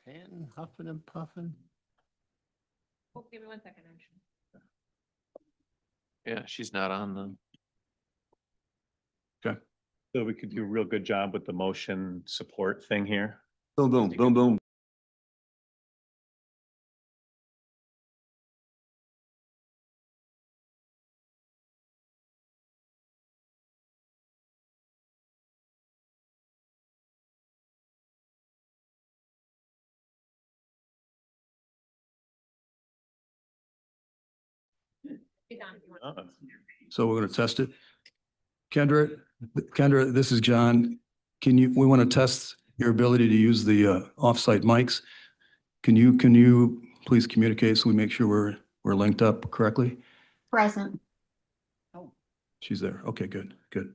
Panting, huffing and puffing. Oh, give me 1 second, actually. Yeah, she's not on the. So we could do a real good job with the motion support thing here. Boom, boom, boom, boom. Be done if you want. So we're going to test it. Kendra, this is John. We want to test your ability to use the off-site mics. Can you please communicate so we make sure we're linked up correctly? Present. She's there. Okay, good, good.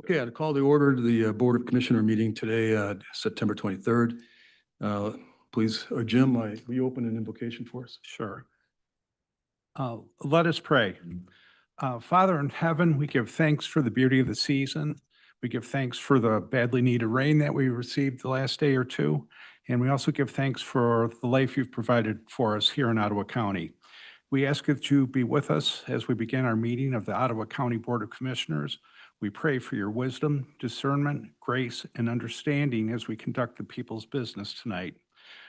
Okay, I'd call to order the Board of Commissioner meeting today, September 23rd. Please, Jim, will you open an invocation for us? Sure. Let us pray. Father in heaven, we give thanks for the beauty of the season. We give thanks for the badly needed rain that we received the last day or two. And we also give thanks for the life you've provided for us here in Ottawa County. We ask that you be with us as we begin our meeting of the Ottawa County Board of Commissioners. We pray for your wisdom, discernment, grace, and understanding as we conduct the people's business tonight.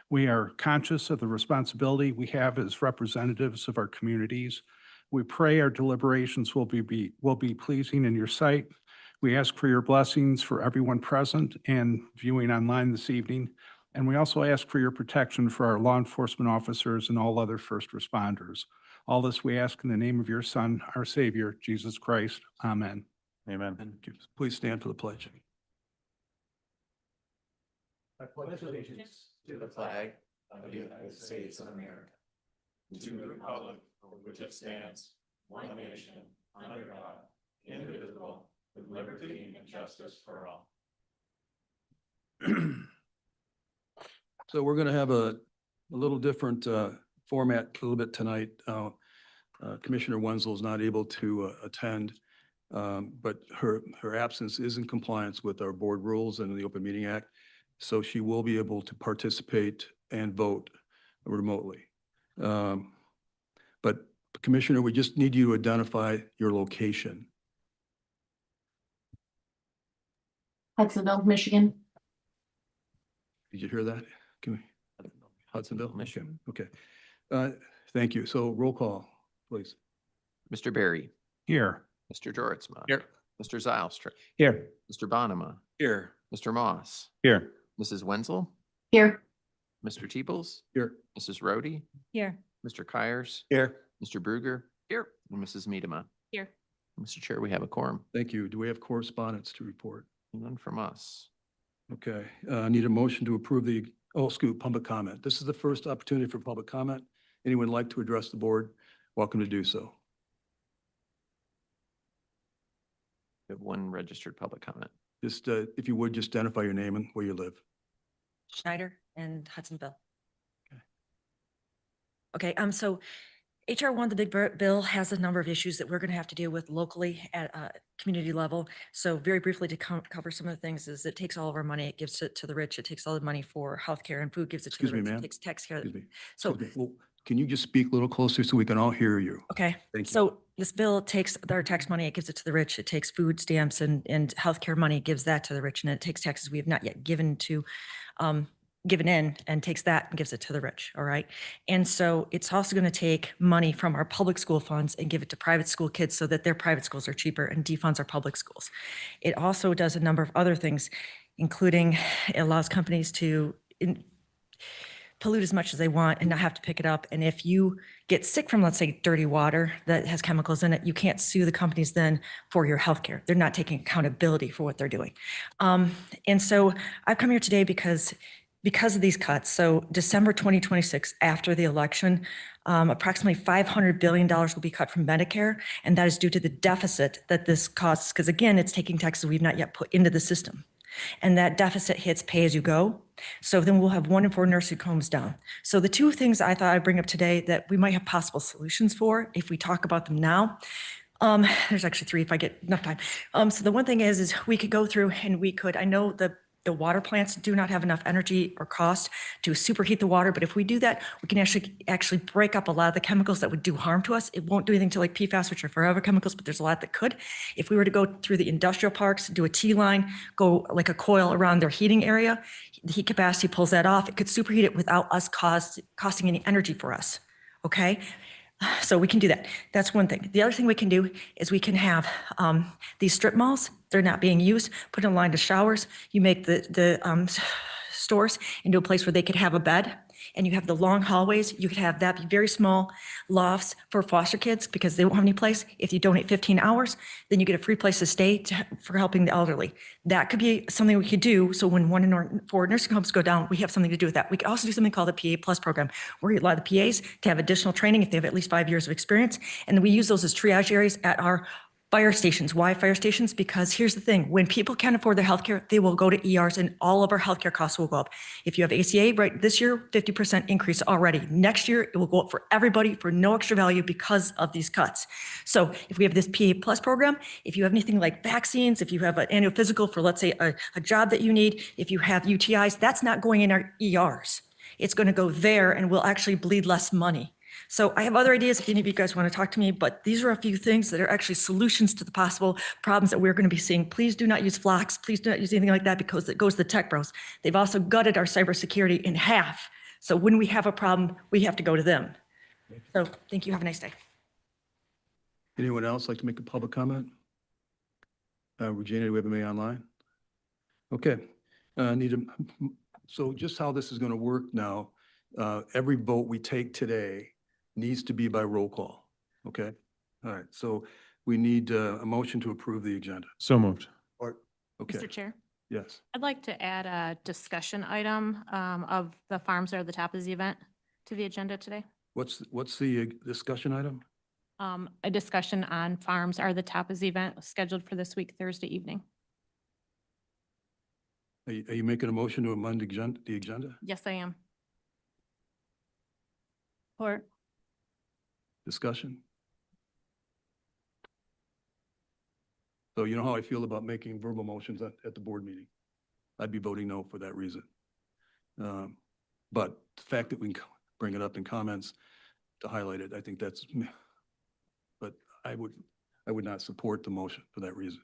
We are conscious of the responsibility we have as representatives of our communities. We pray our deliberations will be pleasing in your sight. We ask for your blessings for everyone present and viewing online this evening. And we also ask for your protection for our law enforcement officers and all other first responders. All this we ask in the name of your Son, our Savior, Jesus Christ. Amen. Amen. And please stand for the pledge. I pledge allegiance to the flag of the United States of America, to the republic for which it stands, one nation, under God, indivisible, with liberty and justice for all. So we're going to have a little different format a little bit tonight. Commissioner Wenzel is not able to attend, but her absence is in compliance with our board rules and the Open Meeting Act. So she will be able to participate and vote remotely. But Commissioner, we just need you to identify your location. Hudsonville, Michigan. Did you hear that? Can we? Hudsonville, Michigan. Okay. Thank you. So roll call, please. Mr. Barry, Here. Mr. Joritsma. Here. Mr. Zylstra, Here. Mr. Bonema, Here. Mr. Moss, Here. Mrs. Wenzel, Here. Mr. Teebles, Here. Mrs. Rhodey, Here. Mr. Kyers, Here. Mr. Bruger, here, and Mrs. Miedema. Here. Mr. Chair, we have a quorum. Thank you. Do we have correspondence to report? None from us. Okay, I need a motion to approve the, public comment. This is the first opportunity for public comment. Anyone like to address the board? Welcome to do so. We have one registered public comment. Just, if you would, just identify your name and where you live. Schneider and Hudsonville. Okay. Okay, so HR one, the big bill, has a number of issues that we're going to have to deal with locally at a community level. So very briefly to cover some of the things is it takes all of our money, it gives it to the rich, it takes all the money for healthcare and food, gives it to Excuse the me, rich, ma'am. it takes tax care. Excuse me. So, Excuse me. Well, can you just speak a little closer so we can all hear you? okay, Thank you. so this bill takes our tax money, it gives it to the rich, it takes food stamps and healthcare money, gives that to the rich, and it takes taxes we have not yet given in and takes that and gives it to the rich, all right? And so it's also going to take money from our public school funds and give it to private school kids so that their private schools are cheaper and defunds our public schools. It also does a number of other things, including it allows companies to pollute as much as they want and not have to pick it up. And if you get sick from, let's say, dirty water that has chemicals in it, you can't sue the companies then for your healthcare. They're not taking accountability for what they're doing. And so I've come here today because of these cuts. So December 2026, after the election, approximately $500 billion will be cut from Medicare. And that is due to the deficit that this causes. Because again, it's taking taxes we've not yet put into the system. And that deficit hits pay as you go. So then we'll have 1 in 4 nursing homes down. So the two things I thought I'd bring up today that we might have possible solutions for if we talk about them now. There's actually 3 if I get enough time. So the one thing is we could go through and we could, I know the water plants do not have enough energy or cost to superheat the water, but if we do that, we can actually break up a lot of the chemicals that would do harm to us. It won't do anything to like PFAS, which are forever chemicals, but there's a lot that could. If we were to go through the industrial parks, do a T-line, go like a coil around their heating area, the heat capacity pulls that off. It could superheat it without us costing any energy for us, okay? So we can do that. That's one thing. The other thing we can do is we can have these strip malls. They're not being used. Put in line to showers. You make the stores into a place where they could have a bed, and you have the long hallways. You could have that be very small lofts for foster kids because they won't have any place. If you donate 15 hours, then you get a free place to stay for helping the elderly. That could be something we could do. So when 1 in 4 nursing homes go down, we have something to do with that. We could also do something called the PA Plus program, where we allow the PAs to have additional training if they have at least 5 years of experience. And then we use those as triage areas at our fire stations. Why fire stations? Because here's the thing. When people can't afford their healthcare, they will go to ERs and all of our healthcare costs will go up. If you have ACA, right, this year, 50% increase already. Next year, it will go up for everybody for no extra value because of these cuts. So if we have this PA Plus program, if you have anything like vaccines, if you have an annual physical for, let's say, a job that you need, if you have UTIs, that's not going in our ERs. It's going to go there and we'll actually bleed less money. So I have other ideas if any of you guys want to talk to me, but these are a few things that are actually solutions to the possible problems that we're going to be seeing. Please do not use Flocks. Please do not use anything like that because it goes to the tech bros. They've also gutted our cybersecurity in half. So when we have a problem, we have to go to them. So thank you. Have a nice day. Anyone else like to make a public comment? Regina, do we have anybody online? Okay. So just how this is going to work now, every vote we take today needs to be by roll call, okay? All right, so we need a motion to approve the agenda. So moved. Okay, Mr. Chair, yes. I'd like to add a discussion item of the farms that are the top of the event to the agenda today. What's the discussion item? A discussion on farms are the top of the event scheduled for this week, Thursday evening. Are you making a motion to amend the agenda? Yes, I am. Or Discussion? So you know how I feel about making verbal motions at the board meeting? I'd be voting no for that reason. But the fact that we can bring it up in comments to highlight it, I think that's, but I would not support the motion for that reason.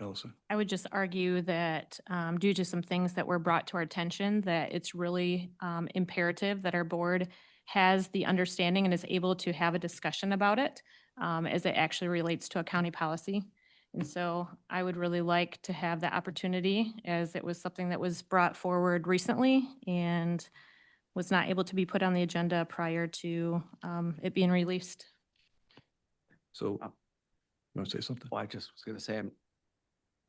Allison? I would just argue that due to some things that were brought to our attention, that it's really imperative that our board has the understanding and is able to have a discussion about it as it actually relates to a county policy. And so I would really like to have the opportunity, as it was something that was brought forward recently and was not able to be put on the agenda prior to it being released. So, you want to say something? Well, I just was going to say,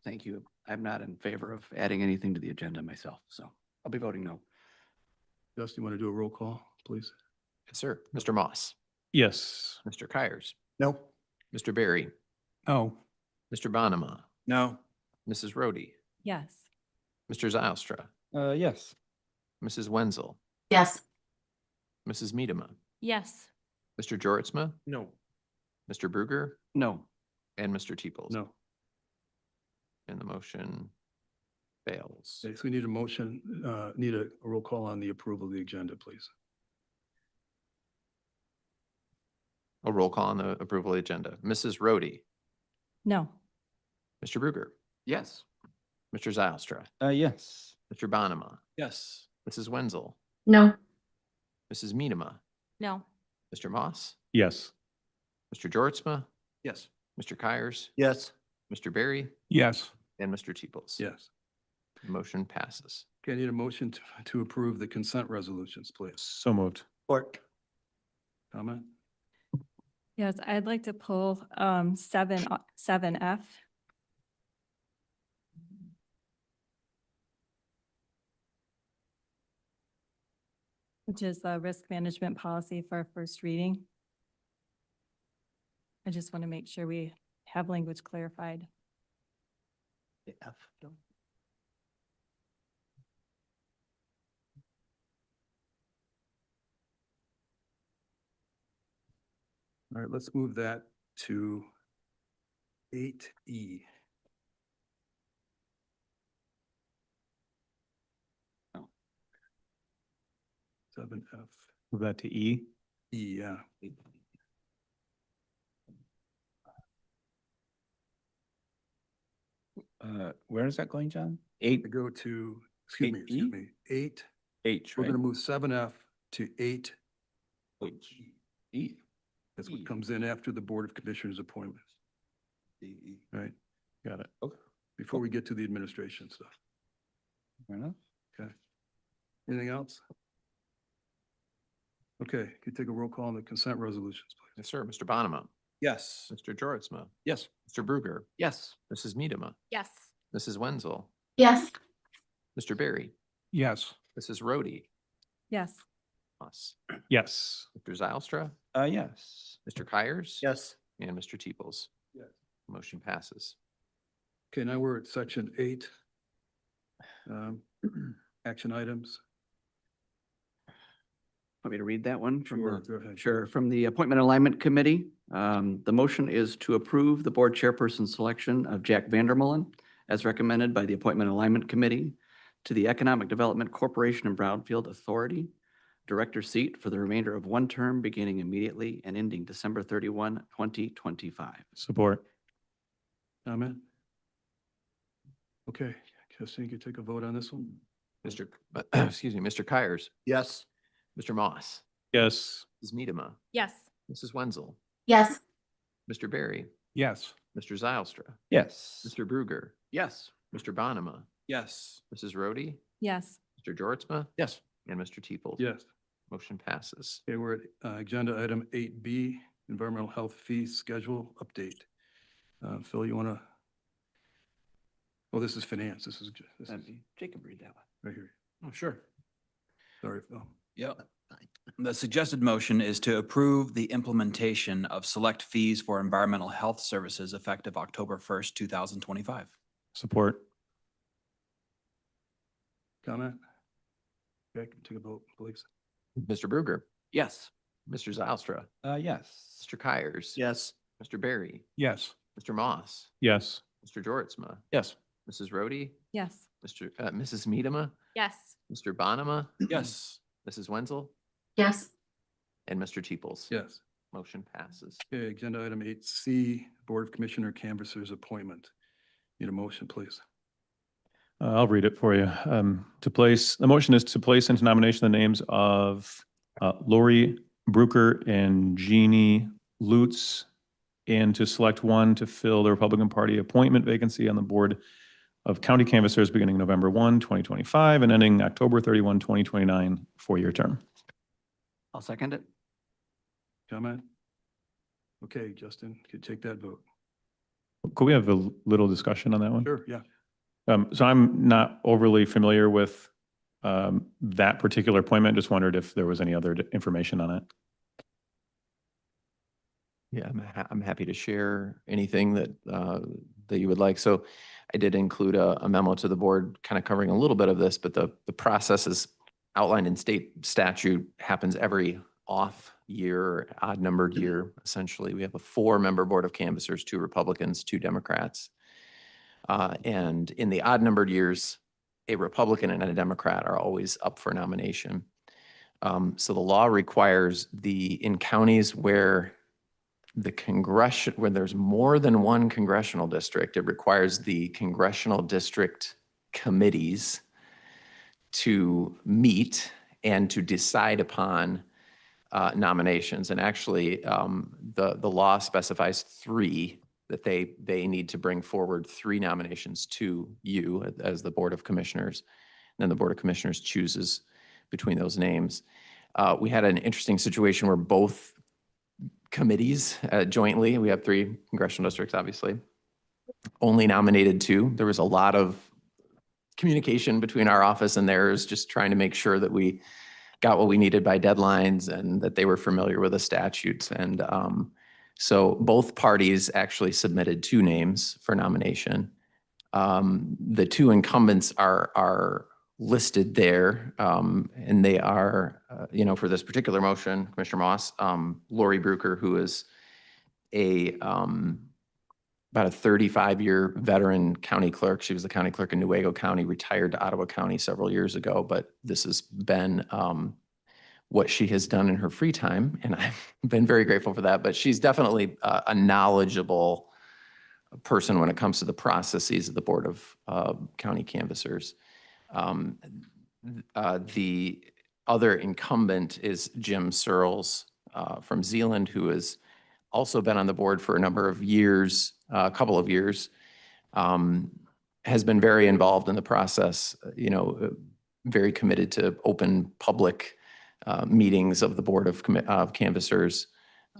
thank you. I'm not in favor of adding anything to the agenda myself, so I'll be voting no. Dustin, you want to do a roll call, please? Yes, sir. Mr. Moss, Yes. Mr. Kyers, No. Mr. Berry, No. Mr. Bonema, No. Mrs. Rhodey, Yes. Mr. Zylstra, Yes. Mrs. Wenzel, Yes. Mrs. Miedema, Yes. Mr. Jortsma, No. Mr. Bruger, No. and Mr. Teeples. No. And the motion fails. Okay, so we need a motion, need a roll call on the approval of the agenda, please. A roll call on the approval of the agenda. Mrs. Rhodey, No. Mr. Bruger, Yes. Mr. Zylstra, Yes. Mr. Bonema, Yes. Mrs. Wenzel, No. Mrs. Miedema, No. Mr. Moss, Yes. Mr. Jortsma, Yes. Mr. Kyers, Yes. Mr. Berry, Yes. and Mr. Teeples. Yes. Motion passes. Okay, I need a motion to approve the consent resolutions, please. So moved. Support. Comment? Yes, I'd like to pull 7F. Which is the risk management policy for first reading. I just want to make sure we have language clarified. The F, Bill? All right, let's move that to 8E. Oh. 7F. Move that to E. E, yeah. Where is that going, John? I Eight go to, excuse 8E? me, 8. H, We're right? going to move 7F to 8. H. E. That's what E. comes in after the Board of Commissioners appointments, D. right? Got it. Okay. Before we get to the administration stuff. Fair enough. Okay. Anything else? Okay, can you take a roll call on the consent resolutions, please? Yes, sir. Mr. Bonema, Yes. Mr. Jortsma, Yes. Mr. Bruger, Yes. Mrs. Medema, Yes. Mrs. Wenzel, Yes. Mr. Barry, Yes. Mrs. Rhodey, Yes. us, Yes. Mr. Zylstra, Yes. Mr. Kyers. Yes. And Mr. Teeples. Yes. Motion passes. Okay, now we're at section 8. Action items. Want me to read that one? from Sure, the- go ahead. Sure. From the Appointment Alignment Committee, the motion is to approve the board chairperson selection of Jack Vandermullen as recommended by the Appointment Alignment Committee to the Economic Development Corporation and Brownfield Authority director seat for the remainder of one term beginning immediately and ending December 31, 2025. Support. Comment? Okay, Justine, you can take a vote on this one? Mr. Excuse me, Mr. Kyers, Yes. Mr. Moss, Yes. Mrs. Medema, Yes. Mrs. Wenzel, Yes. Mr. Barry, Yes. Mr. Zylstra, Yes. Mr. Bruger, Yes. Mr. Bonema, Yes. Mrs. Rhodey, Yes. Mr. Jortsma, Yes. and Mr. Teeples. Yes. Motion passes. Okay, we're at agenda item 8B, environmental health fee schedule update. Phil, you want to? Oh, this is finance. This is Jacob, read that one. right here. Oh, sure. Sorry, Phil. Yep. The suggested motion is to approve the implementation of select fees for environmental health services effective October 1st, 2025. Support. Comment? Okay, take a vote, please. Mr. Bruger, Yes. Mr. Zylstra, Yes. Mr. Kyers. Yes. Mr. Barry, Yes. Mr. Moss, Yes. Mr. Jortsma, Yes. Mrs. Rhodey, Yes. Mrs. Medema, Yes. Mr. Bonema, Yes. Mrs. Wenzel, Yes. and Mr. Teeples. Yes. Motion passes. Okay, agenda item 8C, Board of Commissioner Canvassers appointment. Need a motion, please. I'll read it for you. The motion is to place into nomination the names of Lori Brucker and Jeannie Lutz, and to select one to fill the Republican Party appointment vacancy on the Board of County Canvassers beginning November 1, 2025 and ending October 31, 2029, four-year term. I'll second it. Comment? Okay, Justin, could you take that vote? Could we have a little discussion on that one? Sure, yeah. So I'm not overly familiar with that particular appointment. Just wondered if there was any other information on it. Yeah, I'm happy to share anything that that you would like. So I did include a memo to the board kind of covering a little bit of this, but the process is outlined in state statute, happens every off year, odd numbered year, essentially. We have a 4-member board of canvassers, 2 Republicans, 2 Democrats. And in the odd numbered years, a Republican and a Democrat are always up for nomination. So the law requires in counties where where there's more than one congressional district, it requires the congressional district committees to meet and to decide upon nominations. And actually, the law specifies 3, that they need to bring forward 3 nominations to you as the Board of Commissioners. then the Board of Commissioners chooses between those names. We had an interesting situation where both committees jointly, we have 3 congressional districts, obviously, only nominated 2. There was a lot of communication between our office and theirs, just trying to make sure that we got what we needed by deadlines and that they were familiar with the statutes. And so both parties actually submitted 2 names for nomination. The 2 incumbents are listed there, and they are, for this particular motion, Commissioner Moss, Lori Brucker, who is about a 35-year veteran county clerk. She was the county clerk in Newaygo County, retired to Ottawa County several years ago, but this has been what she has done in her free time, and I've been very grateful for that. But she's definitely a knowledgeable person when it comes to the processes of the Board of County Canvassers. The other incumbent is Jim Searles from Zealand, who has also been on the board for a number of years, a couple of years, has been very involved in the process, very committed to open public meetings of the Board of Canvassers.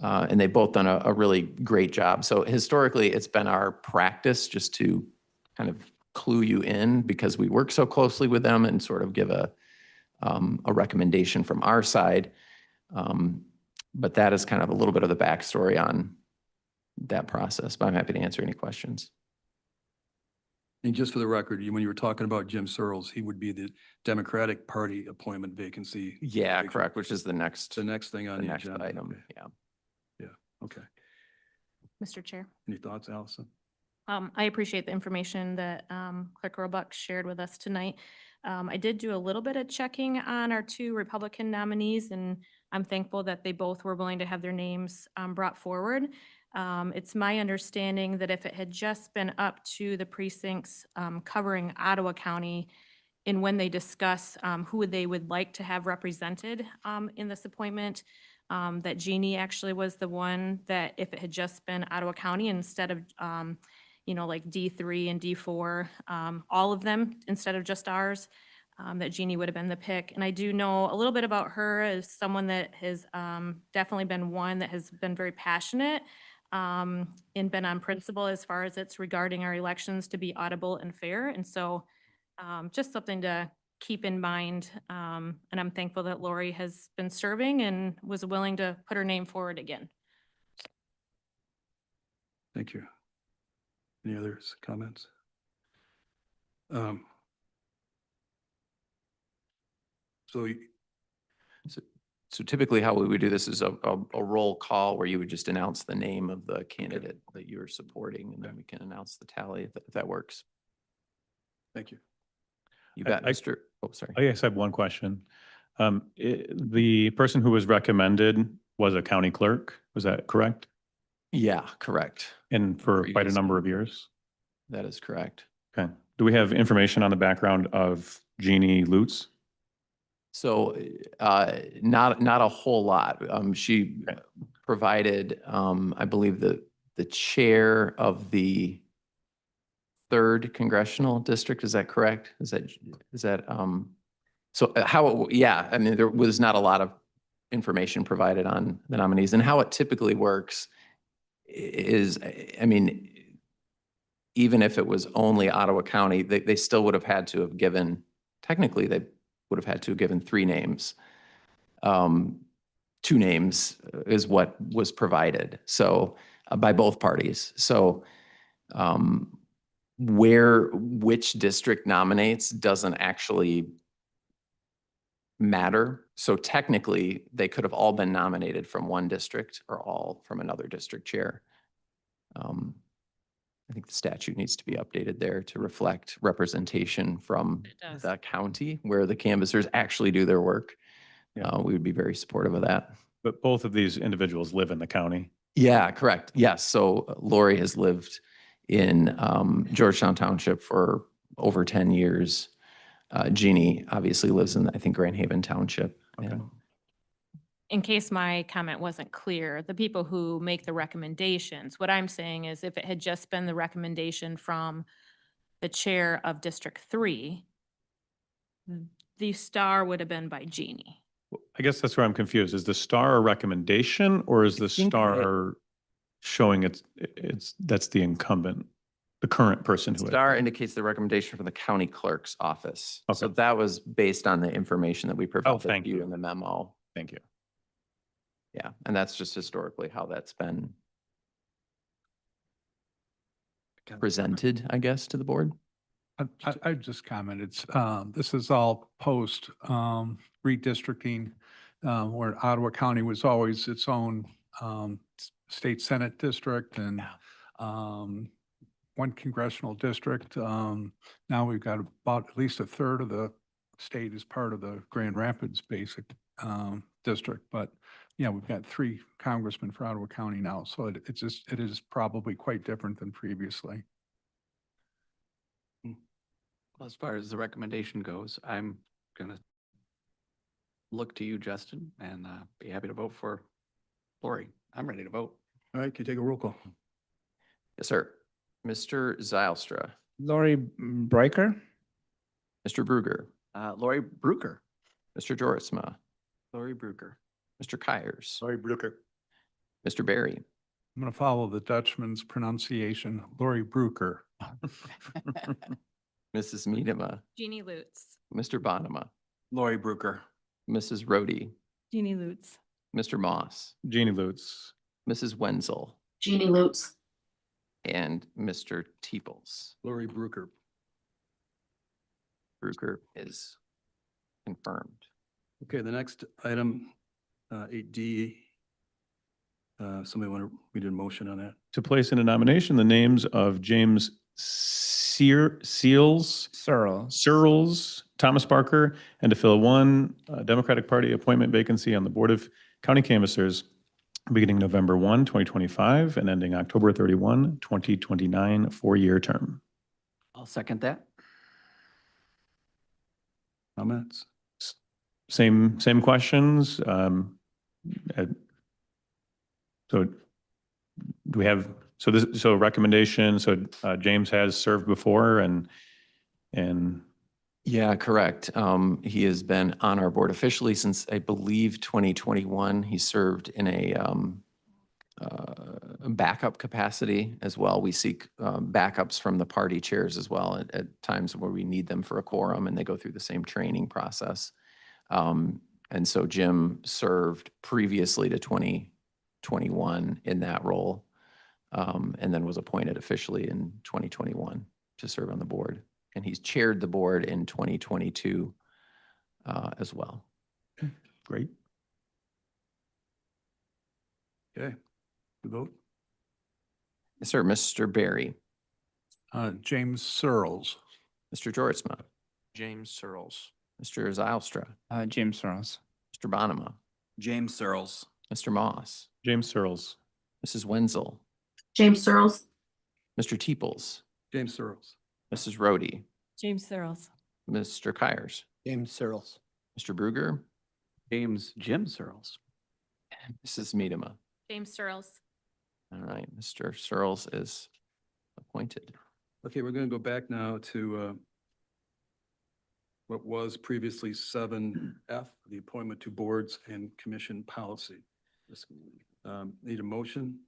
And they've both done a really great job. So historically, it's been our practice just to kind of clue you in, because we work so closely with them, and sort of give a recommendation from our side. But that is kind of a little bit of the backstory on that process, but I'm happy to answer any questions. And just for the record, when you were talking about Jim Searles, he would be the Democratic Party appointment vacancy. Yeah, correct, which is the next thing on the next agenda. item. Okay. Yeah. Okay. Mr. Chair. Any thoughts, Allison? I appreciate the information that Clerk Roebuck shared with us tonight. I did do a little bit of checking on our 2 Republican nominees, and I'm thankful that they both were willing to have their names brought forward. It's my understanding that if it had just been up to the precincts covering Ottawa County, and when they discuss who they would like to have represented in this appointment, that Jeannie actually was the one that, if it had just been Ottawa County instead of like D3 and D4, all of them instead of just ours, that Jeannie would have been the pick. And I do know a little bit about her as someone that has definitely been one that has been very passionate and been on principle as far as it's regarding our elections to be audible and fair. And so just something to keep in mind. And I'm thankful that Lori has been serving and was willing to put her name forward again. Thank you. Any others, comments? So So typically how we would do this is a roll call where you would just announce the name of the candidate that you're supporting, and then we can announce the tally if that works. thank you. You bet, I- Mr. Oh, sorry. I guess I have one question. The person who was recommended was a county clerk, was that correct? Yeah, correct. And for For quite a years. number of years? That is correct. Okay. Do we have information on the background of Jeannie Lutz? So not a whole lot. She provided, I believe, the chair of the 3rd congressional district. Is that correct? Is that so yeah, I mean, there was not a lot of information provided on the nominees, and how it typically works is, I mean, even if it was only Ottawa County, they still would have had to have given, technically, they would have had to have given 3 names. 2 names is what was provided, so by both parties. So which district nominates doesn't actually matter. So technically, they could have all been nominated from one district or all from another district chair. I think the statute needs to be updated there to reflect representation from It does. the county where the canvassers actually do their work. Yeah. We would be very supportive of that. But both of these individuals live in the county. Yeah, correct. Yes. So Lori has lived in Georgetown Township for over 10 years. Jeannie obviously lives in, I think, Grand Haven Township. Okay. And In case my comment wasn't clear, the people who make the recommendations, what I'm saying is if it had just been the recommendation from the chair of District 3, The star would have been by Jeannie. I guess that's where I'm confused. Is the star a recommendation or is the star showing that's the incumbent, the current person who? Star indicates the recommendation from the county clerk's office. So Okay. that was based on the information that we provided thank to you you. in the memo. Thank you. Yeah, and that's just historically how that's been presented, I guess, to the board. I just commented, this is all post, redistricting, where Ottawa County was always its own, state senate district and, one congressional district. Now we've got about at least a third of the state is part of the Grand Rapids basic, district. But, yeah, we've got 3 congressmen for Ottawa County now. So it is probably quite different than previously. Well, as far as the recommendation goes, I'm gonna look to you, Justin, and be happy to vote for Lori. I'm ready to vote. All right, can you take a roll call? Yes, sir. Mr. Zylstra, Lori Breiker, Mr. Bruger, Lori Bruker. Mr. Jorisma, Lori Bruker. Mr. Kyers, Sorry, Brooker. Mr. Barry, I'm going to follow the Dutchman's pronunciation, Lori Bruker. Mrs. Miedema, Jeannie Lutz. Mr. Bonema, Lori Bruker. Mrs. Rhodey, Jeannie Lutz. Mr. Moss, Jeannie Lutz. Mrs. Wenzel, Jeannie Lutz. and Mr. Teeples. Lori Brooker. Bruker is confirmed. Okay, the next item, 8D. Somebody want to read a motion on that? To place in a nomination the names of James Searles, Thomas Barker, and to fill one Democratic Party appointment vacancy on the Board of County Canvassers beginning November 1, 2025 and ending October 31, 2029, 4-year term. I'll second that. Comments? Same questions. So do we have, so recommendation, so James has served before and Yeah, correct. He has been on our board officially since, I believe, 2021. He served in a backup capacity as well. We seek backups from the party chairs as well at times where we need them for a quorum, and they go through the same training process. And so Jim served previously to 2021 in that role, and then was appointed officially in 2021 to serve on the board. And he's chaired the board in 2022 as well. great. Okay, the vote? Yes, sir. Mr. Barry, James Searles. Mr. Jorisma, James Searles. Mr. Zylstra, James Searles. Mr. Bonema, James Searles. Mr. Moss, James Searles. Mrs. Wenzel, James Searles. Mr. Teeples, James Searles. Mrs. Rhodey, James Searles. Mr. Kyers, James Searles. Mr. Bruger, Jim Searles. Mrs. Miedema. James Searles. All right, Mr. Searles is appointed. Okay, we're going to go back now to what was previously 7F, the appointment to boards and commission policy. Need a motion?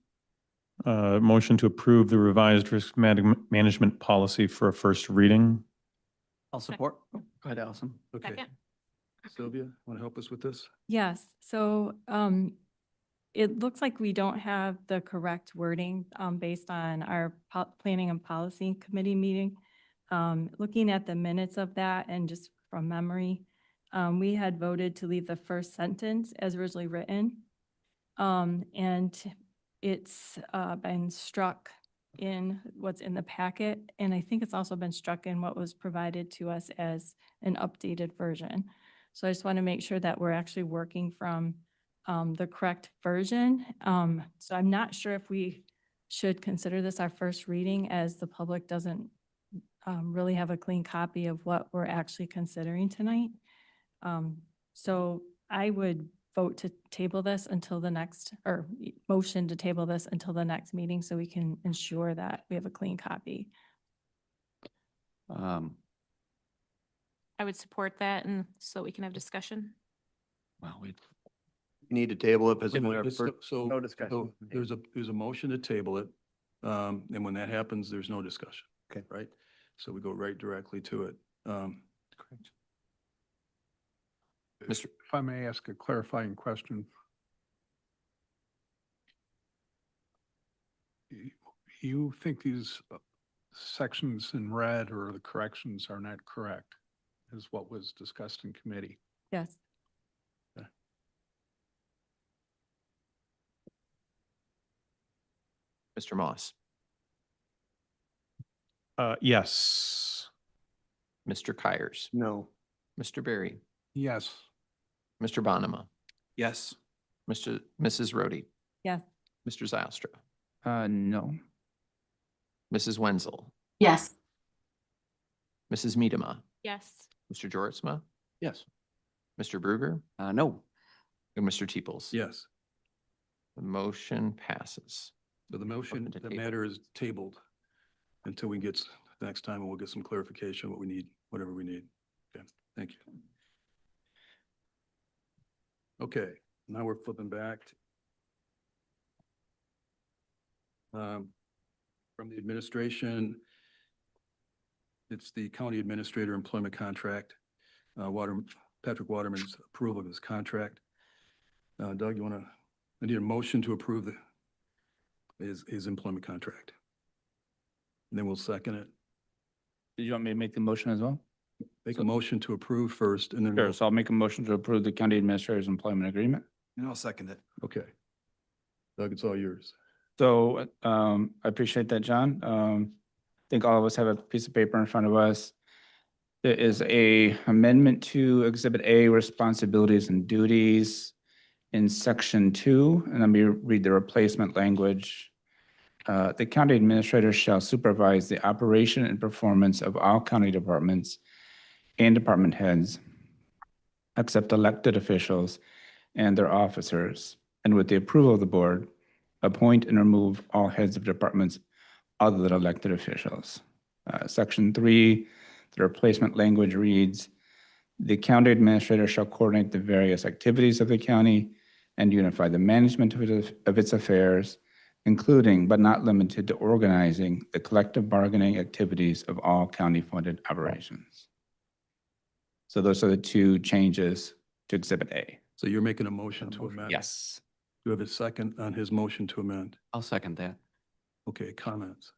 Motion to approve the revised risk management policy for a first reading. I'll support. Oh, go ahead, Allison. Okay. Second. Sylvia, want to help us with this? Yes, so it looks like we don't have the correct wording based on our Planning and Policy Committee meeting. Looking at the minutes of that and just from memory, we had voted to leave the first sentence as originally written. And it's been struck in what's in the packet. And I think it's also been struck in what was provided to us as an updated version. So I just want to make sure that we're actually working from the correct version. So I'm not sure if we should consider this our first reading, as the public doesn't really have a clean copy of what we're actually considering tonight. So I would vote to table this until the next, or motion to table this until the next meeting so we can ensure that we have a clean copy. I would support that and so we can have discussion. Well, we, Need to table it because So, No discussion. so there's a motion to table it. And when that happens, there's no discussion. Okay. Right? So we go right directly to it. Correct. Mr. If I may ask a clarifying question. You think these sections in red or the corrections are not correct, is what was discussed in committee? Yes. Mr. Moss, Yes. Mr. Kyers, No. Mr. Berry, Yes. Mr. Bonema, Yes. Mrs. Rhodey, Yes. Mr. Zylstra, No. Mrs. Wenzel, Yes. Mrs. Medema, Yes. Mr. Jortsma, Yes. Mr. Bruger, no. and Mr. Teeples. Yes. The motion passes. So the motion, Motion to the table. matter is tabled until we get, next time, and we'll get some clarification, what we need, whatever we need. Okay, thank you. Okay, now we're flipping back. From the administration, it's the county administrator employment contract. Patrick Waterman's approval of his contract. Doug, you want to, I need a motion to approve his employment contract. And then we'll second it. Did you want me to make the motion as well? Make a motion to approve first and then. Sure, we'll- so I'll make a motion to approve the county administrator's employment agreement. And I'll second it. Okay. Doug, it's all yours. So I appreciate that, John. I think all of us have a piece of paper in front of us. There is a amendment to Exhibit A, responsibilities and duties in Section 2, and let me read the replacement language. The county administrator shall supervise the operation and performance of all county departments and department heads, except elected officials and their officers, and with the approval of the board, appoint and remove all heads of departments other than elected officials. Section 3, the replacement language reads, the county administrator shall coordinate the various activities of the county and unify the management of its affairs, including but not limited to organizing the collective bargaining activities of all county-funded operations. So those are the two changes to Exhibit A. So you're making a motion to amend? Yes. Do you have a second on his motion to amend? I'll second that. Okay, comments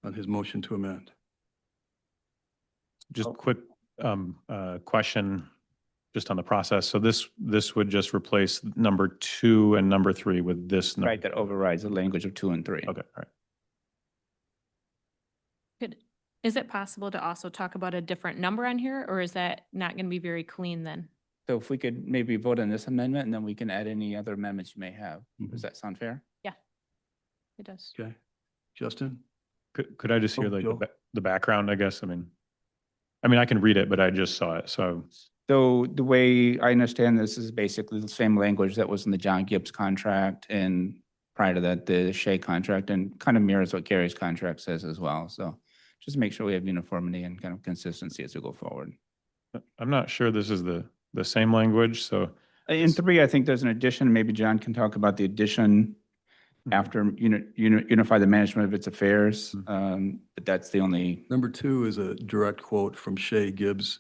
on his motion to amend? Just quick question, just on the process. So this would just replace number 2 and number 3 with this. Right, that overrides the language of 2 and 3. Okay, all right. Is it possible to also talk about a different number on here, or is that not going to be very clean then? So if we could maybe vote on this amendment, and then we can add any other amendments you may have. Does that sound fair? It does. Okay, Justin? Could I just hear Oh, like Joe. the background, I guess? I mean, I can read it, but I just saw it, so. So the way I understand this is basically the same language that was in the John Gibbs contract and prior to that, the Shea contract, and kind of mirrors what Gary's contract says as well. So just make sure we have uniformity and kind of consistency as we go forward. I'm not sure this is the same language, so. In 3, I think there's an addition. Maybe John can talk about the addition after unify the management of its affairs. But that's the only, Number 2 is a direct quote from Shea Gibbs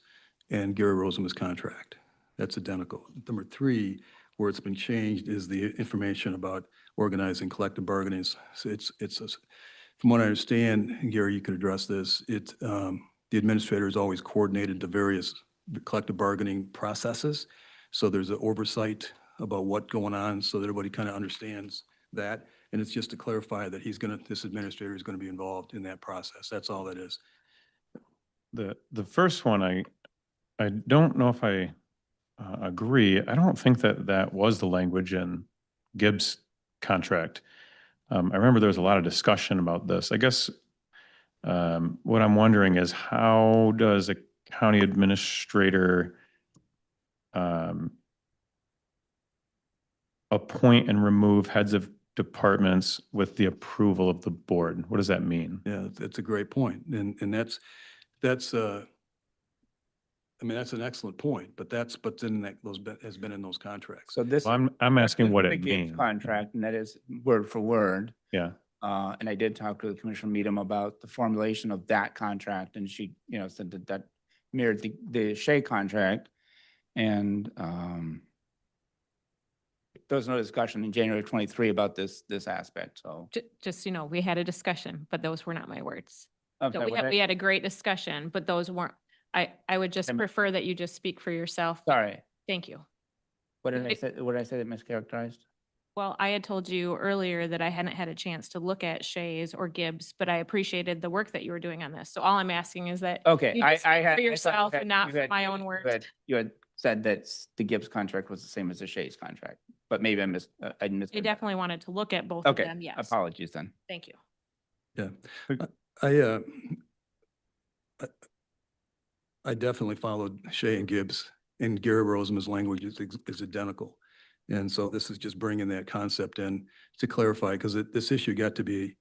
and Gary Roseman's contract. That's identical. Number 3, where it's been changed, is the information about organizing collective bargaining. So from what I understand, Gary, you could address this. The administrator has always coordinated the various collective bargaining processes. So there's an oversight about what's going on so that everybody kind of understands that. And it's just to clarify that this administrator is going to be involved in that process. That's all that is. The first one, I don't know if I agree. I don't think that was the language in Gibbs' contract. I remember there was a lot of discussion about this. I guess what I'm wondering is how does a county administrator appoint and remove heads of departments with the approval of the board? What does that mean? Yeah, that's a great point. And that's I mean, that's an excellent point, but that's, but then that, has been in those contracts. So this. Well, I'm asking what the it Gibbs means. Contract, and that is word for word. Yeah. And I did talk to Commissioner Meadham about the formulation of that contract, and she, said that that mirrored the Shea contract. And, there was no discussion in January 23 about this aspect, so. Just, we had a discussion, but those were not my words. I'm So sorry, we had a great discussion, but those weren't, I would just Am- prefer that you just speak for yourself. Sorry, Thank you. what did I say that mischaracterized? Well, I had told you earlier that I hadn't had a chance to look at Shays or Gibbs, but I appreciated the work that you were doing on this. So all I'm asking is that Okay, you I just speak had. for I thought yourself you and not you for had- my own words. You had said that the Gibbs contract was the same as the Shays contract, but maybe I missed I definitely wanted to look at both of Okay, them, yes. apologies then. Thank you. Yeah. I, I definitely followed Shea and Gibbs, and Gary Roseman's language is identical. And so this is just bringing that concept in to clarify, because this issue got to be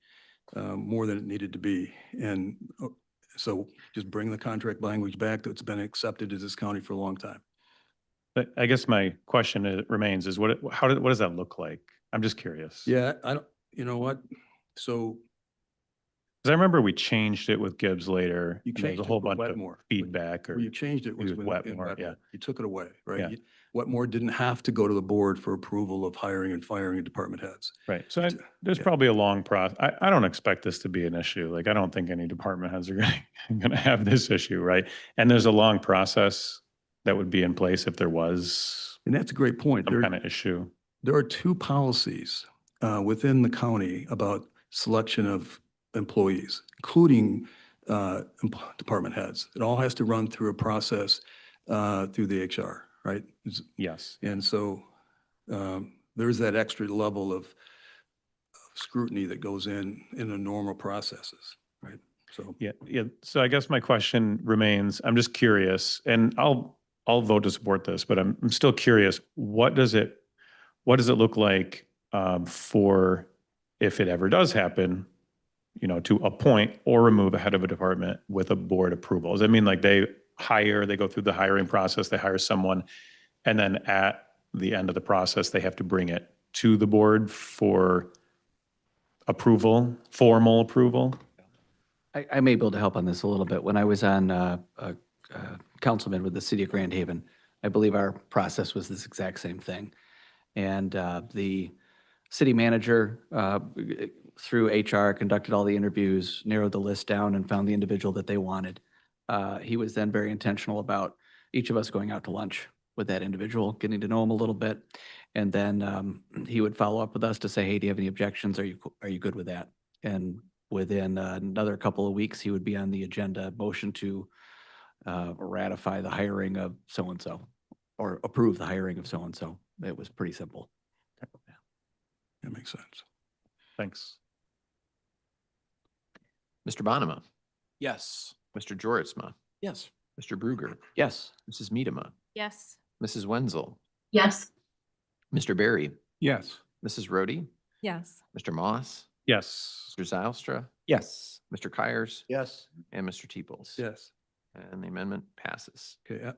more than it needed to be. And so just bring the contract language back that's been accepted as this county for a long time. But I guess my question remains is what does that look like? I'm just curious. Yeah, I don't, you know what? So Because I remember we changed it with Gibbs later. you and there was changed a it whole with bunch of Wetmore. feedback or. Where you changed it was with in Wetmore, Wetmore. yeah. You took it away, right? Yeah. Wetmore didn't have to go to the board for approval of hiring and firing department heads. Right. So there's Yeah. probably a long process. I don't expect this to be an issue. Like, I don't think any department heads are going to have this issue, right? And there's a long process that would be in place if there was And that's a great point. some kind of issue. There are two policies within the county about selection of employees, including department heads. It all has to run through a process through the HR, right? Yes. And so there's that extra level of scrutiny that goes in the normal processes, right? So Yeah. Yeah. So I guess my question remains, I'm just curious, and I'll vote to support this, but I'm still curious, what does it look like for if it ever does happen, to appoint or remove a head of a department with a board approval? Does that mean like they go through the hiring process, they hire someone, and then at the end of the process, they have to bring it to the board for approval, formal approval? I may be able to help on this a little bit. When I was on councilman with the city of Grand Haven, I believe our process was this exact same thing. And the city manager, through HR, conducted all the interviews, narrowed the list down, and found the individual that they wanted. He was then very intentional about each of us going out to lunch with that individual, getting to know him a little bit. And then he would follow up with us to say, hey, do you have any objections? Are you good with that? And within another couple of weeks, he would be on the agenda, motion to ratify the hiring of so-and-so or approve the hiring of so-and-so. It was pretty simple. that makes sense. Thanks. Mr. Bonema, Yes. Mr. Joritsma, Yes. Mr. Bruger, Yes. Mrs. Medema, Yes. Mrs. Wenzel, Yes. Mr. Barry, Yes. Mrs. Rhodey, Yes. Mr. Moss, Yes. Mr. Zylstra, Yes. Mr. Kyers, Yes. and Mr. Teeples. Yes. And the amendment passes. Okay,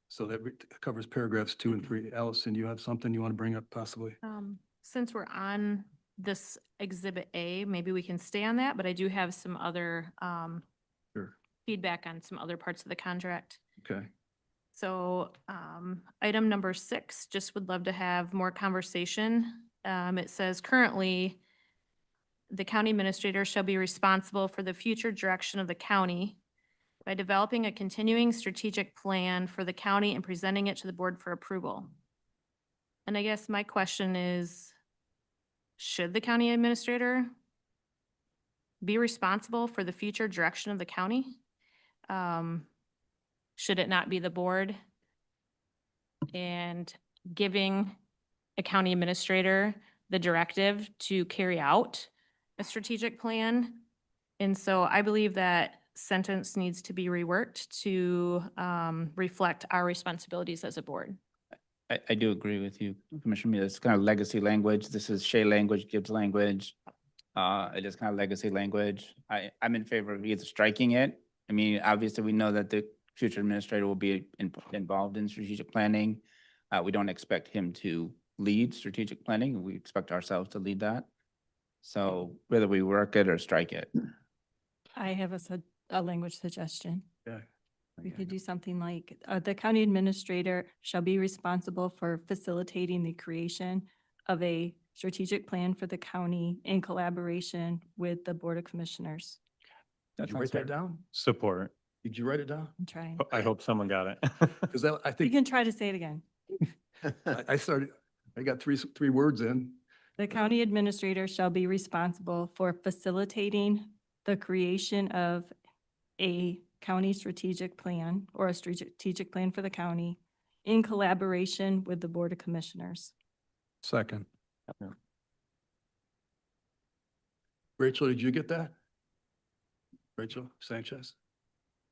so that covers paragraphs 2 and 3. Allison, you have something you want to bring up possibly? Since we're on this Exhibit A, maybe we can stay on that, but I do have some other Sure. feedback on some other parts of the contract. Okay. So item number 6, just would love to have more conversation. It says currently, the county administrator shall be responsible for the future direction of the county by developing a continuing strategic plan for the county and presenting it to the board for approval. And I guess my question is, should the county administrator be responsible for the future direction of the county? Should it not be the board? And giving a county administrator the directive to carry out a strategic plan. And so I believe that sentence needs to be reworked to reflect our responsibilities as a board. I do agree with you, Commissioner Mead. It's kind of legacy language. This is Shea language, Gibbs language. It is kind of legacy language. I'm in favor of either striking it. I mean, obviously, we know that the future administrator will be involved in strategic planning. We don't expect him to lead strategic planning. We expect ourselves to lead that. So whether we work it or strike it. I have a language suggestion. Yeah. We could do something like, the county administrator shall be responsible for facilitating the creation of a strategic plan for the county in collaboration with the Board of Commissioners. Did you write that down? Support. Did you write it down? I'm trying. I hope someone got it. Because that, I You think, can try to say it again. I got three words in. The county administrator shall be responsible for facilitating the creation of a county strategic plan or a strategic plan for the county in collaboration with the Board of Commissioners. Second. Rachel, did you get that? Rachel Sanchez?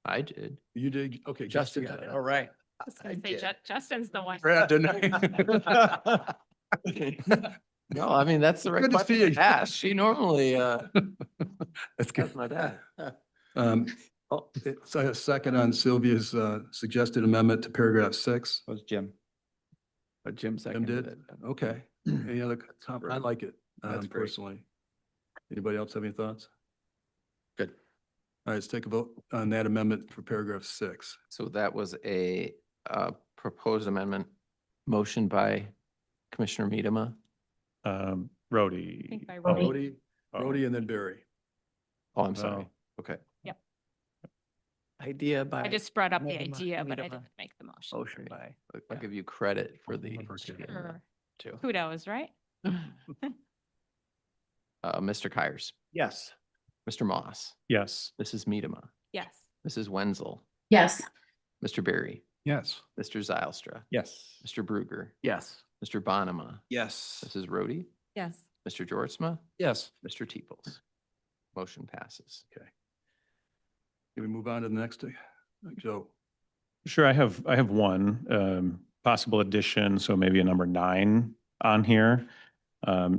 I did. You did? Okay. Justin got it. All right. I was gonna say Justin's the one. Brad, didn't I? No, I mean, that's the right Good to see question to you. ask. She normally, That's that's good. my dad. It's a second on Sylvia's suggested amendment to paragraph 6. Was Jim. But Jim Jim seconded did? it. Okay. Any other I like it That's great. personally. Anybody else have any thoughts? Good. All right, let's take a vote on that amendment for paragraph 6. So that was a proposed amendment, motion by Commissioner Miedema. Rhodey. think by Oh, Rhodey. Rhodey and then Barry. Oh, I'm sorry. Oh. Okay. Yep. Idea by. I just brought up the Miedema, idea, but I Miedema. didn't make the motion. Motion by. I'll give you credit for the. Sure. Two. Kudos, right? Mr. Kyers, Yes. Mr. Moss, Yes. Mrs. Miedema, Yes. Mrs. Wenzel, Yes. Mr. Barry, Yes. Mr. Zylstra, Yes. Mr. Bruger, Yes. Mr. Bonema, Yes. Mrs. Rhodey, Yes. Mr. Georgezma, Yes. Mr. Teeples. Motion passes. Okay. Can we move on to the next? Joe? Sure, I have one possible addition, so maybe a number 9 on here.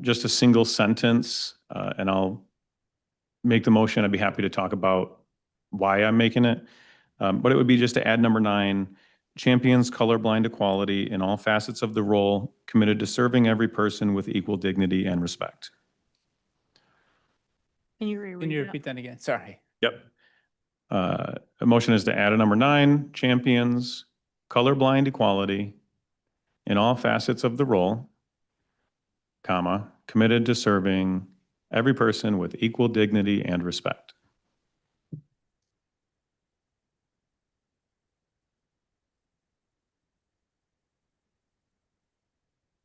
Just a single sentence, and I'll make the motion. I'd be happy to talk about why I'm making it. But it would be just to add number 9, champions colorblind equality in all facets of the role, committed to serving every person with equal dignity and respect. Can you reread Can you it? repeat that again? Sorry. Yep. A motion is to add a number 9, champions colorblind equality in all facets of the role, comma, committed to serving every person with equal dignity and respect.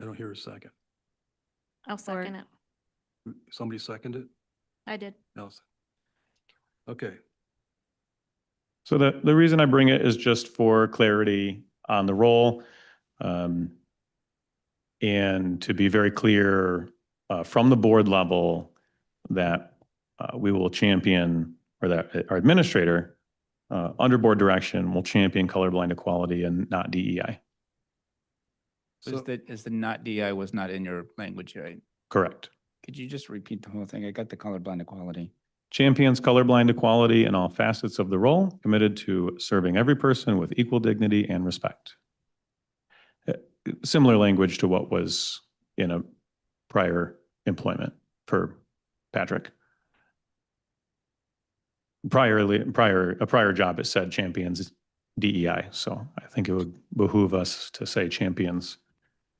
I don't hear a second. I'll second it. Somebody second it? I did. Nelson? Okay. So the reason I bring it is just for clarity on the role. And to be very clear from the board level that we will champion, or that our administrator, under board direction, will champion colorblind equality and not DEI. So- Is the not DI was not in your language, right? Correct. Could you just repeat the whole thing? I got the colorblind equality. Champions colorblind equality in all facets of the role, committed to serving every person with equal dignity and respect. Similar language to what was in a prior employment for Patrick. A prior job, it said champions DEI. So I think it would behoove us to say champions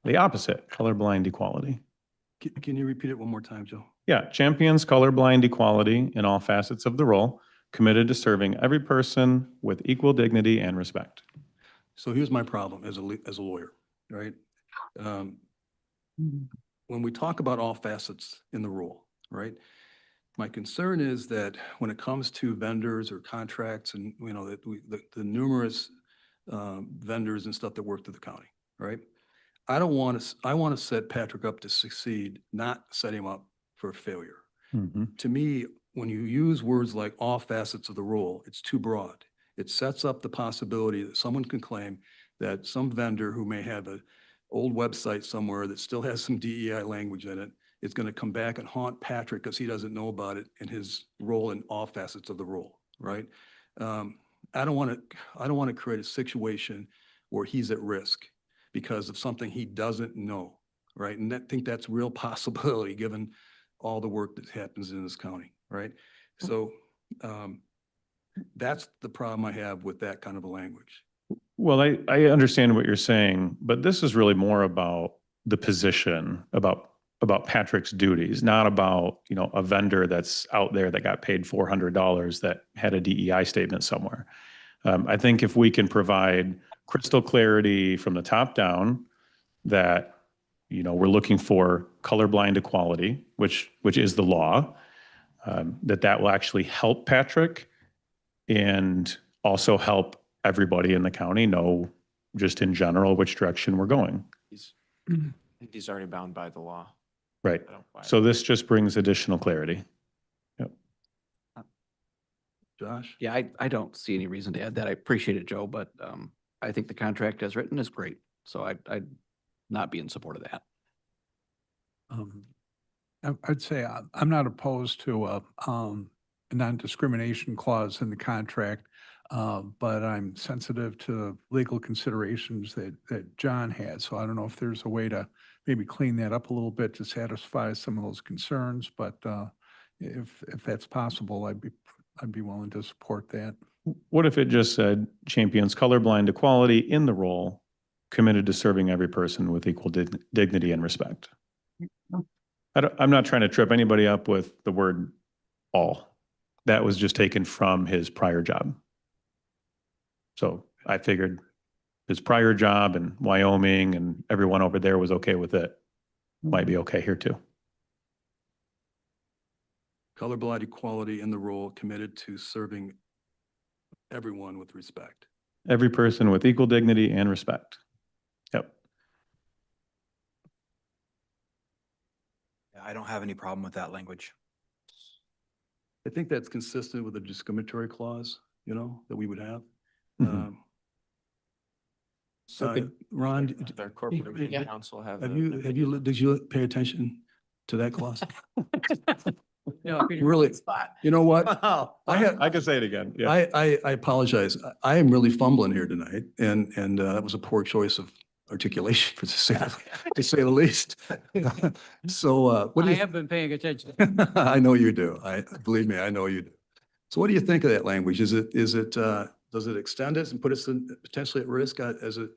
the opposite, colorblind equality. Can you repeat it one more time, Joe? Yeah, champions colorblind equality in all facets of the role, committed to serving every person with equal dignity and respect. So here's my problem as a lawyer, right? When we talk about all facets in the rule, right? My concern is that when it comes to vendors or contracts and, you know, that the numerous vendors and stuff that work through the county, right? I want to set Patrick up to succeed, not set him up for failure. To me, when you use words like all facets of the role, it's too broad. It sets up the possibility that someone can claim that some vendor who may have an old website somewhere that still has some DEI language in it is going to come back and haunt Patrick because he doesn't know about it in his role in all facets of the role, right? I don't want to create a situation where he's at risk because of something he doesn't know, right? And I think that's a real possibility, given all the work that happens in this county, right? So that's the problem I have with that kind of a language. Well, I understand what you're saying, but this is really more about the position, about Patrick's duties, not about, you know, a vendor that's out there that got paid $400 that had a DEI statement somewhere. I think if we can provide crystal clarity from the top down that, you know, we're looking for colorblind equality, which is the law, that will actually help Patrick and also help everybody in the county know just in general which direction we're going. I think he's already bound by the law. Right. I don't buy So it. this just brings additional clarity. Yep. Josh? Yeah, I don't see any reason to add that. I appreciate it, Joe, but I think the contract as written is great. So I'd not be in support of that. I'd say I'm not opposed to a non-discrimination clause in the contract, but I'm sensitive to legal considerations that John had. So I don't know if there's a way to maybe clean that up a little bit to satisfy some of those concerns, but if that's possible, I'd be willing to support that. What if it just said champions colorblind equality in the role, committed to serving every person with equal dignity and respect? I'm not trying to trip anybody up with the word all. That was just taken from his prior job. So I figured his prior job in Wyoming and everyone over there was okay with it. Might be okay here too. Colorblind equality in the role, committed to serving everyone with respect. Every person with equal dignity and respect. Yep. I don't have any problem with that language. I think that's consistent with the discriminatory clause, you know, that we would have. Mhm. Ron, Their corporate council have. did you pay attention to that clause? Really, you know what? I can say it again. Yeah. I apologize. I am really fumbling here tonight, and that was a poor choice of articulation, to say the least. So, what do I you? have been paying attention. I know you do. Believe me, I know you do. So what do you think of that language? Does it extend us and put us potentially at risk as a?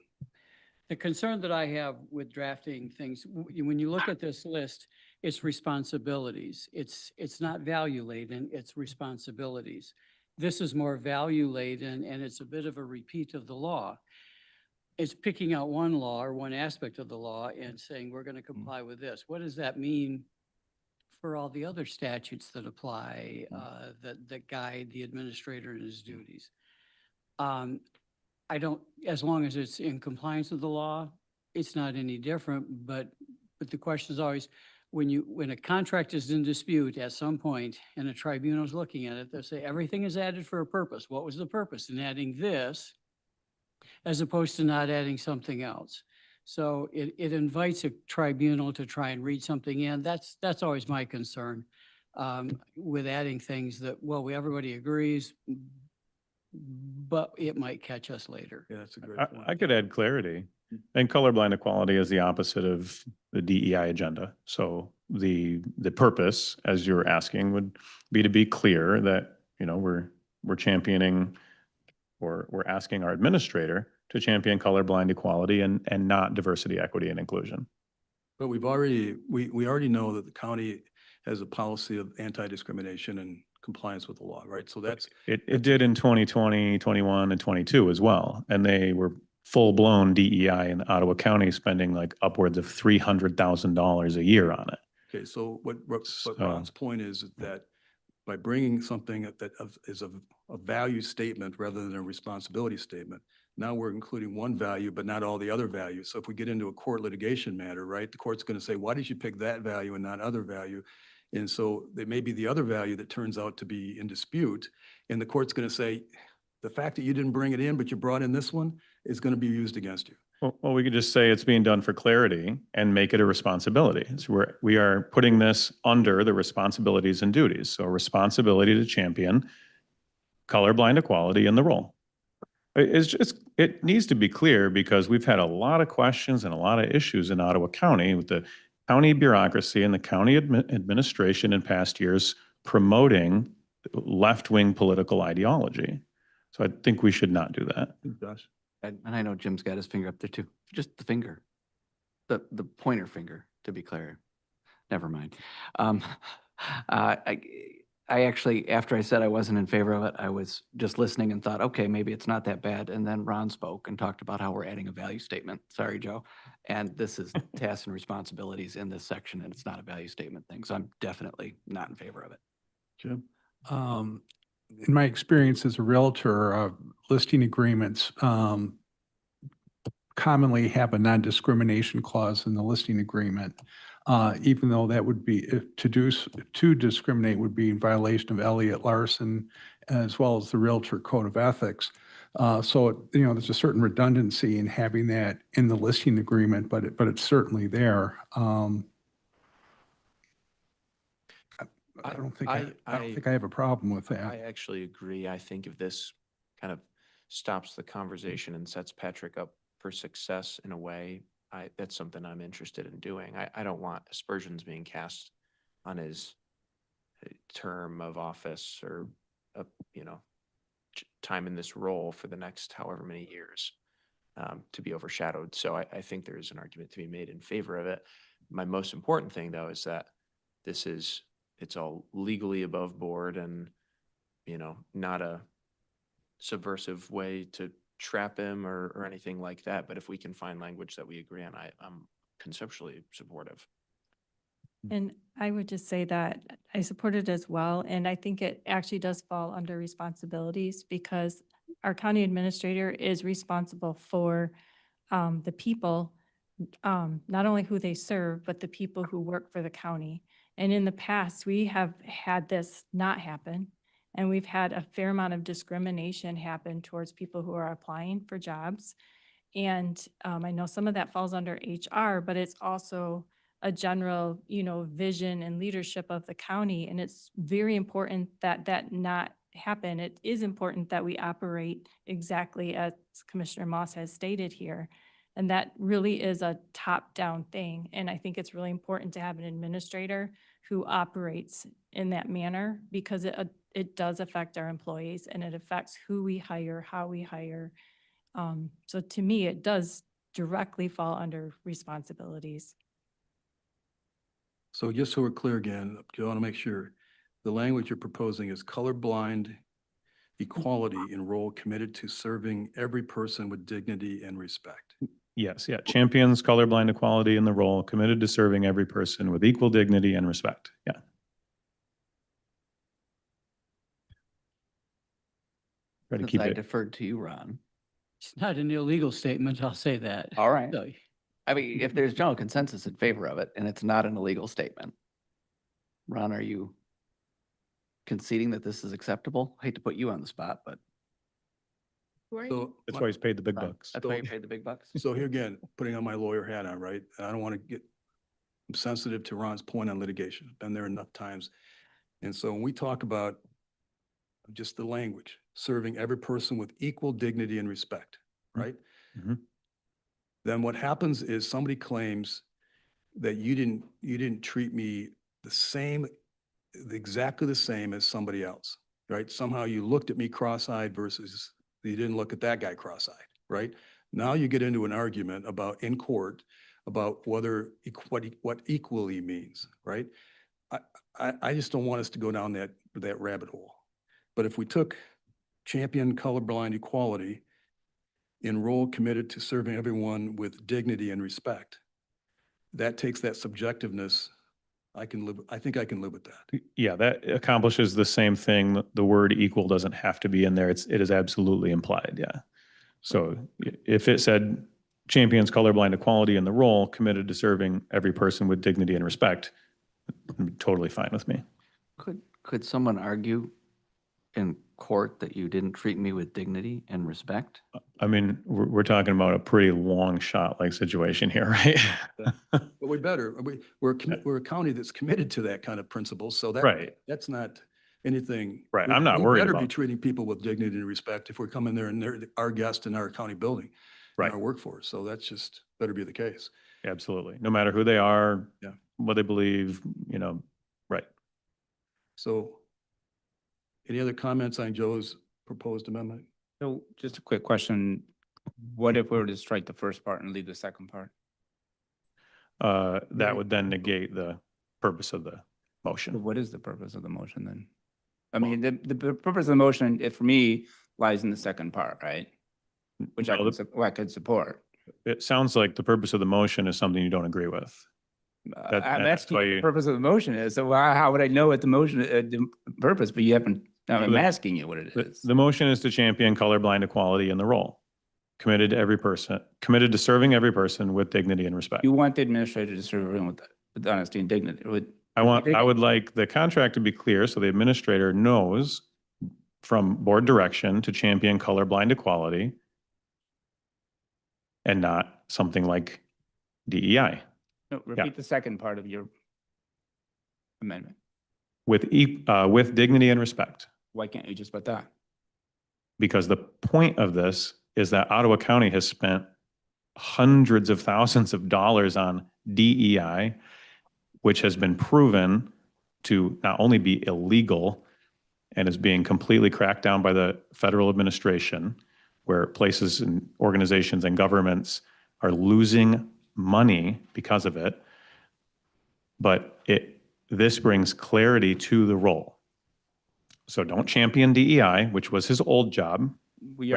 The concern that I have with drafting things, when you look at this list, it's responsibilities. It's not value laden, it's responsibilities. This is more value laden, and it's a bit of a repeat of the law. It's picking out one law or one aspect of the law and saying, we're going to comply with this. What does that mean for all the other statutes that apply, that guide the administrator in his duties? I don't, as long as it's in compliance with the law, it's not any different, but the question is always, when a contract is in dispute at some point and a tribunal is looking at it, they'll say everything is added for a purpose. What was the purpose in adding this as opposed to not adding something else? So it invites a tribunal to try and read something in. That's always my concern with adding things that, well, everybody agrees, but it might catch us later. Yeah, that's a great point. I could add clarity. And colorblind equality is the opposite of the DEI agenda. So the purpose, as you're asking, would be to be clear that, you know, we're championing, or we're asking our administrator to champion colorblind equality and not diversity, equity, and inclusion. But we already know that the county has a policy of anti-discrimination and compliance with the law, right? So that's. It did in 2020, 21, and 22 as well. And they were full-blown DEI in Ottawa County, spending like upwards of $300,000 a year on it. Okay, so what So- Ron's point is that by bringing something that is a value statement rather than a responsibility statement, now we're including one value, but not all the other values. So if we get into a court litigation matter, right, the court's going to say, why did you pick that value and not other value? And so there may be the other value that turns out to be in dispute, and the court's going to say, the fact that you didn't bring it in, but you brought in this one is going to be used against you. Well, we could just say it's being done for clarity and make it a responsibility. So we are putting this under the responsibilities and duties. So a responsibility to champion colorblind equality in the role. It's just, it needs to be clear because we've had a lot of questions and a lot of issues in Ottawa County with the county bureaucracy and the county administration in past years promoting left-wing political ideology. So I think we should not do that. Josh? And I know Jim's got his finger up there too. Just the finger. The pointer finger, to be clear. Never mind. I actually, after I said I wasn't in favor of it, I was just listening and thought, okay, maybe it's not that bad. And then Ron spoke and talked about how we're adding a value statement. Sorry, Joe. And this is tasks and responsibilities in this section, and it's not a value statement thing. So I'm definitely not in favor of it. Jim? In my experience as a realtor, listing agreements commonly have a non-discrimination clause in the listing agreement, even though that would be, to discriminate would be in violation of Elliott Larson as well as the Realtor Code of Ethics. So, there's a certain redundancy in having that in the listing agreement, but it's certainly there. I don't think I have a problem with that. I actually agree. I think if this kind of stops the conversation and sets Patrick up for success in a way, that's something I'm interested in doing. I don't want aspersions being cast on his term of office or, time in this role for the next however many years to be overshadowed. So I think there is an argument to be made in favor of it. My most important thing, though, is that it's all legally above board and, not a subversive way to trap him or anything like that. But if we can find language that we agree on, I'm conceptually supportive. And I would just say that I support it as well. And I think it actually does fall under responsibilities because our county administrator is responsible for the people, not only who they serve, but the people who work for the county. And in the past, we have had this not happen. And we've had a fair amount of discrimination happen towards people who are applying for jobs. And I know some of that falls under HR, but it's also a general, vision and leadership of the county. And it's very important that that not happen. It is important that we operate exactly as Commissioner Moss has stated here. And that really is a top-down thing. And I think it's really important to have an administrator who operates in that manner because it does affect our employees and it affects who we hire, how we hire. So to me, it does directly fall under responsibilities. So just so we're clear again, I want to make sure the language you're proposing is colorblind equality in role committed to serving every person with dignity and respect. Yes, yeah. Champions colorblind equality in the role, committed to serving every person with equal dignity and respect. Yeah. Try to Since keep I it. deferred to you, Ron. It's not an illegal statement, I'll say that. All right. So, I mean, if there's general consensus in favor of it and it's not an illegal statement. Ron, are you conceding that this is acceptable? I hate to put you on the spot, but So That's why he's paid the big bucks. that's why you paid the big bucks. So here again, putting on my lawyer hat on, right? And I don't want to get I'm sensitive to Ron's point on litigation. Been there enough times. And so when we talk about just the language, serving every person with equal dignity and respect, right? Mhm. Then what happens is somebody claims that you didn't treat me the same, exactly the same as somebody else, right? Somehow you looked at me cross-eyed versus you didn't look at that guy cross-eyed, right? Now you get into an argument about in court about whether what equally means, right? I just don't want us to go down that rabbit hole. But if we took champion colorblind equality in role committed to serving everyone with dignity and respect, that takes that subjectiveness. I think I can live with that. Yeah, that accomplishes the same thing. The word equal doesn't have to be in there. It is absolutely implied, yeah. So if it said champions colorblind equality in the role, committed to serving every person with dignity and respect, it'd be totally fine with me. Could someone argue in court that you didn't treat me with dignity and respect? I mean, we're talking about a pretty long shot like situation here, right? But we better, we're a county that's committed to that kind of principle, so Right. that's not, anything. Right, I'm not we worried better be about- treating people with dignity and respect if we're coming there and they're our guest in our county building, in Right. our workforce. So that's just better be the case. Absolutely. No matter who they are, Yeah. what they believe, right. So any other comments on Joe's proposed amendment? So just a quick question. What if we were to strike the first part and leave the second part? That would then negate the purpose of the So motion. what is the purpose of the motion then? I mean, the purpose of the motion, for me, lies in the second part, right? Which I No, could support. It sounds like the purpose of the motion is something you don't agree with. I'm that's asking why what the you- purpose of the motion is. So how would I know what the motion, the purpose, but you haven't, I'm the- asking you what it is. The motion is to champion colorblind equality in the role. Committed to serving every person with dignity and respect. You want the administrator to serve everyone with honesty and dignity. I would like the contract to be clear so the administrator knows from board direction to champion colorblind equality and not something like DEI No, repeat the second part of your amendment. with dignity and respect. Why can't you just put that? Because the point of this is that Ottawa County has spent hundreds of thousands of dollars on DEI, which has been proven to not only be illegal and is being completely cracked down by the federal administration, where places and organizations and governments are losing money because of it. But this brings clarity to the role. So don't champion DEI, which was his old job.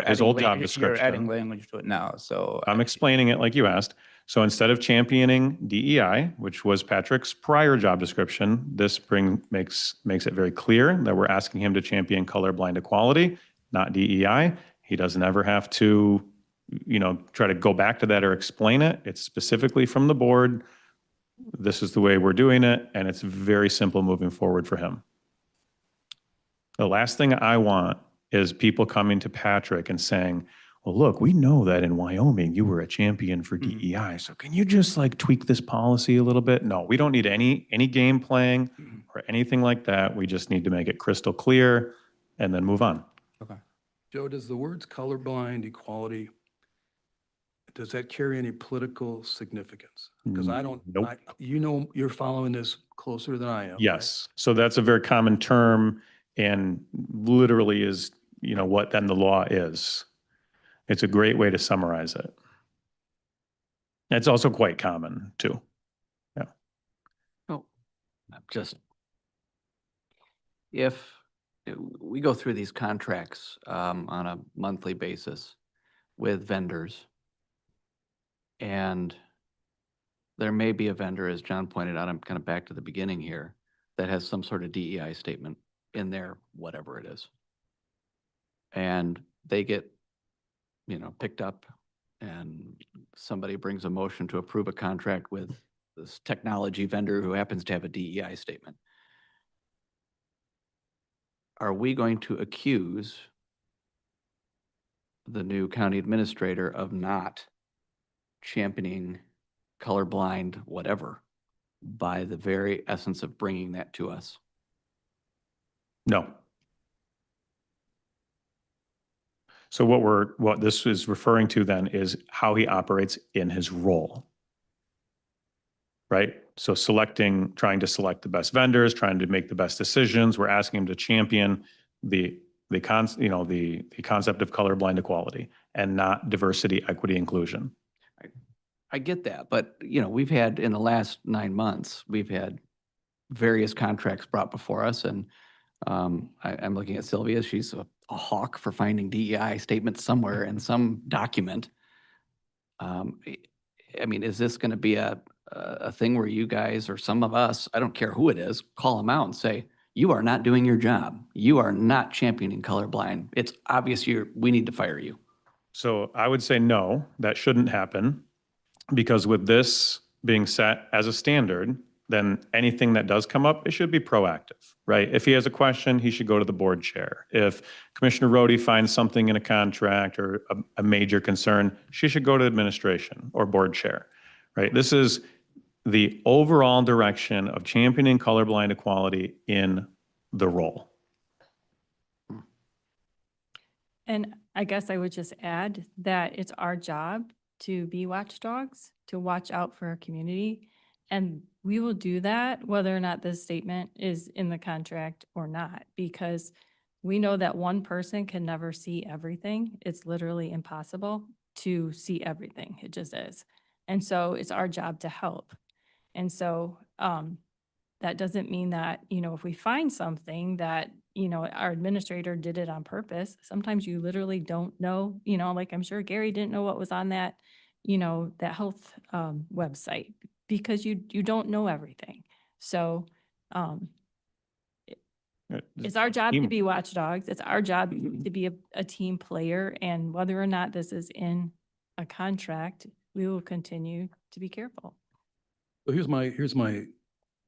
His old job You're description. adding language to it now, so. I'm explaining it like you asked. So instead of championing DEI, which was Patrick's prior job description, this makes it very clear that we're asking him to champion colorblind equality, not DEI. He doesn't ever have to, try to go back to that or explain it. It's specifically from the board. This is the way we're doing it, and it's very simple moving forward for him. The last thing I want is people coming to Patrick and saying, well, look, we know that in Wyoming, you were a champion for DEI. So can you just tweak this policy a little bit? No, we don't need any game playing or anything like that. We just need to make it crystal clear and then move on. Okay. Joe, does the words colorblind equality, does that carry any political significance? Because I don't, Nope. you're following this closer than I am. right? Yes. So that's a very common term and literally is, what then the law is. It's a great way to summarize it. It's also quite common too. Oh, just, if we go through these contracts on a monthly basis with vendors, and there may be a vendor, as John pointed out, I'm kind of back to the beginning here, that has some sort of DEI statement in there, whatever it is. And they get, picked up and somebody brings a motion to approve a contract with this technology vendor who happens to have a DEI statement. Are we going to accuse the new county administrator of not championing colorblind whatever by the very essence of bringing that to us? No. So what this is referring to then is how he operates in his role. Right? So trying to select the best vendors, trying to make the best decisions. We're asking him to champion the concept of colorblind equality and not diversity, equity, inclusion. I get that, but we've had in the last 9 months, we've had various contracts brought before us, and I'm looking at Sylvia. She's a hawk for finding DEI statements somewhere in some document. Is this going to be a thing where you guys or some of us, I don't care who it is, call them out and say, you are not doing your job. You are not championing colorblind. It's obvious we need to fire you. So I would say no, that shouldn't happen, because with this being set as a standard, then anything that does come up, it should be proactive, right? If he has a question, he should go to the board chair. If Commissioner Rohde finds something in a contract or a major concern, she should go to administration or board chair, right? This is the overall direction of championing colorblind equality in the role. And I guess I would just add that it's our job to be watchdogs, to watch out for our community. And we will do that whether or not this statement is in the contract or not, because we know that one person can never see everything. It's literally impossible to see everything. It just is. And so it's our job to help. And so that doesn't mean that, if we find something that, our administrator did it on purpose, sometimes you literally don't know, like I'm sure Gary didn't know what was on that, that health website, because you don't know everything. So it's our job to Team- be watchdogs. It's our job to be a team player. And whether or not this is in a contract, we will continue to be careful. So here's my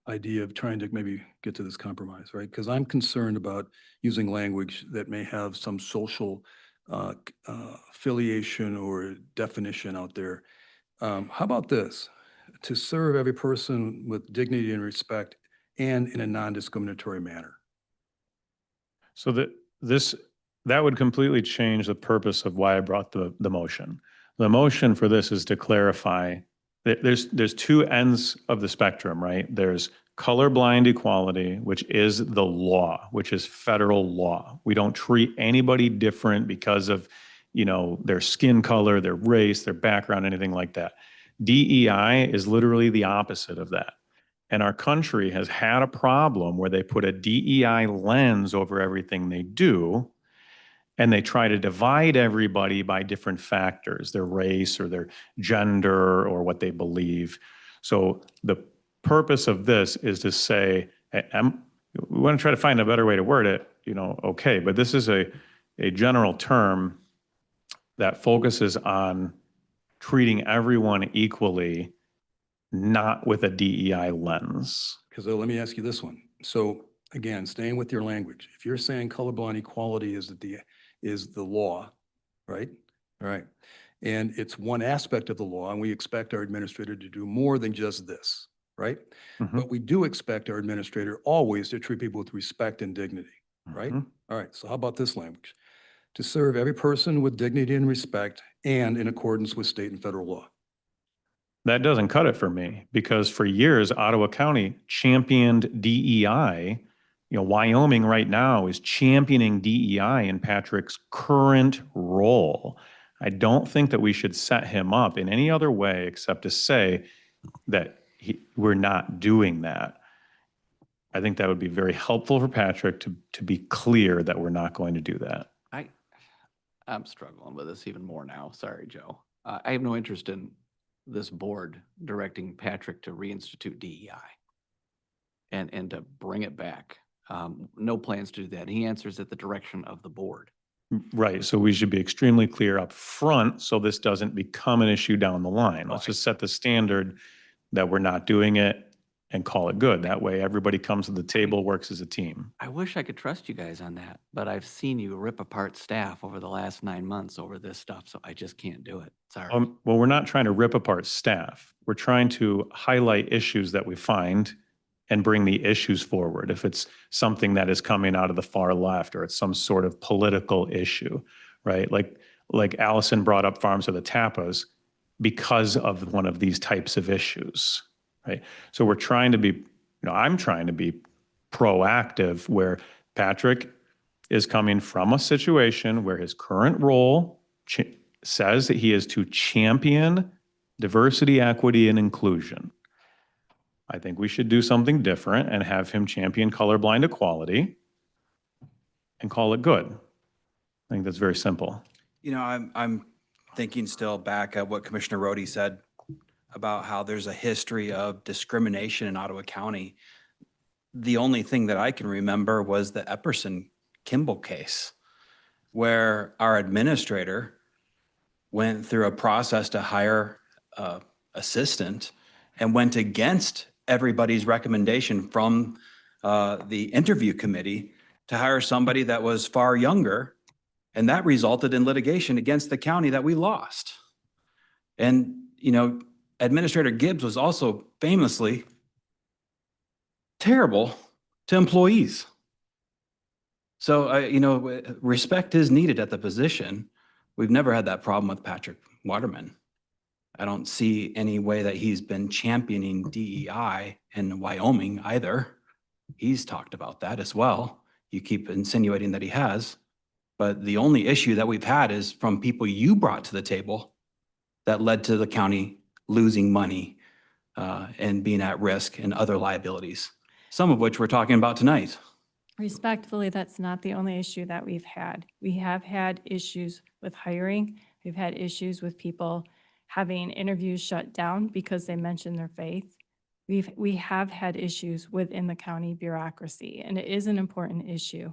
idea of trying to maybe get to this compromise, right? Because I'm concerned about using language that may have some social affiliation or definition out there. How about this? To serve every person with dignity and respect and in a non-discriminatory manner. So that would completely change the purpose of why I brought the motion. The motion for this is to clarify that there's two ends of the spectrum, right? There's colorblind equality, which is the law, which is federal law. We don't treat anybody different because of, their skin color, their race, their background, anything like that. DEI is literally the opposite of that. And our country has had a problem where they put a DEI lens over everything they do, and they try to divide everybody by different factors, their race or their gender or what they believe. So the purpose of this is to say, we want to try to find a better way to word it, okay, but this is a general term that focuses on treating everyone equally, not with a DEI lens. Because let me ask you this one. So again, staying with your language, if you're saying colorblind equality is the law, right? All right. And it's one aspect of the law, and we expect our administrator to do more than just this, right? Mhm. But we do expect our administrator always to treat people with respect and dignity, right? Mhm. All right. So how about this language? To serve every person with dignity and respect and in accordance with state and federal law. That doesn't cut it for me, because for years, Ottawa County championed DEI. Wyoming right now is championing DEI in Patrick's current role. I don't think that we should set him up in any other way except to say that we're not doing that. I think that would be very helpful for Patrick to be clear that we're not going to do that. I'm struggling with this even more now. Sorry, Joe. I have no interest in this board directing Patrick to reinstitute DEI and to bring it back. No plans to do that. He answers at the direction of the board. Right, so we should be extremely clear up front so this doesn't become an issue down the line. Let's just set the standard that we're not doing it and call it good. That way, everybody comes to the table, works as a team. I wish I could trust you guys on that, but I've seen you rip apart staff over the last 9 months over this stuff, so I just can't do it. Sorry. Well, we're not trying to rip apart staff. We're trying to highlight issues that we find and bring the issues forward. If it's something that is coming out of the far left or it's some sort of political issue, right? Like Allison brought up Farms of the Tapas because of one of these types of issues, right? So we're trying to be, I'm trying to be proactive where Patrick is coming from a situation where his current role says that he is to champion diversity, equity, and inclusion. I think we should do something different and have him champion colorblind equality and call it good. I think that's very simple. I'm thinking still back at what Commissioner Rhodey said about how there's a history of discrimination in Ottawa County. The only thing that I can remember was the Epperson-Kimball case, where our administrator went through a process to hire an assistant and went against everybody's recommendation from the interview committee to hire somebody that was far younger. And that resulted in litigation against the county that we lost. And, Administrator Gibbs was also famously terrible to employees. So, respect is needed at the position. We've never had that problem with Patrick Waterman. I don't see any way that he's been championing DEI in Wyoming either. He's talked about that as well. You keep insinuating that he has. But the only issue that we've had is from people you brought to the table that led to the county losing money and being at risk and other liabilities, some of which we're talking about tonight. Respectfully, that's not the only issue that we've had. We have had issues with hiring. We've had issues with people having interviews shut down because they mentioned their faith. We have had issues within the county bureaucracy, and it is an important issue.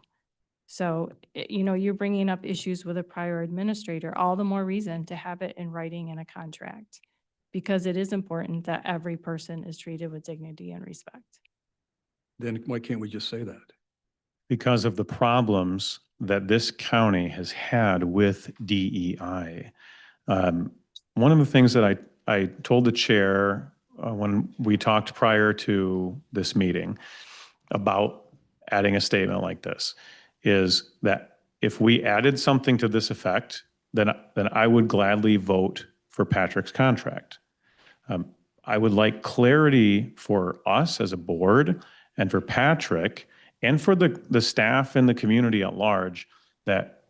So, you're bringing up issues with a prior administrator, all the more reason to have it in writing in a contract, because it is important that every person is treated with dignity and respect. Then why can't we just say that? Because of the problems that this county has had with DEI. One of the things that I told the chair when we talked prior to this meeting about adding a statement like this is that if we added something to this effect, then I would gladly vote for Patrick's contract. I would like clarity for us as a board and for Patrick and for the staff and the community at large that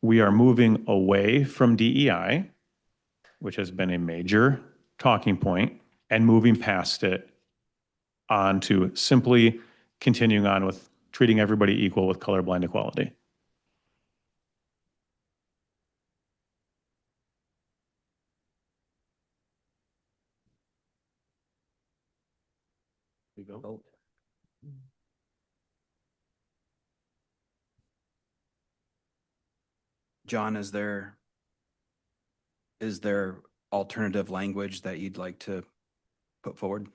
we are moving away from DEI, which has been a major talking point, and moving past it on to simply continuing on with treating everybody equal with colorblind equality. We vote. John, is there alternative language that you'd like to put forward?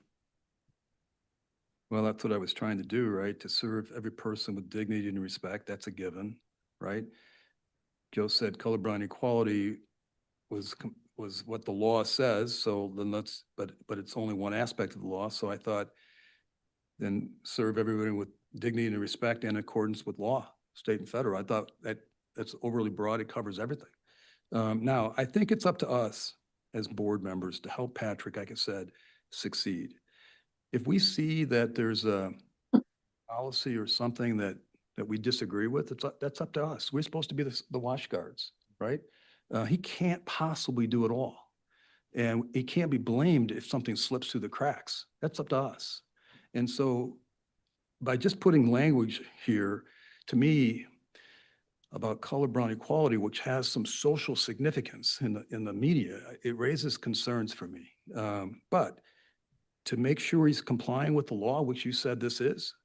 Well, that's what I was trying to do, right? To serve every person with dignity and respect. That's a given, right? Joe said colorblind equality was what the law says. So then but it's only one aspect of the law. So I thought then serve everyone with dignity and respect in accordance with law, state and federal. I thought that's overly broad. It covers everything. Now, I think it's up to us as board members to help Patrick, like I said, succeed. If we see that there's a policy or something that we disagree with, that's up to us. We're supposed to be the wash guards, right? He can't possibly do it all. And he can't be blamed if something slips through the cracks. That's up to us. And so by just putting language here, to me, about colorblind equality, which has some social significance in the media, it raises concerns for me. But to make sure he's complying with the law, which you said this is,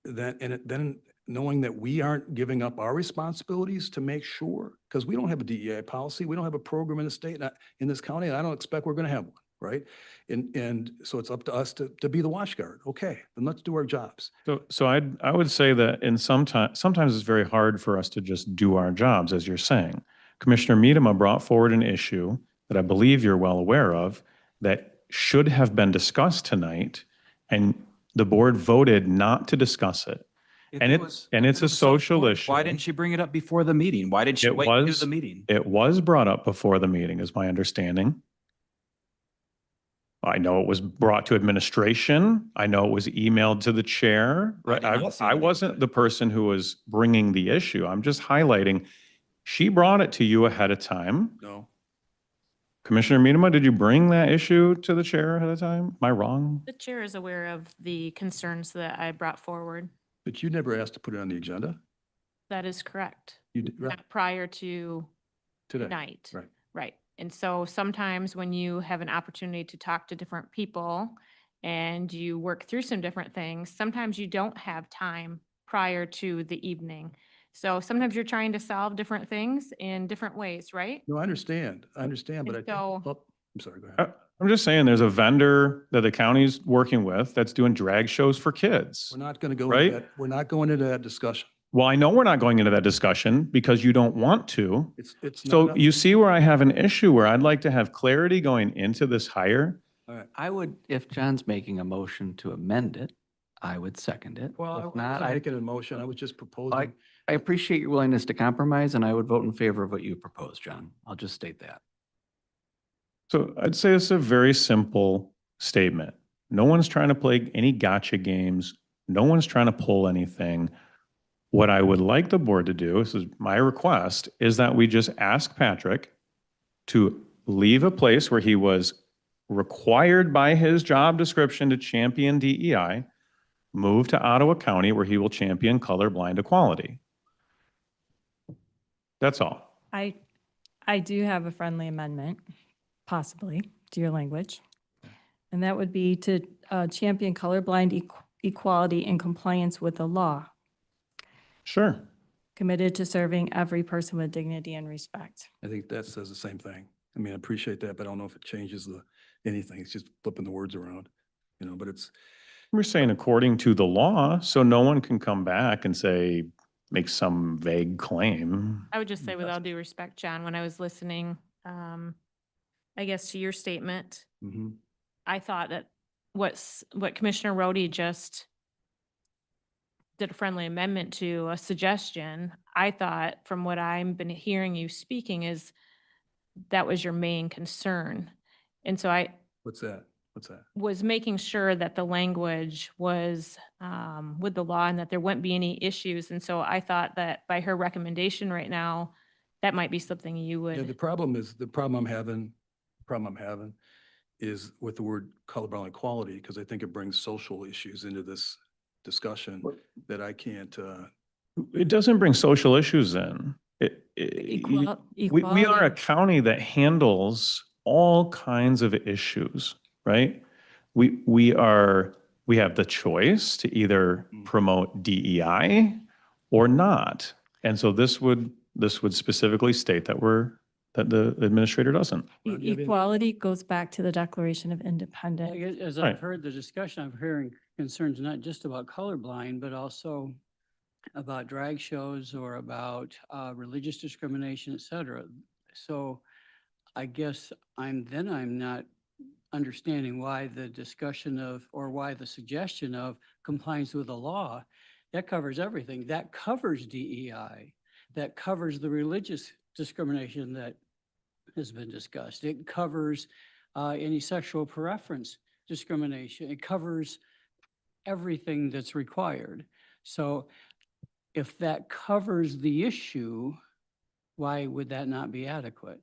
then knowing that we aren't giving up our responsibilities to make sure, because we don't have a DEI policy, we don't have a program in the state, in this county, and I don't expect we're going to have one, right? And so it's up to us to be the wash guard. Okay, then let's do our jobs. So I would say that sometimes it's very hard for us to just do our jobs, as you're saying. Commissioner Miedema brought forward an issue that I believe you're well aware of that should have been discussed tonight, and the board voted not to discuss it. And it's a social issue. Why didn't she bring it up before the meeting? Why did she wait to do the meeting? It was brought up before the meeting, is my understanding. I know it was brought to administration. I know it was emailed to the chair. Right? I wasn't the person who was bringing the issue. I'm just highlighting. She brought it to you ahead of time. No. Commissioner Miedema, did you bring that issue to the chair ahead of time? Am I wrong? The chair is aware of the concerns that I brought forward. But you never asked to put it on the agenda? That is correct. You did, right, Not prior to today. tonight. Right. Right. And so sometimes when you have an opportunity to talk to different people and you work through some different things, sometimes you don't have time prior to the evening. So sometimes you're trying to solve different things in different ways, right? No, I understand, but I And think, so- oh, I'm sorry, go ahead. I'm just saying there's a vendor that the county's working with that's doing drag shows for kids. We're not going to go Right? into that. We're not going into that discussion. Well, I know we're not going into that discussion because you don't want to. It's So not. you see where I have an issue where I'd like to have clarity going into this hire. All right. I would, if John's making a motion to amend it, I would second it. Well, I If wasn't not, I, making a motion. I was just proposing. I appreciate your willingness to compromise, and I would vote in favor of what you proposed, John. I'll just state that. So I'd say it's a very simple statement. No one's trying to play any gotcha games. No one's trying to pull anything. What I would like the board to do, this is my request, is that we just ask Patrick to leave a place where he was required by his job description to champion DEI, move to Ottawa County where he will champion colorblind equality. That's all. I do have a friendly amendment, possibly, to your language. And that would be to champion colorblind equality in compliance with the law, Sure. committed to serving every person with dignity and respect. I think that says the same thing. I mean, I appreciate that, but I don't know if it changes anything. It's just flipping the words around, but it's, We're saying according to the law, so no one can come back and say, make some vague claim. I would just say with all due respect, John, when I was listening, I guess to your statement, mhm. I thought that what Commissioner Rhodey just did a friendly amendment to a suggestion. I thought from what I've been hearing you speaking is that was your main concern. And so I What's that? What's that? was making sure that the language was with the law and that there wouldn't be any issues. And so I thought that by her recommendation right now, that might be something you Yeah, the would. problem I'm having is with the word colorblind equality, because I think it brings social issues into this discussion that I can't, It doesn't bring social issues in. We are a Equality. county that handles all kinds of issues, right? We have the choice to either promote DEI or not. And so this would specifically state that the administrator doesn't. Rob, you have any- Equality goes back to the Declaration of I Independence. guess as Right. I've heard the discussion, I'm hearing concerns not just about colorblind, but also about drag shows or about religious discrimination, et cetera. So I guess I'm not understanding why the discussion of, or why the suggestion of compliance with the law, that covers everything. That covers DEI. That covers the religious discrimination that has been discussed. It covers any sexual preference discrimination. It covers everything that's required. So if that covers the issue, why would that not be adequate?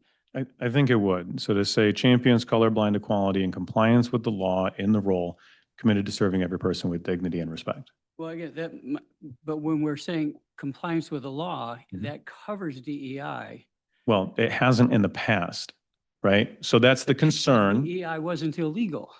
I think it would. So to say champions colorblind equality in compliance with the law in the role committed to serving every person with dignity and respect. Well, again, but when we're saying compliance with the law, Mhm. that covers DEI. Well, it hasn't in the past, right? So that's the concern. DEI wasn't illegal.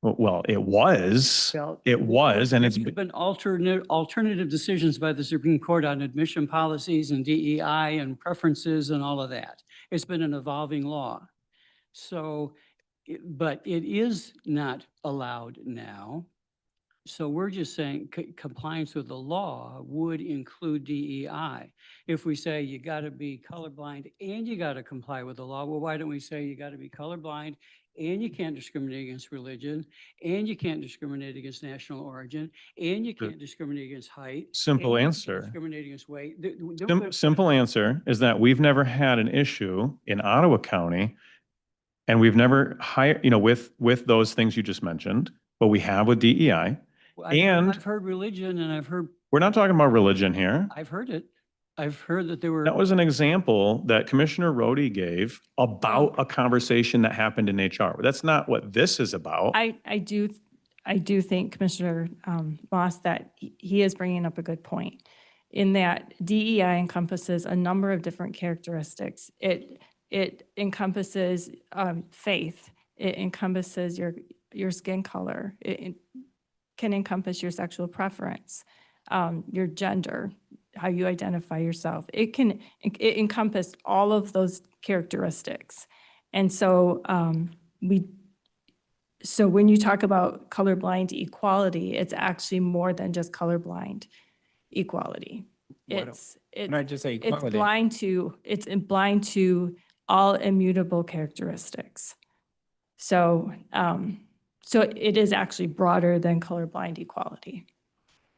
Well, it was, Well, and it's, There have been alternative decisions by the Supreme Court on admission policies and DEI and preferences and all of that. It's been an evolving law. So, but it is not allowed now. So we're just saying compliance with the law would include DEI. If we say you got to be colorblind and you got to comply with the law, well, why don't we say you got to be colorblind and you can't discriminate against religion, and you can't discriminate against national origin, and you can't discriminate against height. Simple and you can't answer. Discriminate against weight. Simple answer is that we've never had an issue in Ottawa County, and we've never hired, with those things you just mentioned, but we have with DEI. and- I've heard religion and I've heard We're not talking about religion here. it. I've heard that there were. That was an example that Commissioner Rhodey gave about a conversation that happened in HR. That's not what this is about. I do think Commissioner Moss that he is bringing up a good point in that DEI encompasses a number of different characteristics. It encompasses faith. It encompasses your skin color. It can encompass your sexual preference, your gender, how you identify yourself. It encompass all of those characteristics. And so so when you talk about colorblind equality, it's actually more than just colorblind equality. Why not just say It's equality? blind to all immutable characteristics. So So it is actually broader than colorblind equality.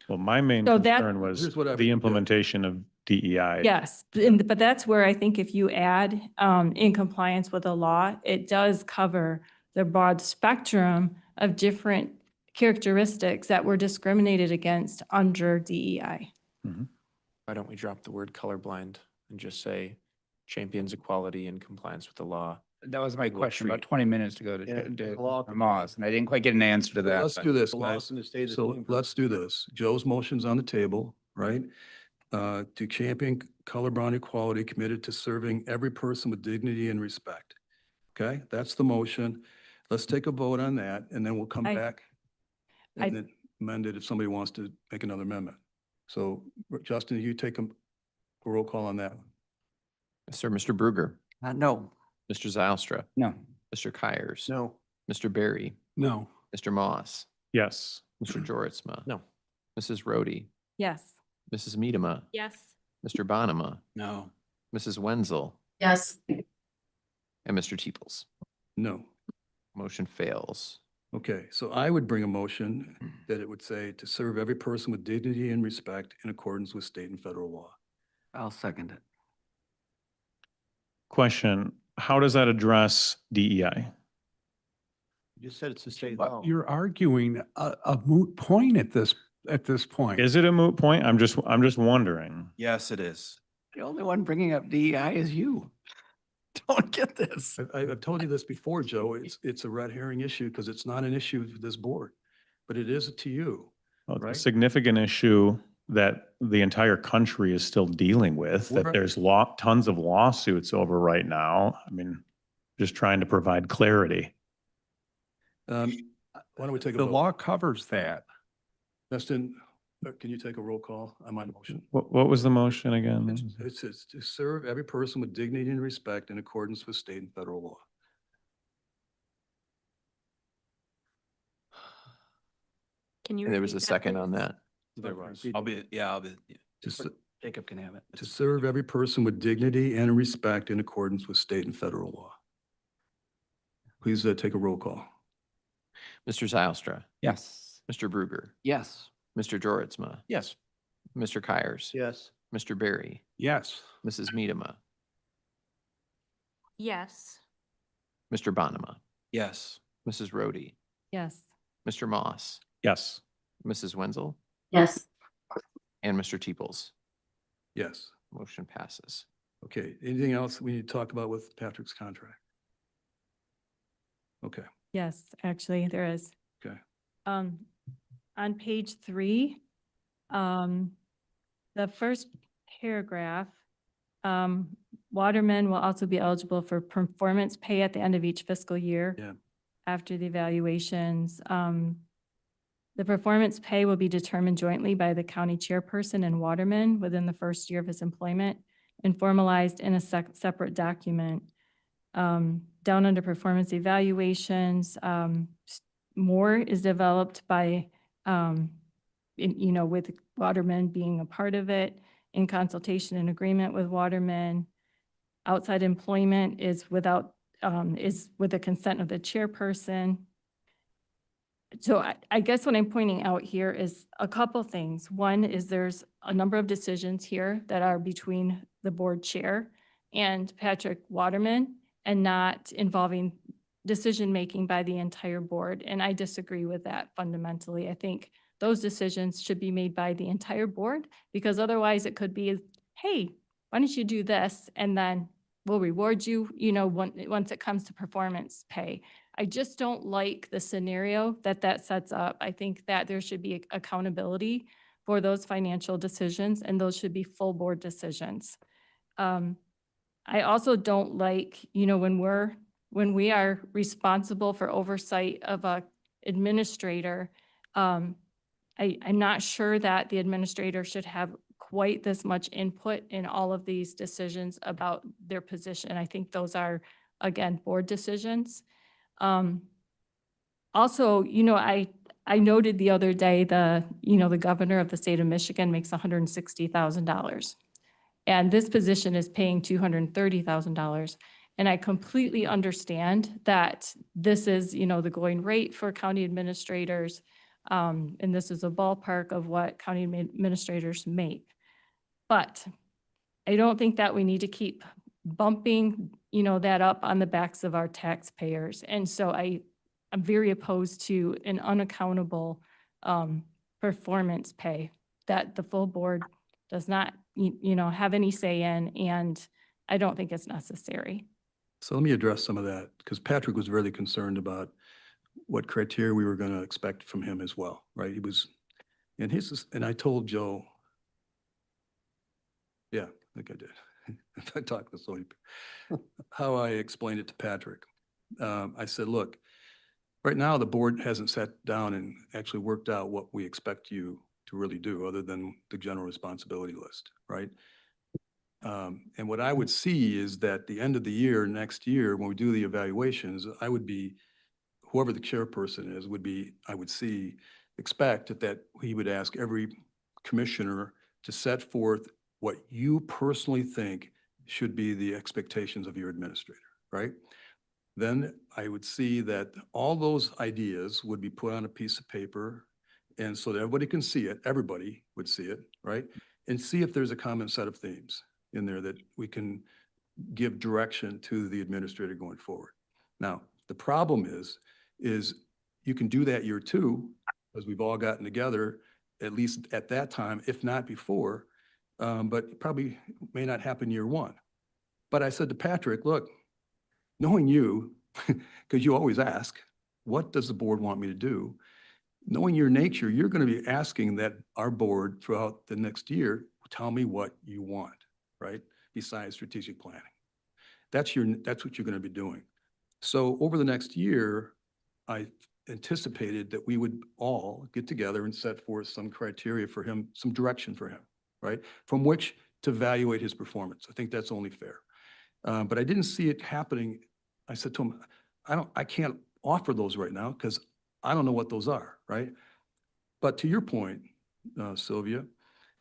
Well, my main So that- concern was Here's what I would the do. implementation of DEI. Yes, but that's where I think if you add in compliance with the law, it does cover the broad spectrum of different characteristics that were discriminated against under DEI. Why don't we drop the word colorblind and just say champions equality in compliance with the law? That was my We'll question, about treat- 20 minutes to go Yeah, to the law- Moss, and I didn't quite get an answer to that. Let's but- do this, The law guys. is gonna stay the So same. let's do this. Joe's motion's on the table, right? To champion colorblind equality, committed to serving every person with dignity and respect. Okay, that's the motion. Let's take a vote on that, and then we'll come I- back I- and then amend it if somebody wants to make another amendment. So Justin, you take a roll call on that one. Yes, sir. Mr. Bruger, No. Mr. Zylstra, No. Mr. Kyers. No. Mr. Barry, No. Mr. Moss, Yes. Mr. Joritsma. No. Mrs. Rhodey, Yes. Mrs. Medema, Yes. Mr. Bonema, No. Mrs. Wenzel, Yes. and Mr. Teeples. No. Motion fails. Okay, so I would bring a motion that it would say to serve every person with dignity and respect in accordance with state and federal law. I'll second it. Question, how does that address DEI? You just said it's a state But you're arguing a moot point at this point. Is it a moot point? I'm just wondering. Yes, it is. The only one bringing up DEI is you. Don't get this. I've told you this before, Joe. It's a red herring issue because it's not an issue for this board, but it is to you. Well, it's a Right. significant issue that the entire country is still dealing with, that Right. there's tons of lawsuits over right now. I mean, just trying to provide clarity. Why don't we take a The vote? law covers that. Justin, can you take a roll call on my motion? What was the motion again? It says to serve every person with dignity and respect in accordance with state and federal law. Can you? And there was a repeat that, second please? on that. There was. I'll be. To s- Jacob can have it. to serve every person with dignity and respect in accordance with state and federal law. Please take a roll call. Mr. Zylstra, Yes. Mr. Bruger, Yes. Mr. Joritsma, Yes. Mr. Kyers. Yes. Mr. Barry, Yes. Mrs. Medema, Yes. Mr. Bonema, Yes. Mrs. Rhodey, Yes. Mr. Moss, Yes. Mrs. Wenzel, Yes. and Mr. Teeples. Yes. Motion passes. Okay. Anything else we need to talk about with Patrick's contract? Okay. Yes, actually, there is. Okay. On page 3, the first paragraph, watermen will also be eligible for performance pay at the end of each fiscal year. Yeah. After the evaluations. The performance pay will be determined jointly by the county chairperson and waterman within the first year of his employment and formalized in a separate document. Down under performance evaluations, more is developed by, with watermen being a part of it, in consultation and agreement with watermen. Outside employment is with the consent of the chairperson. So I guess what I'm pointing out here is a couple things. One is there's a number of decisions here that are between the board chair and Patrick Waterman and not involving decision-making by the entire board. And I disagree with that fundamentally. I think those decisions should be made by the entire board because otherwise it could be, hey, why don't you do this? And then we'll reward you, once it comes to performance pay. I just don't like the scenario that sets up. I think that there should be accountability for those financial decisions, and those should be full board decisions. I also don't like, when we are responsible for oversight of a administrator, I'm not sure that the administrator should have quite this much input in all of these decisions about their position. I think those are, again, board decisions. Also, I noted the other day, the governor of the state of Michigan makes $160,000. And this position is paying $230,000. And I completely understand that this is, the going rate for county administrators. And this is a ballpark of what county administrators make. But I don't think that we need to keep bumping, that up on the backs of our taxpayers. And so I'm very opposed to an unaccountable performance pay that the full board does not, have any say in, and I don't think it's necessary. So let me address some of that, because Patrick was really concerned about what criteria we were going to expect from him as well, right? He was, and I told Joe, yeah, I think I did. I talked with Sony, how I explained it to Patrick. I said, look, right now the board hasn't sat down and actually worked out what we expect you to really do, other than the general responsibility list, right? And what I would see is that the end of the year, next year, when we do the evaluations, I would be, whoever the chairperson is, would be, I would expect that he would ask every commissioner to set forth what you personally think should be the expectations of your administrator, right? Then I would see that all those ideas would be put on a piece of paper, and so that everybody can see it, everybody would see it, right? And see if there's a common set of themes in there that we can give direction to the administrator going forward. Now, the problem is you can do that year two, because we've all gotten together, at least at that time, if not before, but probably may not happen year one. But I said to Patrick, look, knowing you, because you always ask, what does the board want me to do? Knowing your nature, you're going to be asking that our board throughout the next year, tell me what you want, right? Besides strategic planning. That's what you're going to be doing. So over the next year, I anticipated that we would all get together and set forth some criteria for him, some direction for him, right? From which to evaluate his performance. I think that's only fair. But I didn't see it happening. I said to him, I can't offer those right now because I don't know what those are, right? But to your point, Sylvia,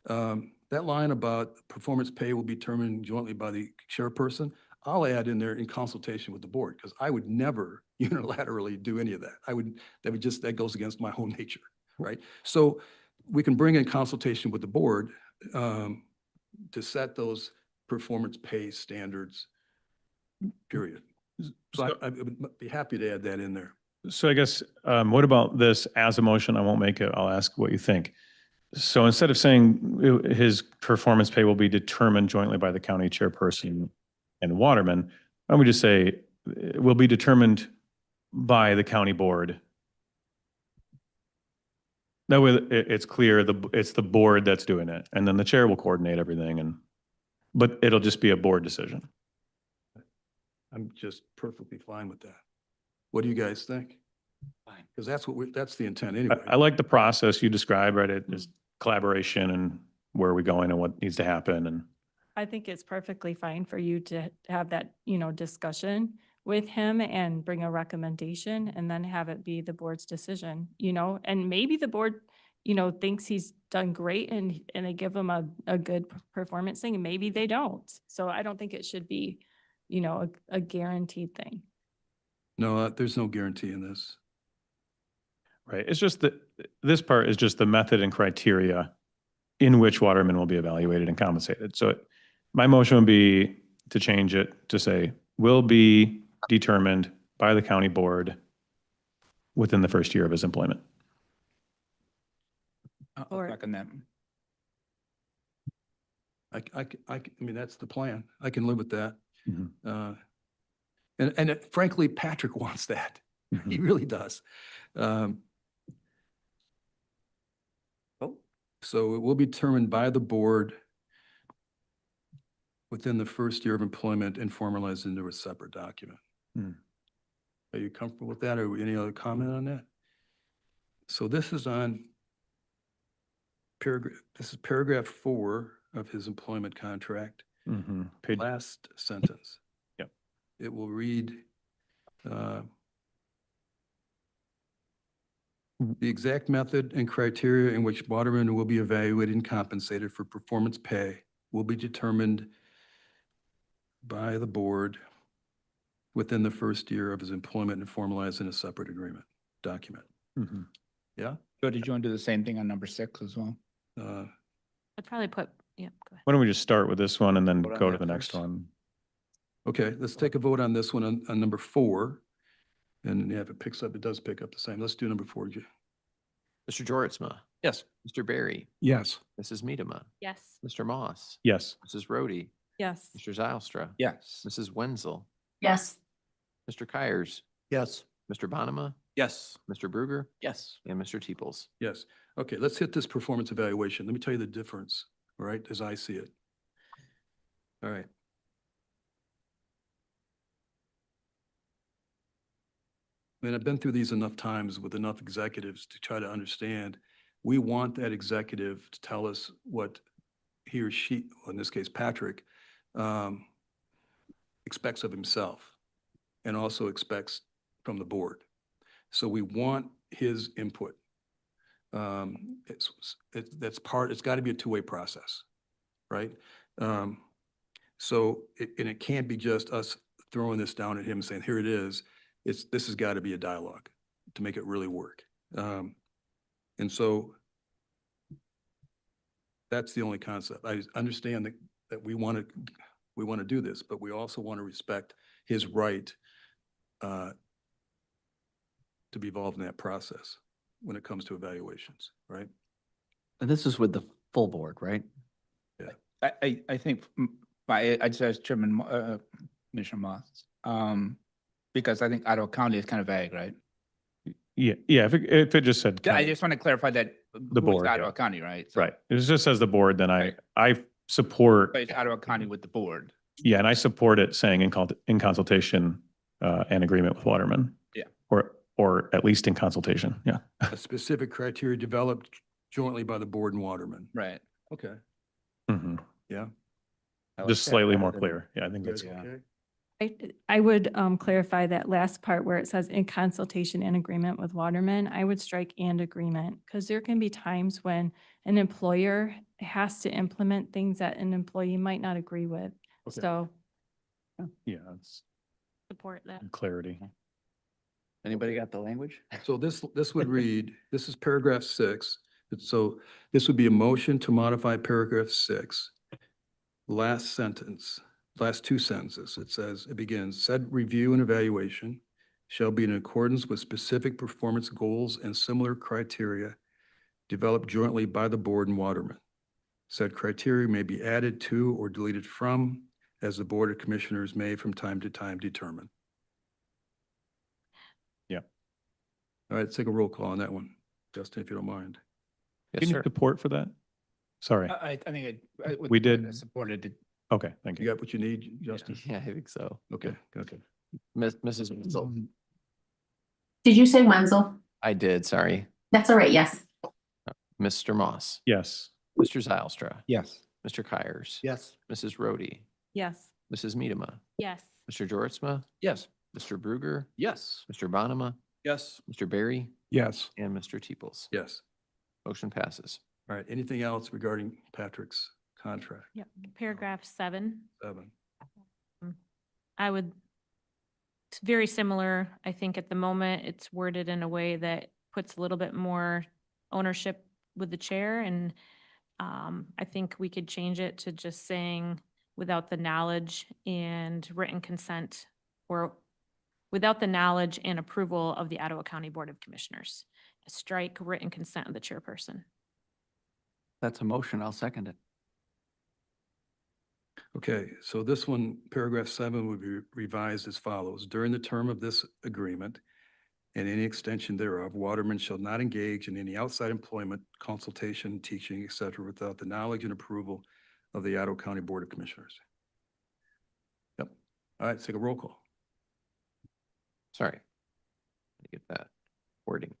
that line about performance pay will be determined jointly by the chairperson, I'll add in there in consultation with the board, because I would never unilaterally do any of that. That goes against my whole nature, right? So we can bring in consultation with the board to set those performance pay standards, period. So I would be happy to add that in there. So I guess, what about this as a motion? I won't make it. I'll ask what you think. So instead of saying his performance pay will be determined jointly by the county chairperson and waterman, why don't we just say it will be determined by the county board? That way it's clear it's the board that's doing it, and then the chair will coordinate everything, but it'll just be a board decision. I'm just perfectly fine with that. What do you guys think? Fine. Because that's the intent anyway. I like the process you described, right? It's collaboration and where are we going and what needs to happen. And I think it's perfectly fine for you to have that, discussion with him and bring a recommendation and then have it be the board's decision, and maybe the board, thinks he's done great and they give him a good performance thing, and maybe they don't. So I don't think it should be, a guaranteed thing. No, there's no guarantee in this. right, it's just that this part is just the method and criteria in which watermen will be evaluated and compensated. So my motion would be to change it to say, will be determined by the county board within the first year of his employment. I'll Or- second that. I mean, that's the plan. I can live with that. Mhm. And frankly, Patrick wants that. He really does. So it will be determined by the board within the first year of employment and formalized into a separate document. Hmm. Are you comfortable with that, or any other comment on that? So this is on paragraph 4 of his employment contract, Page, last sentence. Yep. It will read, the exact method and criteria in which watermen will be evaluated and compensated for performance pay will be determined by the board within the first year of his employment and formalized in a separate agreement document. Mhm. Yeah? So did you want to do the same thing on number 6 as well? I'd probably put, yeah, go ahead. Why don't we just start with this one and then Vote on go to that the next first. one? Okay, let's take a vote on this one on number 4. And yeah, if it picks up, it does pick up the same. Let's do number 4. Mr. Joritsma, Yes. Mr. Barry, Yes. Mrs. Medema, Yes. Mr. Moss, Yes. Mrs. Rhodey, Yes. Mr. Zylstra, Yes. Mrs. Wenzel, Yes. Mr. Kyers, Yes. Mr. Bonema, Yes. Mr. Bruger, Yes. and Mr. Teeples. Yes. Okay, let's hit this performance evaluation. Let me tell you the difference, all right, as I see it. All right. I mean, I've been through these enough times with enough executives to try to understand. We want that executive to tell us what he or she, well, in this case, Patrick, expects of himself and also expects from the board. So we want his input. It's got to be a two-way process, right? So, and it can't be just us throwing this down at him and saying, here it is. This has got to be a dialogue to make it really work. And so that's the only concept. I understand that we want to do this, but we also want to respect his right to be involved in that process when it comes to evaluations, right? And this is with the full board, right? I think I'd say as Chairman, Commissioner Moss, because I think Ottawa County is kind of vague, right? Yeah, if it just said I county, just want to clarify that. The who is board, yeah. Ottawa County, right? So- right. It just says the board, then Right. I support, But it's Ottawa County with the board. yeah, and I support it saying in consultation and agreement with Waterman. Yeah. Or at least in consultation, yeah. A specific criteria developed jointly by the board and Waterman. Right. Okay. Mhm. Yeah. I like Just that slightly more rather than- clear. Yeah, I think that's, Yeah. Okay. I would clarify that last part where it says in consultation and agreement with Waterman. I would strike and agreement because there can be times when an employer has to implement things that an employee might not agree with. Okay. So yeah, it's Support that. clarity. Anybody got the language? So this would read, this is paragraph 6. So this would be a motion to modify paragraph 6. Last sentence, last 2 sentences. It begins, said review and evaluation shall be in accordance with specific performance goals and similar criteria developed jointly by the board and Waterman. Said criteria may be added to or deleted from as the Board of Commissioners may from time to time determine. Yeah. All right, let's take a roll call on that one. Justin, if you don't mind. Yes, Can you sir. support for that? Sorry. I think We did- supported it. Okay, thank You you. got what you need, Justin? Yeah, I think so. Okay, okay. Mrs. Wenzel, Did you say Wenzel? I did, sorry. That's all right. Yes. Mr. Moss, Yes. Mr. Zylstra, Yes. Mr. Kyers, Yes. Mrs. Rhodey, yes. Mrs. Medema, Yes. Mr. Joritsma, Yes. Mr. Bruger, Yes. Mr. Bonema, Yes. Mr. Barry, Yes. and Mr. Teeples. Yes. Motion passes. All right, anything else regarding Patrick's contract? Yep. Paragraph 7. 7. I would, it's very similar. I think at the moment it's worded in a way that puts a little bit more ownership with the chair. And I think we could change it to just saying without the knowledge and written consent or without the knowledge and approval of the Ottawa County Board of Commissioners. Strike written consent of the chairperson. That's a motion. I'll second it. Okay, so this one, paragraph 7 would be revised as follows. During the term of this agreement and any extension thereof, Waterman shall not engage in any outside employment, consultation, teaching, et cetera, without the knowledge and approval of the Ottawa County Board of Commissioners. Yep. All right, let's take a roll call. Sorry. Let me get that wording.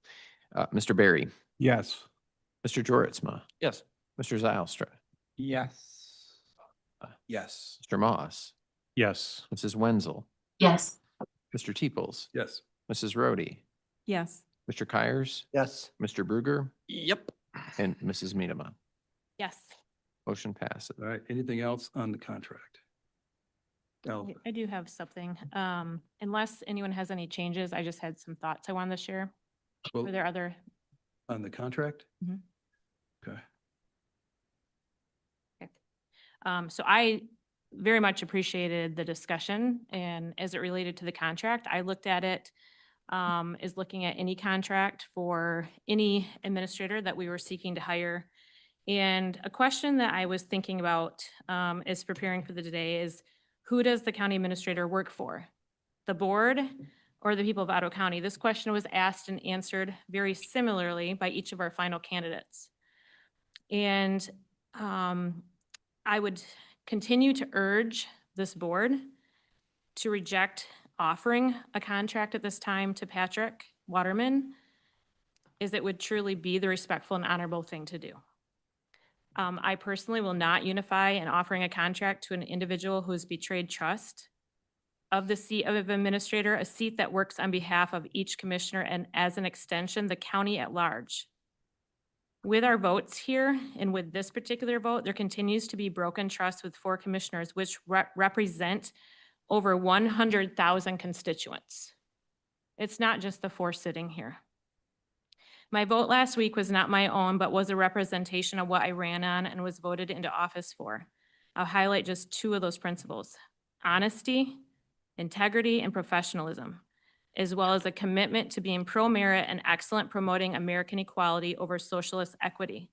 Mr. Barry, Yes. Mr. Joritsma, Yes. Mr. Zylstra, Yes. Yes. Mr. Moss, Yes. Mrs. Wenzel, Yes. Mr. Teeples, Yes. Mrs. Rhodey, Yes. Mr. Kyers, Yes. Mr. Bruger, Yep. and Mrs. Medema. Yes. Motion passes. All right, anything else on the contract? Al, I do have something. Unless anyone has any changes, I just had some thoughts I wanted to share. well, Were there other? on the contract? Mhm. Okay. So I very much appreciated the discussion, and as it related to the contract, I looked at it as looking at any contract for any administrator that we were seeking to hire. And a question that I was thinking about as preparing for the today is, who does the county administrator work for? The board or the people of Ottawa County? This question was asked and answered very similarly by each of our final candidates. And I would continue to urge this board to reject offering a contract at this time to Patrick Waterman, as it would truly be the respectful and honorable thing to do. I personally will not unify in offering a contract to an individual who has betrayed trust of the seat of administrator, a seat that works on behalf of each commissioner and as an extension, the county at large. With our votes here and with this particular vote, there continues to be broken trust with 4 commissioners, which represent over 100,000 constituents. It's not just the 4 sitting here. My vote last week was not my own, but was a representation of what I ran on and was voted into office for. I'll highlight just 2 of those principles: honesty, integrity, and professionalism, as well as a commitment to being pro-merit and excellent promoting American equality over socialist equity.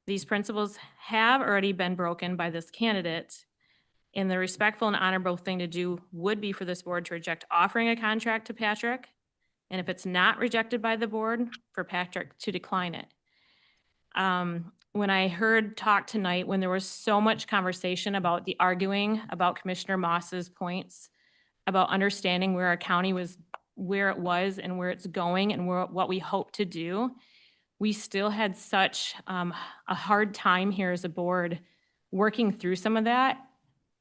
These principles have already been broken by this candidate, and the respectful and honorable thing to do would be for this board to reject offering a contract to Patrick, and if it's not rejected by the board, for Patrick to decline it. When I heard talk tonight, when there was so much conversation about the arguing about Commissioner Moss's points, about understanding where our county was, where it was and where it's going and what we hope to do, we still had such a hard time here as a board working through some of that.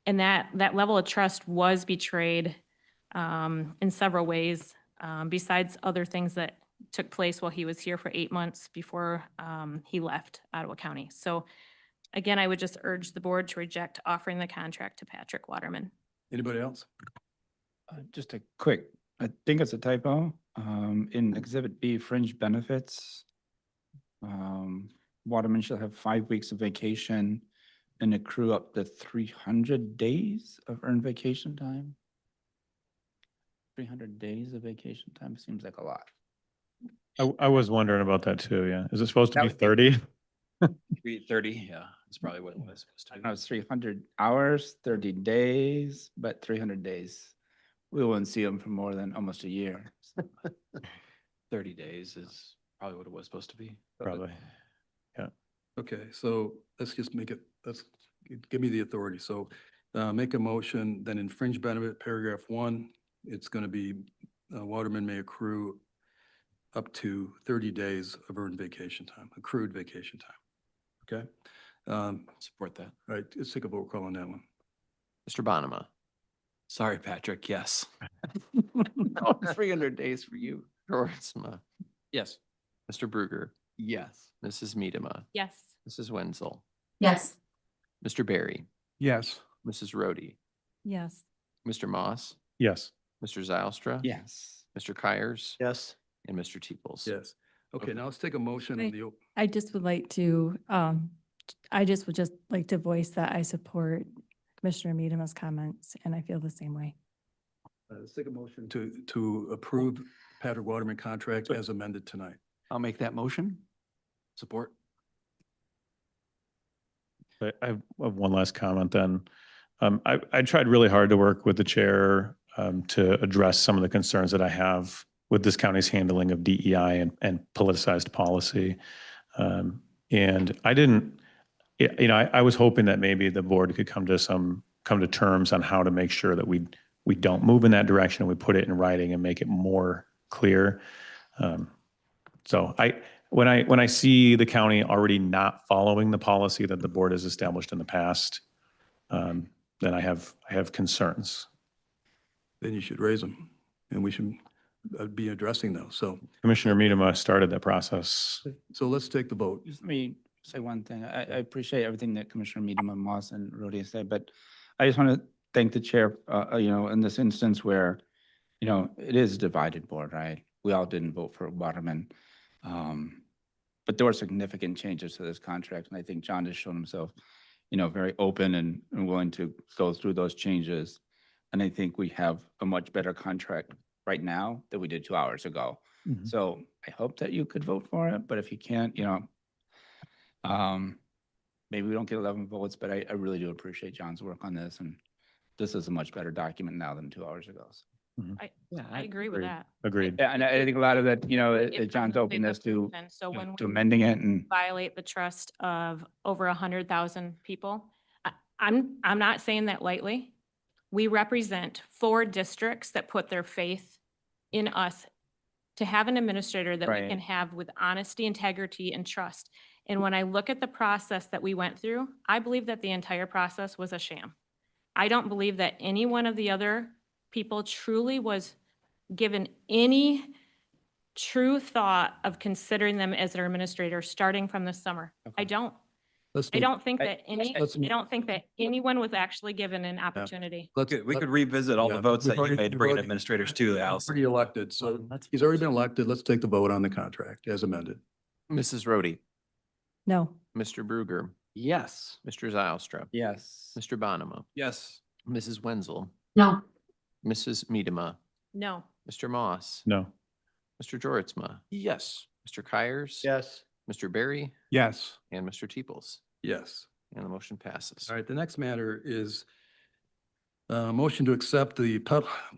And that level of trust was betrayed in several ways, besides other things that took place while he was here for 8 months before he left Ottawa County. So again, I would just urge the board to reject offering the contract to Patrick Waterman. Anybody else? Just a quick, I think it's a typo. In Exhibit B, fringe benefits, Waterman shall have 5 weeks of vacation and accrue up to 300 days of earned vacation time. 300 days of vacation time seems like a lot. I was wondering about that too, yeah. Is it supposed to That be would- 30? 30, yeah, that's probably what it was supposed I to know be. it's 300 hours, 30 days, but 300 days. We won't see them for more than almost a year. 30 days is probably what it was supposed to be. Probably. Okay, so let's just make it, give me the authority. So make a motion, then in fringe benefit, paragraph 1, it's going to be Waterman may accrue up to 30 days of earned vacation time, accrued vacation time. Okay? Support that. All right, let's take a vote call on that one. Mr. Bonema. Sorry, Patrick, yes. 300 days for you. Georgezma. Yes. Mr. Bruger. Yes. Mrs. Medema. Yes. Mrs. Wenzel. Yes. Mr. Barry. Yes. Mrs. Rhodey. Yes. Mr. Moss. Yes. Mr. Zylstra. Yes. Mr. Kyers. Yes. And Mr. Teeples. Yes. Okay, now let's take a motion. Hey. on the I just would like to, I just would just like to voice that I support Commissioner Medema's comments, and I feel the same way. Let's take a motion to approve Patrick Waterman contract as amended tonight. I'll make that motion. Support. I have one last comment then. I tried really hard to work with the chair to address some of the concerns that I have with this county's handling of DEI and politicized policy. And I didn't, I was hoping that maybe the board could come to terms on how to make sure that we don't move in that direction and we put it in writing and make it more clear. So when I see the county already not following the policy that the board has established in the past, then I have concerns. Then you should raise them, and we should be addressing those. So Commissioner Medema started that process. let's take the vote. Just let me say one thing. I appreciate everything that Commissioner Medema, Moss, and Rhodey said, but I just want to thank the chair, in this instance where, it is a divided board, right? We all didn't vote for Waterman. But there were significant changes to this contract, and I think John has shown himself, very open and willing to go through those changes. And I think we have a much better contract right now than we did 2 hours ago. So I hope that you could vote for it, but if you can't, maybe we don't get 11 votes, but I really do appreciate John's work on this, and this is a much better document now than 2 hours ago. I agree with that. Agreed. Yeah, and I think a lot of that, It's John's completely openness to, proven. So when to we amending it and. violate the trust of over 100,000 people, I'm not saying that lightly. We represent 4 districts that put their faith in us to have an administrator that we Right. can have with honesty, integrity, and trust. And when I look at the process that we went through, I believe that the entire process was a sham. I don't believe that any one of the other people truly was given any true thought of considering them as their administrator starting from this summer. I don't. I don't think that I don't think that anyone was actually given an opportunity. We could revisit all the votes that you made to bring in administrators too, Allison. Already elected, so he's already been elected. Let's take the vote on the contract as amended. Mrs. Rhodey, No. Mr. Bruger, Yes. Mr. Zylstra, Yes. Mr. Bonema, Yes. Mrs. Wenzel, No. Mrs. Miedema, No. Mr. Moss, No. Mr. Joritsma, Yes. Mr. Kyers. Yes. Mr. Barry, Yes. and Mr. Teeples. Yes. And the motion passes. All right, the next matter is a motion to accept the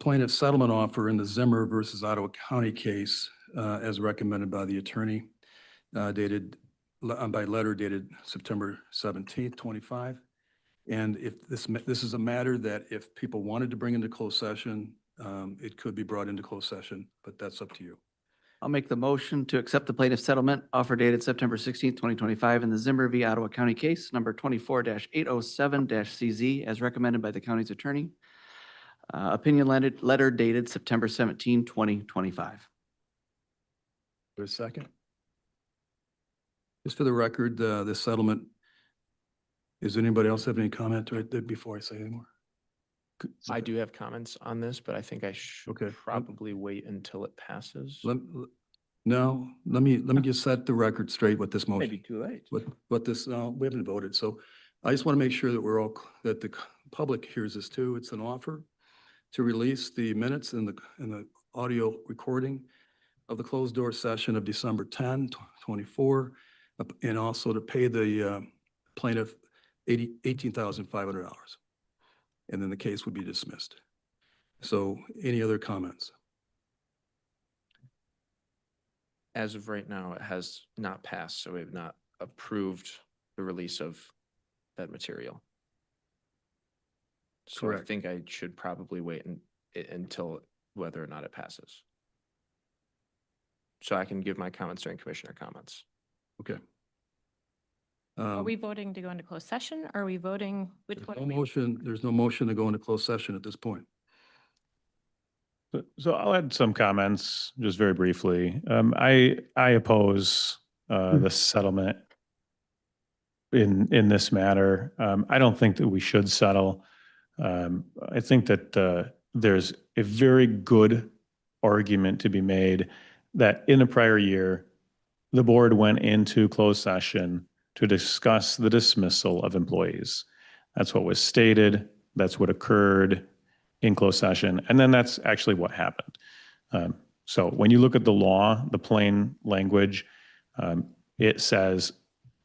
plaintiff settlement offer in the Zimmer versus Ottawa County case as recommended by the attorney by letter dated September 17th, 25. And if this is a matter that if people wanted to bring into closed session, it could be brought into closed session, but that's up to you. I'll make the motion to accept the plaintiff settlement offer dated September 16th, 2025 in the Zimmer v. Ottawa County case number 24-807-CZ as recommended by the county's attorney. Opinion letter dated September 17, 2025. For a second. Just for the record, this settlement, does anybody else have any comment right there before I say any more? I do have comments on this, but I think I should Okay. probably wait until it passes. No, let me just set the record straight with this motion. Maybe too late. What this, we haven't voted, so I just want to make sure that we're all, that the public hears this too. It's an offer to release the minutes and the audio recording of the closed door session of December 10, 24, and also to pay the plaintiff $18,500. And then the case would be dismissed. So any other comments? As of right now, it has not passed, so we have not approved the release of that material. So I Correct. think I should probably wait until whether or not it passes. So I can give my comments during commissioner comments. Okay. Are we voting to go into closed session? Or are we voting? Which There's one? no motion, there's no motion to go into closed session at this point. So I'll add some comments just very briefly. I oppose the settlement in this matter. I don't think that we should settle. I think that there's a very good argument to be made that in a prior year, the board went into closed session to discuss the dismissal of employees. That's what was stated. That's what occurred in closed session. And then that's actually what happened. So when you look at the law, the plain language, it says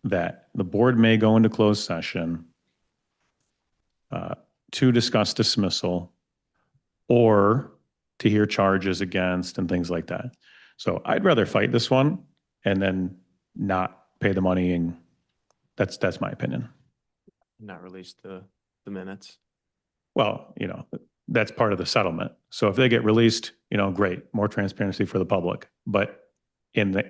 that the board may go into closed session to discuss dismissal or to hear charges against and things like that. So I'd rather fight this one and then not pay the money, and that's my opinion. Not release the minutes. Well, that's part of the settlement. So if they get released, great, more transparency for the public. But on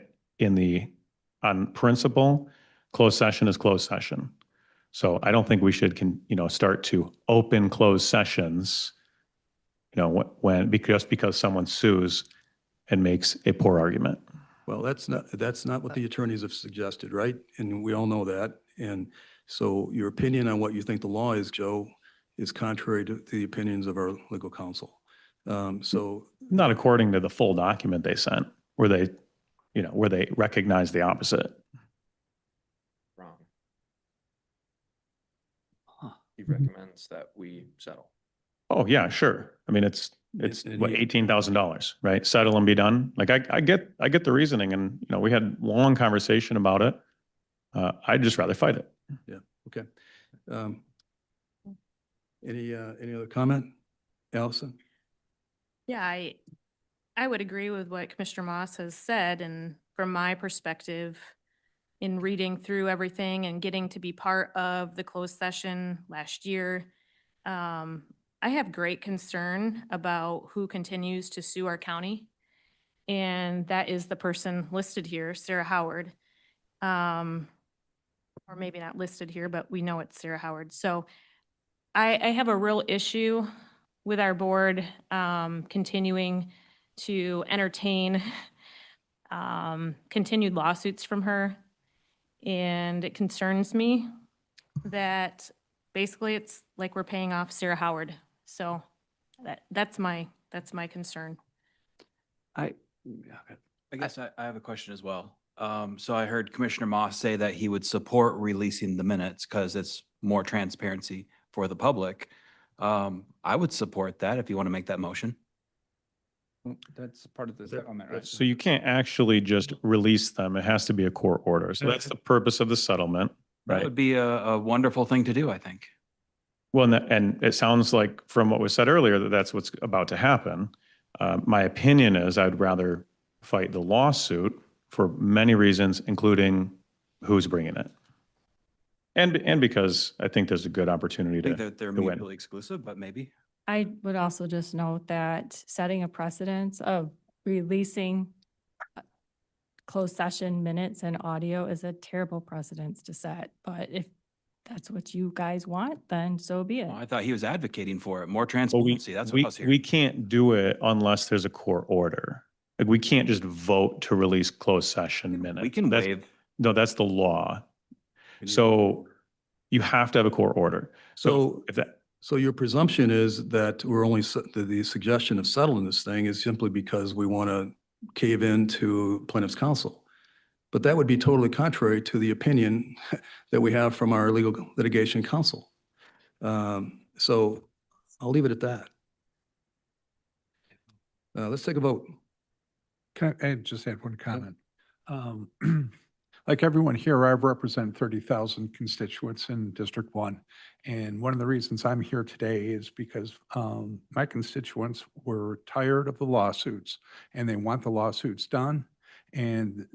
principle, closed session is closed session. So I don't think we should start to open closed sessions, just because someone sues and makes a poor argument. Well, that's not what the attorneys have suggested, right? And we all know that. And so your opinion on what you think the law is, Joe, is contrary to the opinions of our legal counsel. So Not according to the full document they sent, where they, where they recognize the opposite. Wrong. He recommends that we settle. Oh, yeah, sure. I mean, it's And what, he- $18,000, right? Settle and be done. Like, I get the reasoning, and, we had long conversation about it. I'd just rather fight it. Yeah, okay. Any other comment? Allison? Yeah, I would agree with what Commissioner Moss has said, and from my perspective, in reading through everything and getting to be part of the closed session last year, I have great concern about who continues to sue our county. And that is the person listed here, Sarah Howard. Or maybe not listed here, but we know it's Sarah Howard. So I have a real issue with our board continuing to entertain continued lawsuits from her. And it concerns me that basically it's like we're paying off Sarah Howard. So that's my concern. I guess I have a question as well. So I heard Commissioner Moss say that he would support releasing the minutes because it's more transparency for the public. I would support that if you want to make that motion. That's part of the settlement, right? So you can't actually just release them. It has to be a court order. So that's the purpose of the settlement, That right? would be a wonderful thing to do, I think. Well, and it sounds like from what was said earlier that that's what's about to happen. My opinion is I'd rather fight the lawsuit for many reasons, including who's bringing it. And because I think there's a good opportunity I think to that they're win. mutually exclusive, but maybe. I would also just note that setting a precedence of releasing closed session minutes and audio is a terrible precedence to set. But if that's what you guys want, then so be it. Well, I thought he was advocating for it, more But transparency. That's what I was we hearing. can't do it unless there's a court order. Like, we can't just vote to release closed session minutes. We can That's- waive. No, that's the law. We need- So you have to have a court order. So, if that, so your presumption is that we're only, the suggestion of settling this thing is simply because we want to cave in to plaintiff's counsel. But that would be totally contrary to the opinion that we have from our legal litigation counsel. So I'll leave it at that. Let's take a vote. Can I just add one comment? Like everyone here, I represent 30,000 constituents in District 1. And one of the reasons I'm here today is because my constituents were tired of the lawsuits and they want the lawsuits done. And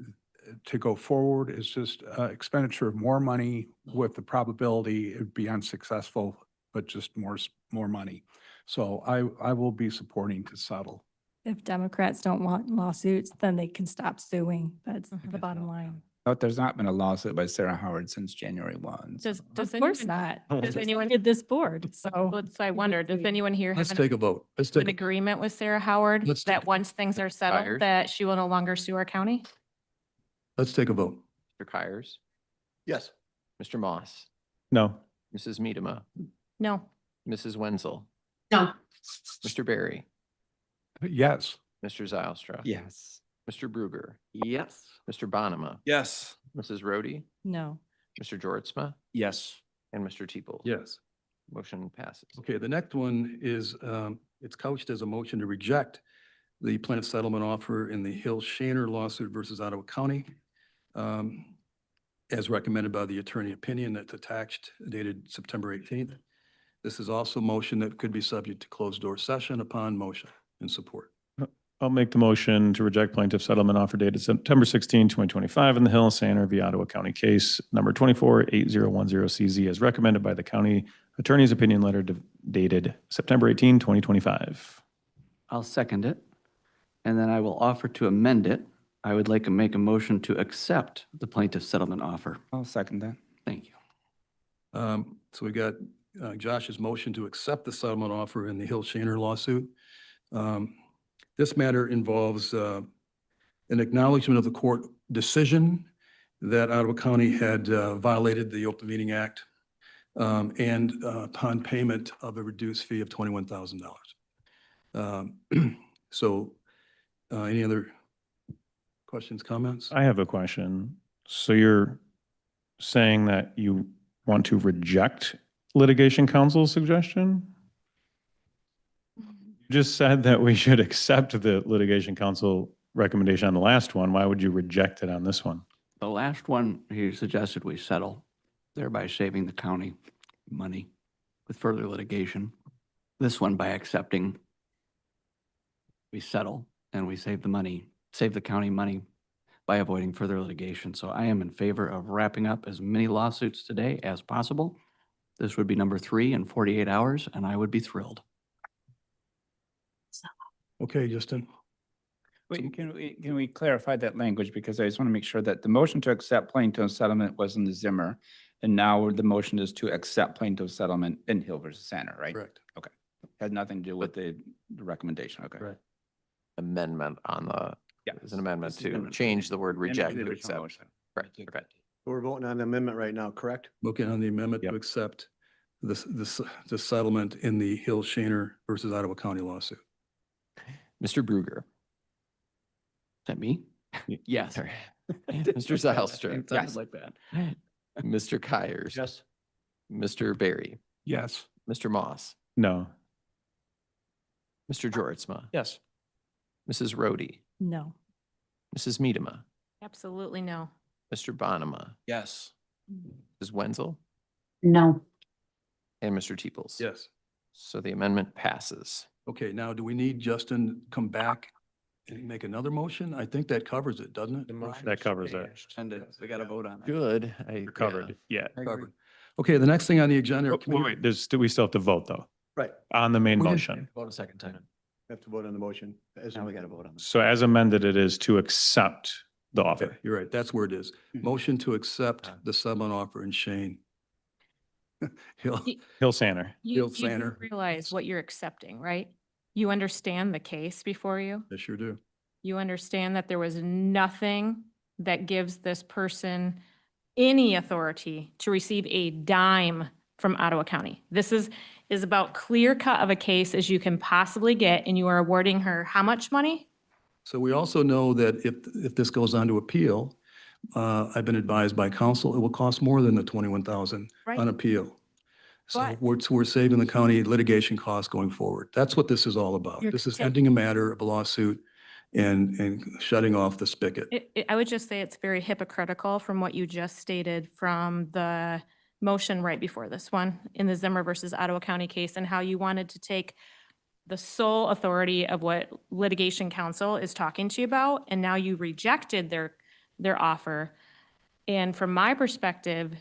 to go forward is just expenditure of more money with the probability it'd be unsuccessful, but just more money. So I will be supporting to settle. If Democrats don't want lawsuits, then they can stop suing. That's the bottom line. But there's not been a lawsuit by Sarah Howard since January 1. so- Does Of course anyone- not. Does anyone, Did this board, so. well, so I wonder, does anyone here Let's have take a vote. Let's take, an agreement with Sarah Howard Let's take- that once things are settled, Kyers? that she will no longer sue our county? let's take a vote. Mr. Kyers, Yes. Mr. Moss, no, Mrs. Medema, No. Mrs. Wenzel, No. Mr. Barry, Yes. Mr. Zylstra. Yes. Mr. Bruger, Yes. Mr. Bonema, Yes. Mrs. Rhodey, No. Mr. Jortsma, Yes. and Mr. Teeples. Yes. Motion passes. Okay, the next one is, it's couched as a motion to reject the plaintiff settlement offer in the Hill Shaner lawsuit versus Ottawa County, as recommended by the attorney opinion that's attached dated September 18th. This is also a motion that could be subject to closed door session upon motion and support. I'll make the motion to reject plaintiff settlement offer dated September 16, 2025 in the Hill Saner v. Ottawa County case number 248010CZ as recommended by the county attorney's opinion letter dated September 18, 2025. I'll second it. And then I will offer to amend it. I would like to make a motion to accept the plaintiff settlement offer. I'll second that. Thank you. So we got Josh's motion to accept the settlement offer in the Hill Shaner lawsuit. This matter involves an acknowledgement of the court decision that Ottawa County had violated the Open Meeting Act and upon payment of a reduced fee of $21,000. So any other questions, comments? I have a question. So you're saying that you want to reject litigation counsel's suggestion? You just said that we should accept the litigation counsel recommendation on the last one. Why would you reject it on this one? The last one, he suggested we settle, thereby saving the county money with further litigation. This one, by accepting, we settle and we save the money, save the county money by avoiding further litigation. So I am in favor of wrapping up as many lawsuits today as possible. This would be number 3 in 48 hours, and I would be thrilled. Okay, Justin. Wait, can we clarify that language? Because I just want to make sure that the motion to accept plaintiff's settlement was in the Zimmer, and now the motion is to accept plaintiff's settlement in Hill versus Center, right? Correct. Okay. Had nothing to do with the recommendation, okay? Correct. Amendment on the, Yeah. is an amendment This is to amendment. change the word And reject the to original accept. motion. Correct, okay. We're voting on the amendment right now, correct? Looking on the amendment to Yep. accept the settlement in the Hill Shaner versus Ottawa County lawsuit. Mr. Bruger. Is that me? Yes. Sorry. Mr. Zylstra. It sounded like that. Mr. Kyers. Yes. Mr. Barry. Yes. Mr. Moss. No. Mr. Jortsma. Yes. Mrs. Rhodey. No. Mrs. Medema. Absolutely no. Mr. Bonema. Yes. Mrs. Wenzel. No. And Mr. Teeples. Yes. So the amendment passes. Okay, now do we need Justin to come back and make another motion? I think that covers it, doesn't it? That covers it. And we got to vote on it. Good. You're covered. Yeah. Covered. Okay, the next thing on the agenda. Wait, we still have to vote though, Right. on the main We did- motion. Vote a second time. Have to vote on the motion. Now we got to vote on it. So as amended, it is to accept the Okay, offer. you're right. That's where it is. Motion to accept the settlement offer in Shane. Hill. Hill Center. You Bill do Sander. realize what you're accepting, right? You understand the case before you? I sure do. You understand that there was nothing that gives this person any authority to receive a dime from Ottawa County. This is about clear cut of a case as you can possibly get, and you are awarding her how much money? So we also know that if this goes on to appeal, I've been advised by counsel, it will cost more than the 21,000 Right. on appeal. So But- we're saving the county litigation costs going forward. That's what this is all about. You're This is ta- ending a matter of a lawsuit and shutting off the spigot. I would just say it's very hypocritical from what you just stated from the motion right before this one in the Zimmer versus Ottawa County case, and how you wanted to take the sole authority of what litigation counsel is talking to you about, and now you rejected their offer. And from my perspective,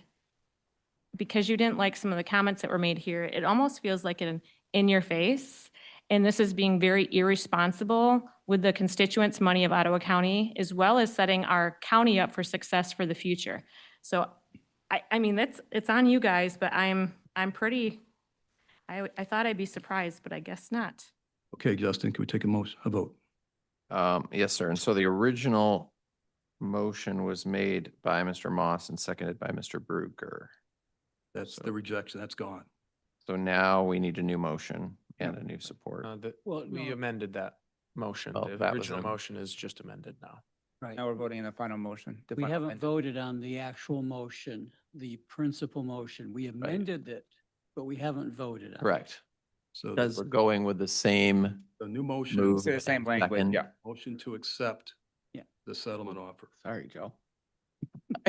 because you didn't like some of the comments that were made here, it almost feels like an in your face. And this is being very irresponsible with the constituents' money of Ottawa County, as well as setting our county up for success for the future. So I mean, it's on you guys, but I'm pretty, I thought I'd be surprised, but I guess not. Okay, Justin, can we take a vote? Yes, sir. And so the original motion was made by Mr. Moss and seconded by Mr. Bruger. That's the rejection. That's gone. So now we need a new motion and a new support. Well, We no. amended that motion. Oh, The that was original a- motion is just amended now. Right. Now we're voting on the final motion. the We final haven't amendment. voted on the actual motion, the principal motion. We amended it, but we haven't voted on it. Correct. So Does- We're going with the same the new motion, move. Say the same language, second. yeah. motion to accept Yeah. the settlement offer. Sorry, Joe.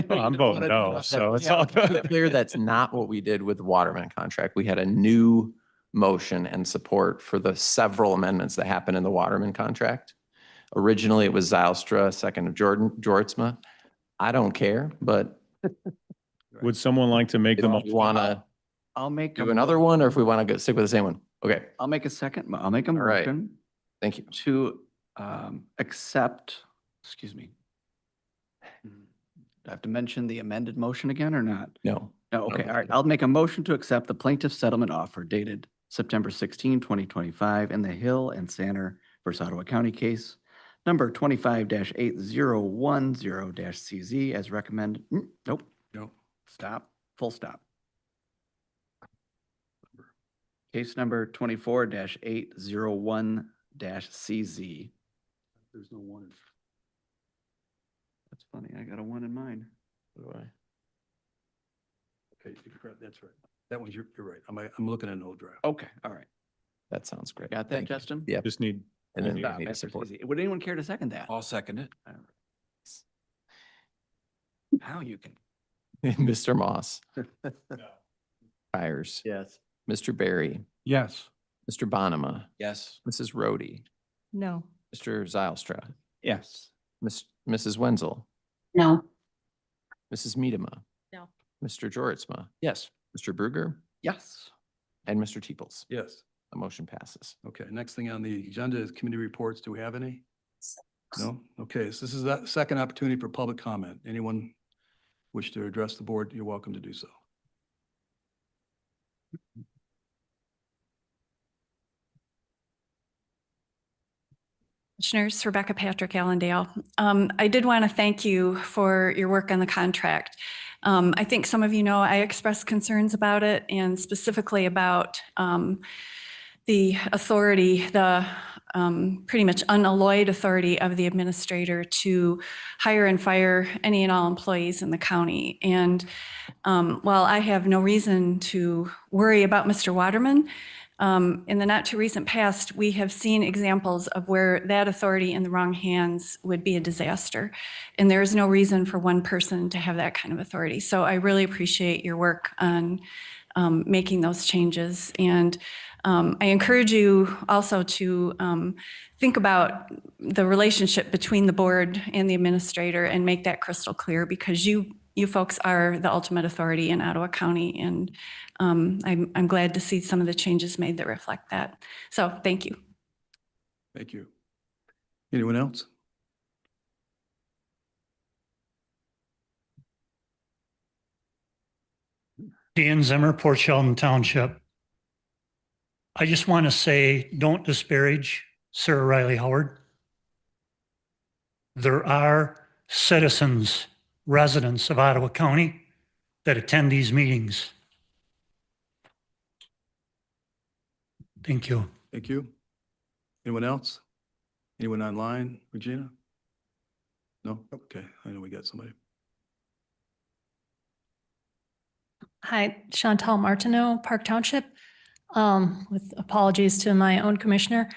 Well, I'm voting no, so it's all To be good. clear, that's not what we did with the Waterman contract. We had a new motion and support for the several amendments that happened in the Waterman contract. Originally, it was Zylstra, second of Jortsma. I don't care, but Would someone like to make if the you motion? want to I'll make. do another one or if we want to go stick with the same one. Okay, I'll make a second, I'll make a All right. motion thank you. to accept, excuse me. Do I have to mention the amended motion again or not? No. No, okay, all right. I'll make a motion to accept the plaintiff's settlement offer dated September 16, 2025 in the Hill and Sander versus Ottawa County case, number 25-8010-CZ as recommended. Nope, No. stop, full stop. Case number 24-801-CZ. There's no one. That's funny. I got a 1 in mine. What do I- Okay, you're correct. That's right. That one's, you're right. I'm looking at an old draft. Okay, all right. That sounds great. Got that, Thank you. Justin? Yep. Just need, And then we Stop need a after support. CZ. Would anyone care to second that? I'll second it. How you can. Mr. Moss, Byers, Yes. Mr. Barry, Yes. Mr. Bonema, Yes. Mrs. Rhodey, No. Mr. Zylstra, Yes. Mrs. Wenzel, No. Mrs. Medema. No. Mr. Joritsma, Yes. Mr. Bruger, Yes. and Mr. Teeples. Yes. The motion passes. Okay, next thing on the agenda is committee reports. Do we have any? No? Okay, so this is that second opportunity for public comment. Anyone wish to address the board, you're welcome to do so. Commissioners, Rebecca Patrick Allendale. I did want to thank you for your work on the contract. I think some of you know I expressed concerns about it and specifically about the authority, the pretty much unalloyed authority of the administrator to hire and fire any and all employees in the county. And while I have no reason to worry about Mr. Waterman, in the not too recent past, we have seen examples of where that authority in the wrong hands would be a disaster. And there is no reason for one person to have that kind of authority. So I really appreciate your work on making those changes. And I encourage you also to think about the relationship between the board and the administrator and make that crystal clear, because you folks are the ultimate authority in Ottawa County. And I'm glad to see some of the changes made that reflect that. So thank you. Thank you. Anyone else? Dan Zimmer, Port Sheldon Township. I just want to say, don't disparage Sarah Riley Howard. There are citizens, residents of Ottawa County that attend these meetings. Thank you. Thank you. Anyone else? Anyone online? Regina? No? Okay, I know we got somebody. Hi, Chantal Martineau, Park Township. With apologies to my own commissioner.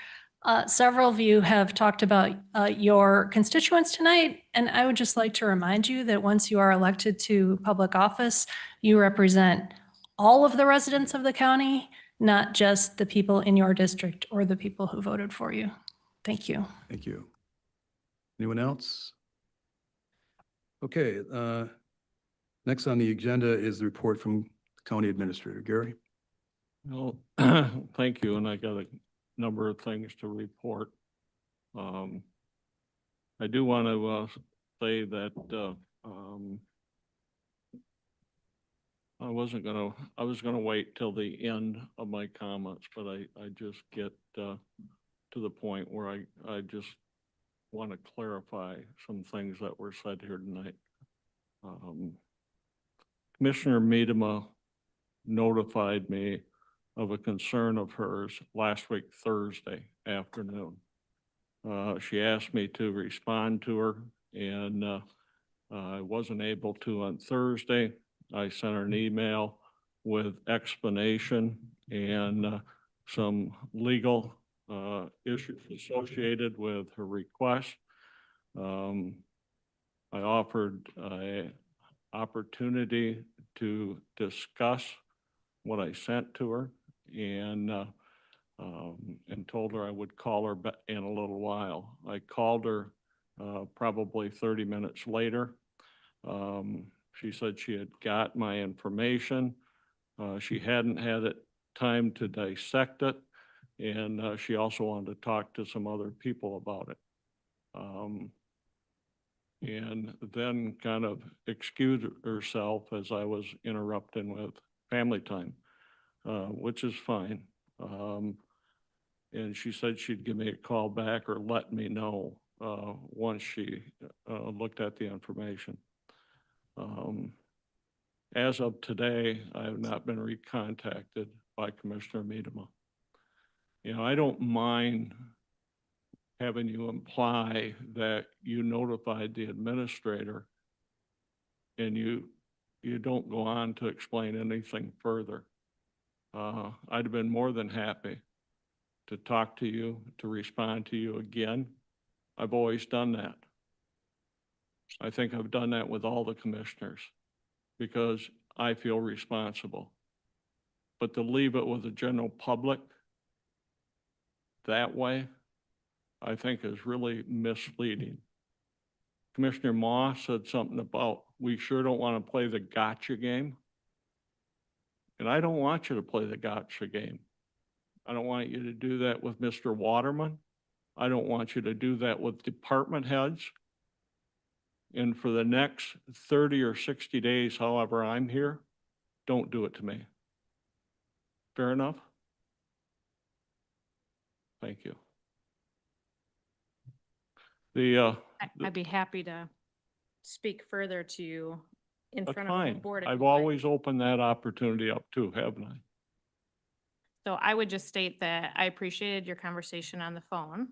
Several of you have talked about your constituents tonight, and I would just like to remind you that once you are elected to public office, you represent all of the residents of the county, not just the people in your district or the people who voted for you. Thank you. Thank you. Anyone else? Okay, next on the agenda is the report from County Administrator. Gary? Well, thank you, and I got a number of things to report. I do want to say that I was gonna wait till the end of my comments, but I just get to the point where I just want to clarify some things that were said here tonight. Commissioner Medema notified me of a concern of hers last week, Thursday afternoon. She asked me to respond to her, and I wasn't able to on Thursday. I sent her an email with explanation and some legal issues associated with her request. I offered an opportunity to discuss what I sent to her, and told her I would call her back in a little while. I called her probably 30 minutes later. She said she had got my information. She hadn't had time to dissect it, and she also wanted to talk to some other people about it. And then kind of excused herself as I was interrupting with family time, which is fine. And she said she'd give me a call back or let me know once she looked at the information. As of today, I have not been recontacted by Commissioner Miedema. You know, I don't mind having you imply that you notified the administrator and you don't go on to explain anything further. I'd have been more than happy to talk to you, to respond to you again. I've always done that. I think I've done that with all the commissioners because I feel responsible. But to leave it with the general public that way, I think is really misleading. Commissioner Moss said something about, we sure don't want to play the gotcha game. And I don't want you to play the gotcha game. I don't want you to do that with Mr. Waterman. I don't want you to do that with department heads. And for the next 30 or 60 days, however I'm here, don't do it to me. Fair enough? Thank you. I'd be happy to speak further to you in That's front of the fine. board. if I've you'd like. always opened that opportunity up too, haven't I? So I would just state that I appreciated your conversation on the phone.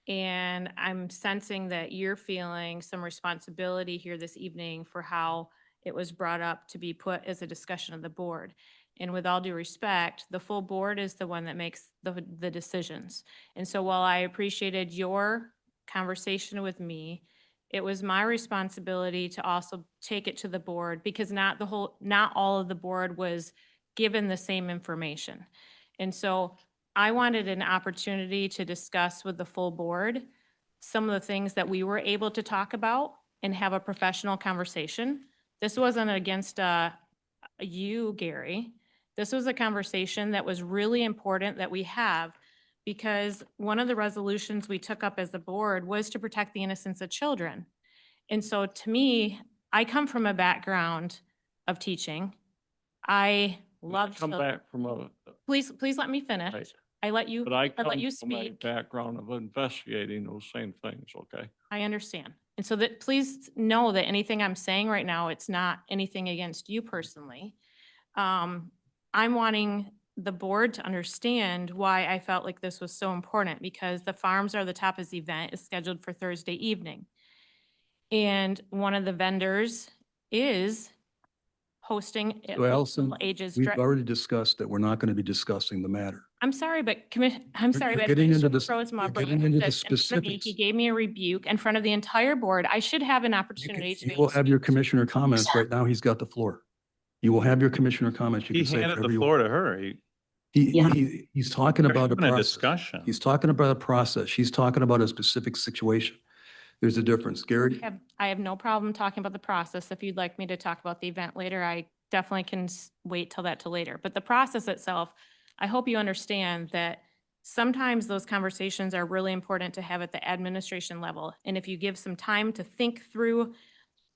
And I'm sensing that you're feeling some responsibility here this evening for how it was brought up to be put as a discussion of the board. And with all due respect, the full board is the one that makes the decisions. And so while I appreciated your conversation with me, it was my responsibility to also take it to the board because not all of the board was given the same information. And so I wanted an opportunity to discuss with the full board some of the things that we were able to talk about and have a professional conversation. This wasn't against you, Gary. This was a conversation that was really important that we have because one of the resolutions we took up as a board was to protect the innocence of children. And so to me, I come from a background of teaching. I love Come children. back from a, Please let me finish. Right. I let you from a speak. background of investigating those same things, okay? I understand. And so that, please know that anything I'm saying right now, it's not anything against you personally. I'm wanting the board to understand why I felt like this was so important because the Farms Are the Tapas event is scheduled for Thursday evening. And one of the vendors is hosting So Allison, all ages. we've already discussed that we're not going to be discussing the matter. I'm sorry, but You're getting into the Commissioner specifics. He gave me a rebuke in front of the entire board. I should have an opportunity to. You will have your commissioner comments. Right now, he's got the floor. You will have your commissioner comments. You He can say handed whatever the you floor want. to her. He's talking about a Having a process. discussion. He's talking about a process. She's talking about a specific situation. There's a difference. Gary? I have no problem talking about the process. If you'd like me to talk about the event later, I definitely can wait till later. But the process itself, I hope you understand that sometimes those conversations are really important to have at the administration level. And if you give some time to think through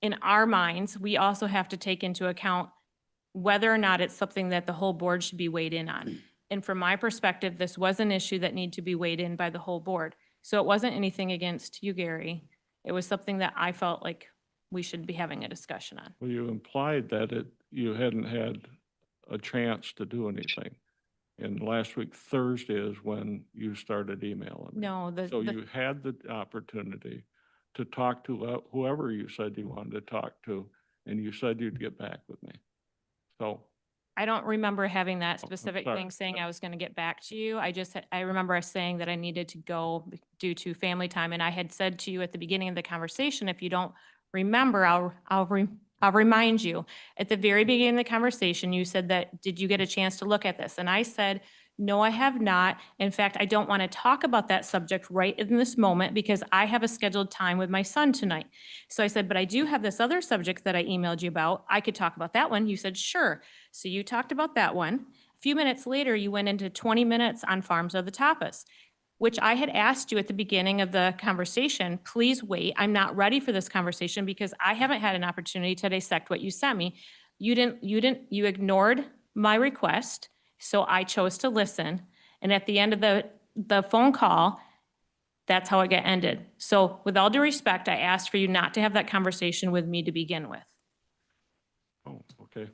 in our minds, we also have to take into account whether or not it's something that the whole board should be weighed in on. And from my perspective, this was an issue that needed to be weighed in by the whole board. So it wasn't anything against you, Gary. It was something that I felt like we should be having a discussion on. Well, you implied that you hadn't had a chance to do anything. And last week, Thursday is when you started emailing me. No, So you had the opportunity to talk to whoever you said you wanted to talk to, and you said you'd get back with me. So I don't remember having that I'm specific sorry. thing saying I was going to get back to you. I remember saying that I needed to go due to family time. And I had said to you at the beginning of the conversation, if you don't remember, I'll remind you. At the very beginning of the conversation, you said that, did you get a chance to look at this? And I said, no, I have not. In fact, I don't want to talk about that subject right in this moment because I have a scheduled time with my son tonight. So I said, but I do have this other subject that I emailed you about. I could talk about that one. You said, sure. So you talked about that one. A few minutes later, you went into 20 minutes on Farms Are the Tapas, which I had asked you at the beginning of the conversation, please wait. I'm not ready for this conversation because I haven't had an opportunity to dissect what you sent me. You ignored my request. So I chose to listen. And at the end of the phone call, that's how it got ended. So with all due respect, I asked for you not to have that conversation with me to begin with. Oh, okay.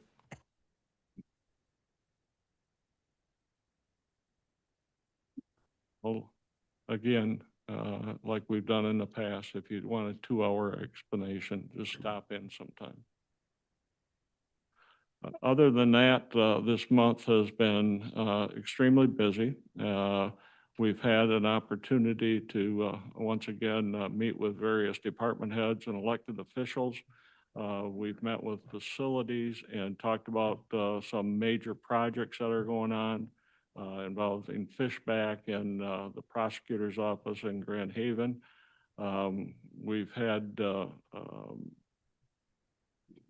well, again, like we've done in the past, if you want a 2-hour explanation, just stop in sometime. Other than that, this month has been extremely busy. We've had an opportunity to once again meet with various department heads and elected officials. We've met with facilities and talked about some major projects that are going on involving Fishback and the prosecutor's office in Grand Haven. We've had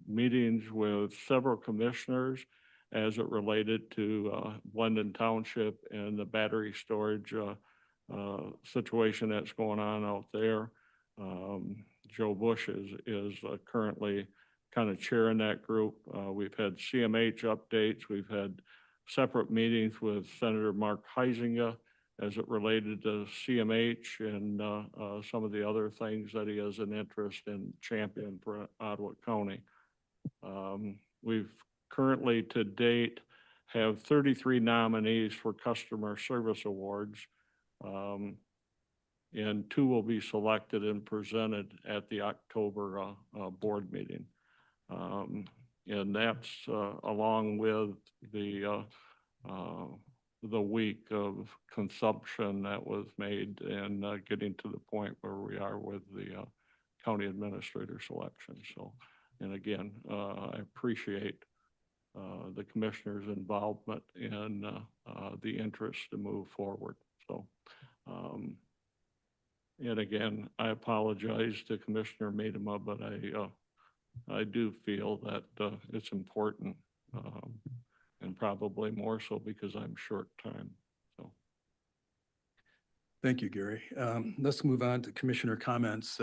meetings with several commissioners as it related to Blendon Township and the battery storage situation that's going on out there. Joe Bush is currently kind of chairing that group. We've had CMH updates. We've had separate meetings with Senator Mark Heisinger as it related to CMH and some of the other things that he has an interest in championing for Ottawa County. We've currently to date have 33 nominees for customer service awards. And 2 will be selected and presented at the October board meeting. And that's along with the week of consumption that was made and getting to the point where we are with the county administrator selection. So, and again, I appreciate the commissioner's involvement and the interest to move forward. So, and again, I apologize to Commissioner Medema, but I do feel that it's important, and probably more so because I'm short time. So, Thank you, Gary. Let's move on to commissioner comments.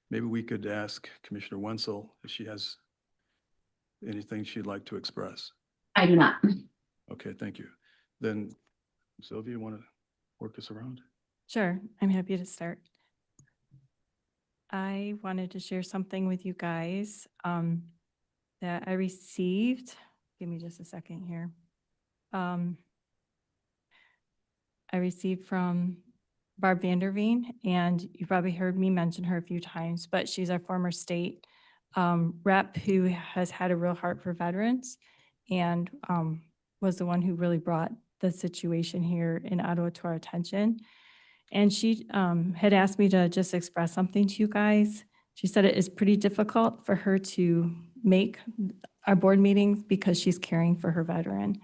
Maybe we could ask Commissioner Wenzel if she has anything she'd like to express. I do not. Okay, thank you. Then Sylvia, you want to work us around? Sure, I'm happy to start. I wanted to share something with you guys that I received. Give me just a second here. I received from Barb Vanderveen, and you probably heard me mention her a few times, but she's our former state rep who has had a real heart for veterans and was the one who really brought the situation here in Ottawa to our attention. And she had asked me to just express something to you guys. She said it is pretty difficult for her to make our board meetings because she's caring for her veteran.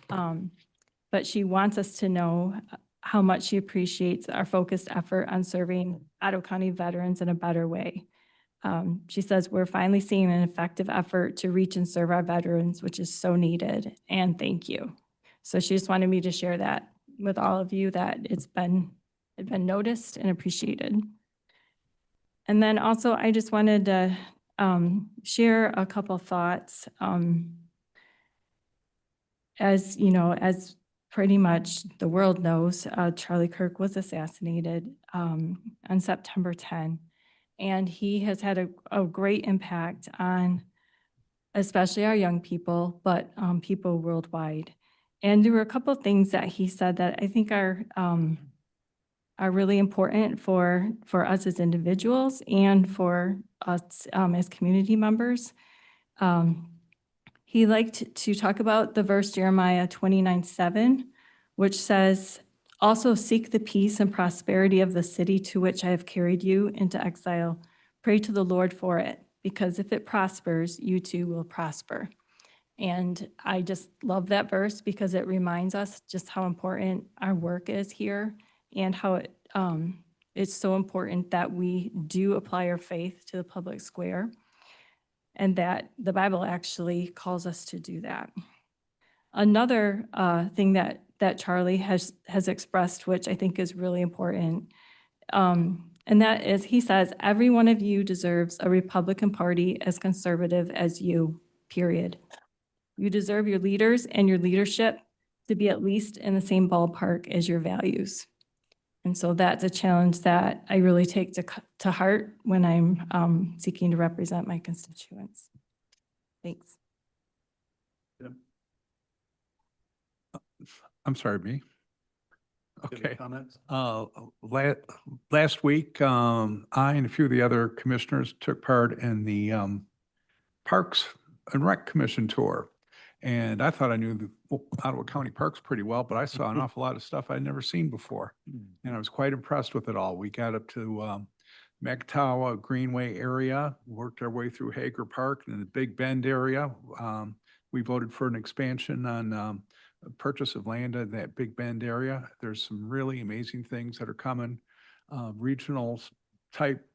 But she wants us to know how much she appreciates our focused effort on serving Ottawa County veterans in a better way. She says, we're finally seeing an effective effort to reach and serve our veterans, which is so needed, and thank you. So she just wanted me to share that with all of you, that it's been noticed and appreciated. And then also, I just wanted to share a couple thoughts. As you know, as pretty much the world knows, Charlie Kirk was assassinated on September 10. And he has had a great impact on especially our young people, but people worldwide. And there were a couple of things that he said that I think are really important for us as individuals and for us as community members. He liked to talk about the verse Jeremiah 29:7, which says, also seek the peace and prosperity of the city to which I have carried you into exile. Pray to the Lord for it, because if it prospers, you too will prosper. And I just love that verse because it reminds us just how important our work is here and how it's so important that we do apply our faith to the public square, and that the Bible actually calls us to do that. Another thing that Charlie has expressed, which I think is really important, and that is, he says, every one of you deserves a Republican Party as conservative as you, period. You deserve your leaders and your leadership to be at least in the same ballpark as your values. And so that's a challenge that I really take to heart when I'm seeking to represent my constituents. Thanks. I'm sorry, me? Okay. Comments? Last week, I and a few of the other commissioners took part in the Parks and Rec Commission tour. And I thought I knew the Ottawa County Parks pretty well, but I saw an awful lot of stuff I'd never seen before. And I was quite impressed with it all. We got up to Mactawa Greenway area, worked our way through Hager Park and the Big Bend area. We voted for an expansion on purchase of land in that Big Bend area. There's some really amazing things that are coming. Regional type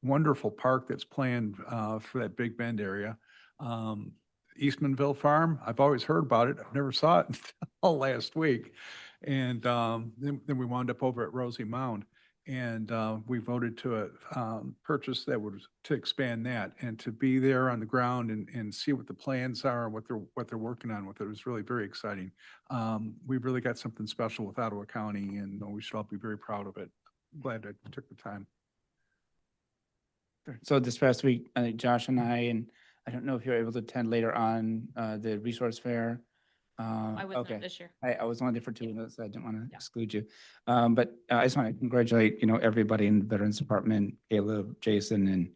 wonderful park that's planned for that Big Bend area. Eastmanville Farm, I've always heard about it. I've never saw it until last week. And then we wound up over at Rosie Mound. And we voted to purchase that would to expand that and to be there on the ground and see what the plans are, what they're working on with it. It was really very exciting. We've really got something special with Ottawa County, and we should all be very proud of it. Glad I took the time. So this past week, I think Josh and I don't know if you're able to attend later on, the resource fair. I was Okay. not this year. I was only there for 2 minutes, so I didn't want to exclude you. But I just want to congratulate, everybody in the Veterans Department, Caleb, Jason, and,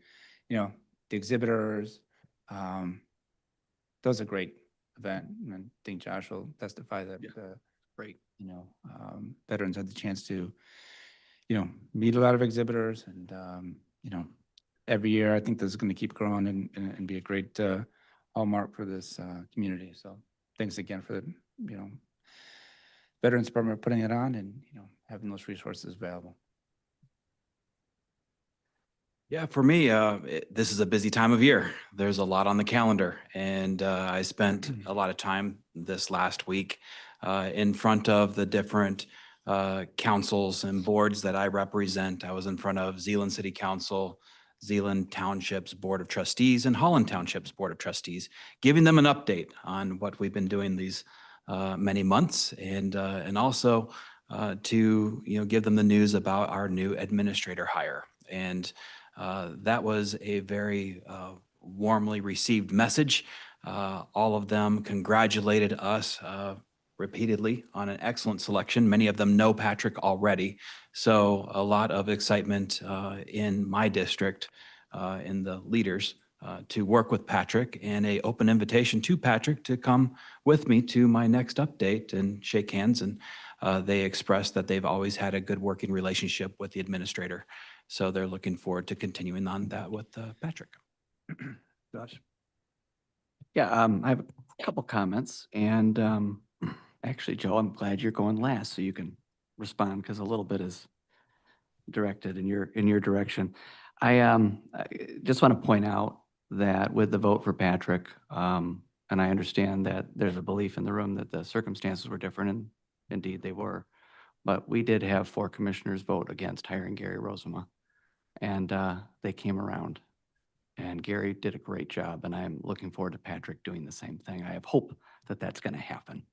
the exhibitors. That was a great event. And I think Josh will testify that, Great. veterans had the chance to, meet a lot of exhibitors and, every year, I think this is going to keep growing and be a great hallmark for this community. So thanks again for the, Veterans Department putting it on and, having those resources available. Yeah, for me, this is a busy time of year. There's a lot on the calendar, and I spent a lot of time this last week in front of the different councils and boards that I represent. I was in front of Zeeland City Council, Zeeland Township's Board of Trustees, and Holland Township's Board of Trustees, giving them an update on what we've been doing these many months, and also to give them the news about our new administrator hire. And that was a very warmly received message. All of them congratulated us repeatedly on an excellent selection. Many of them know Patrick already. So a lot of excitement in my district, in the leaders, to work with Patrick, and an open invitation to Patrick to come with me to my next update and shake hands. And they expressed that they've always had a good working relationship with the administrator. So they're looking forward to continuing on that with Patrick. Josh? Yeah, I have a couple comments, and actually, Joe, I'm glad you're going last so you can respond because a little bit is directed in your direction. I just want to point out that with the vote for Patrick, and I understand that there's a belief in the room that the circumstances were different, and indeed they were, but we did have 4 commissioners vote against hiring Gary Rosema, and they came around. And Gary did a great job, and I'm looking forward to Patrick doing the same thing. I have hope that that's going to happen.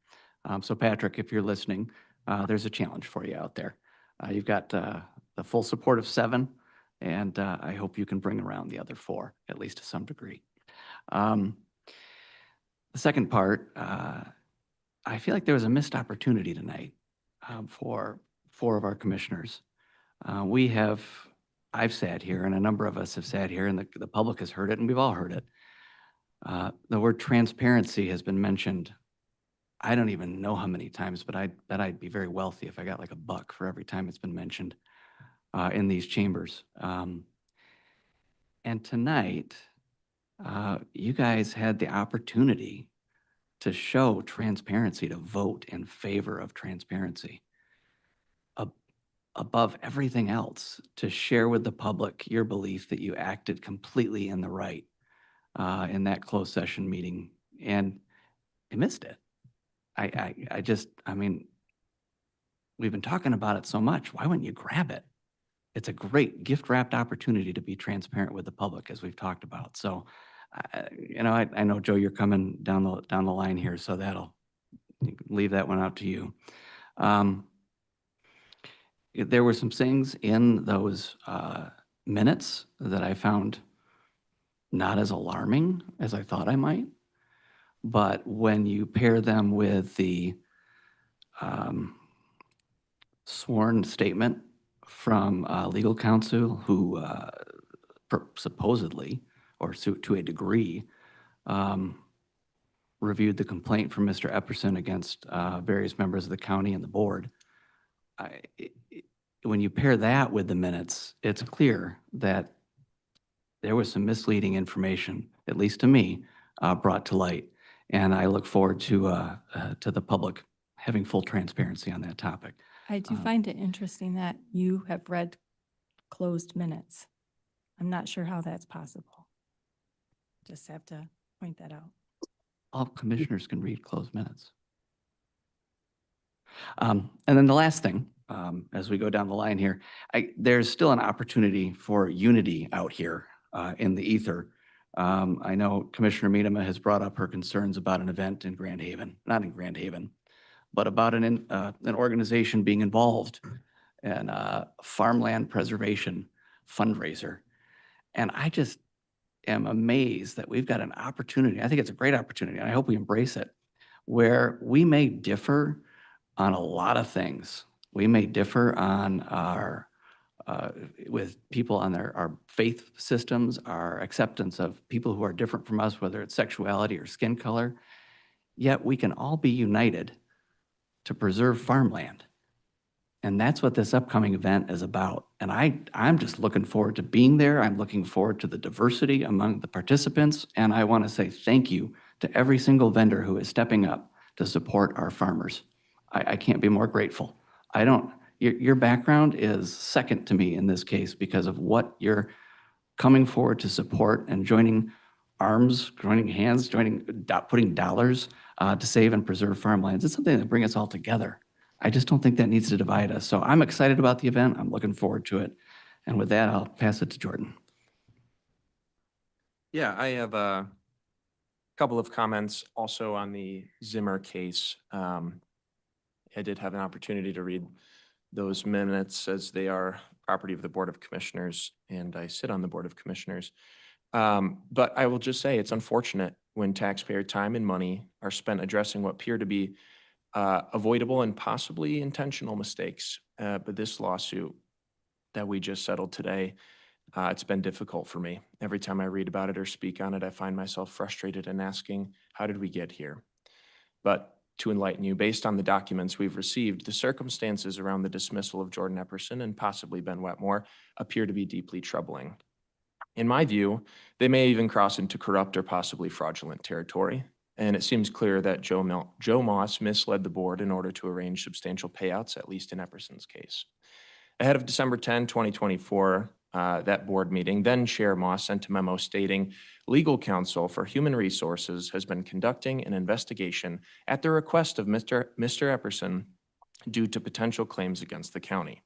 So Patrick, if you're listening, there's a challenge for you out there. You've got the full support of 7, and I hope you can bring around the other 4, at least to some degree. The second part, I feel like there was a missed opportunity tonight for 4 of our commissioners. I've sat here, and a number of us have sat here, and the public has heard it, and we've all heard it. The word transparency has been mentioned. I don't even know how many times, but I bet I'd be very wealthy if I got like $1 for every time it's been mentioned in these chambers. And tonight, you guys had the opportunity to show transparency, to vote in favor of transparency. Above everything else, to share with the public your belief that you acted completely in the right in that closed session meeting, and you missed it. I mean, we've been talking about it so much. Why wouldn't you grab it? It's a great gift-wrapped opportunity to be transparent with the public, as we've talked about. So, I know, Joe, you're coming down the line here, so you can leave that one out to you. There were some things in those minutes that I found not as alarming as I thought I might. But when you pair them with the sworn statement from legal counsel who supposedly, or to a degree, reviewed the complaint from Mr. Epperson against various members of the county and the board. When you pair that with the minutes, it's clear that there was some misleading information, at least to me, brought to light. And I look forward to the public having full transparency on that topic. I do find it interesting that you have read closed minutes. I'm not sure how that's possible. Just have to point that out. All commissioners can read closed minutes. And then the last thing, as we go down the line here, there's still an opportunity for unity out here in the ether. I know Commissioner Miedema has brought up her concerns about an event in Grand Haven, not in Grand Haven, but about an organization being involved in a farmland preservation fundraiser. And I just am amazed that we've got an opportunity. I think it's a great opportunity, and I hope we embrace it, where we may differ on a lot of things. We may differ on our, with people on our faith systems, our acceptance of people who are different from us, whether it's sexuality or skin color, yet we can all be united to preserve farmland. And that's what this upcoming event is about. And I'm just looking forward to being there. I'm looking forward to the diversity among the participants. And I want to say thank you to every single vendor who is stepping up to support our farmers. I can't be more grateful. Your background is second to me in this case because of what you're coming forward to support and joining arms, joining hands, putting dollars to save and preserve farmlands. It's something that brings us all together. I just don't think that needs to divide us. So I'm excited about the event. I'm looking forward to it. And with that, I'll pass it to Jordan. Yeah, I have a couple of comments also on the Zimmer case. I did have an opportunity to read those minutes as they are property of the Board of Commissioners, and I sit on the Board of Commissioners. But I will just say it's unfortunate when taxpayer time and money are spent addressing what appear to be avoidable and possibly intentional mistakes. But this lawsuit that we just settled today, it's been difficult for me. Every time I read about it or speak on it, I find myself frustrated and asking, how did we get here? But to enlighten you, based on the documents we've received, the circumstances around the dismissal of Jordan Epperson and possibly Ben Wetmore appear to be deeply troubling. In my view, they may even cross into corrupt or possibly fraudulent territory. And it seems clear that Joe Moss misled the board in order to arrange substantial payouts, at least in Epperson's case. Ahead of December 10, 2024, that board meeting, then Chair Moss sent a memo stating legal counsel for human resources has been conducting an investigation at the request of Mr. Epperson due to potential claims against the county.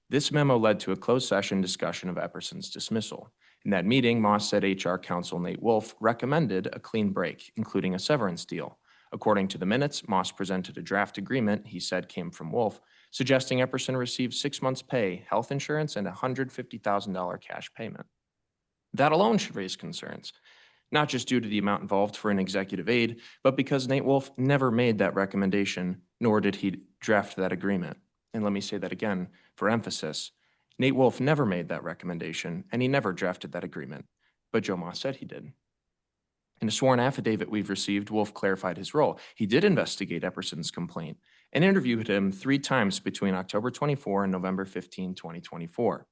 This memo led to a closed session discussion of Epperson's dismissal. In that meeting, Moss said HR counsel Nate Wolf recommended a clean break, including a severance deal. According to the minutes, Moss presented a draft agreement he said came from Wolf, suggesting Epperson receive 6 months' pay, health insurance, and a $150,000 cash payment. That alone should raise concerns, not just due to the amount involved for an executive aid, but because Nate Wolf never made that recommendation, nor did he draft that agreement. And let me say that again for emphasis. Nate Wolf never made that recommendation, and he never drafted that agreement, but Joe Moss said he did. In a sworn affidavit we've received, Wolf clarified his role. He did investigate Epperson's complaint and interviewed him 3 times between October 24 and November 15, 2024.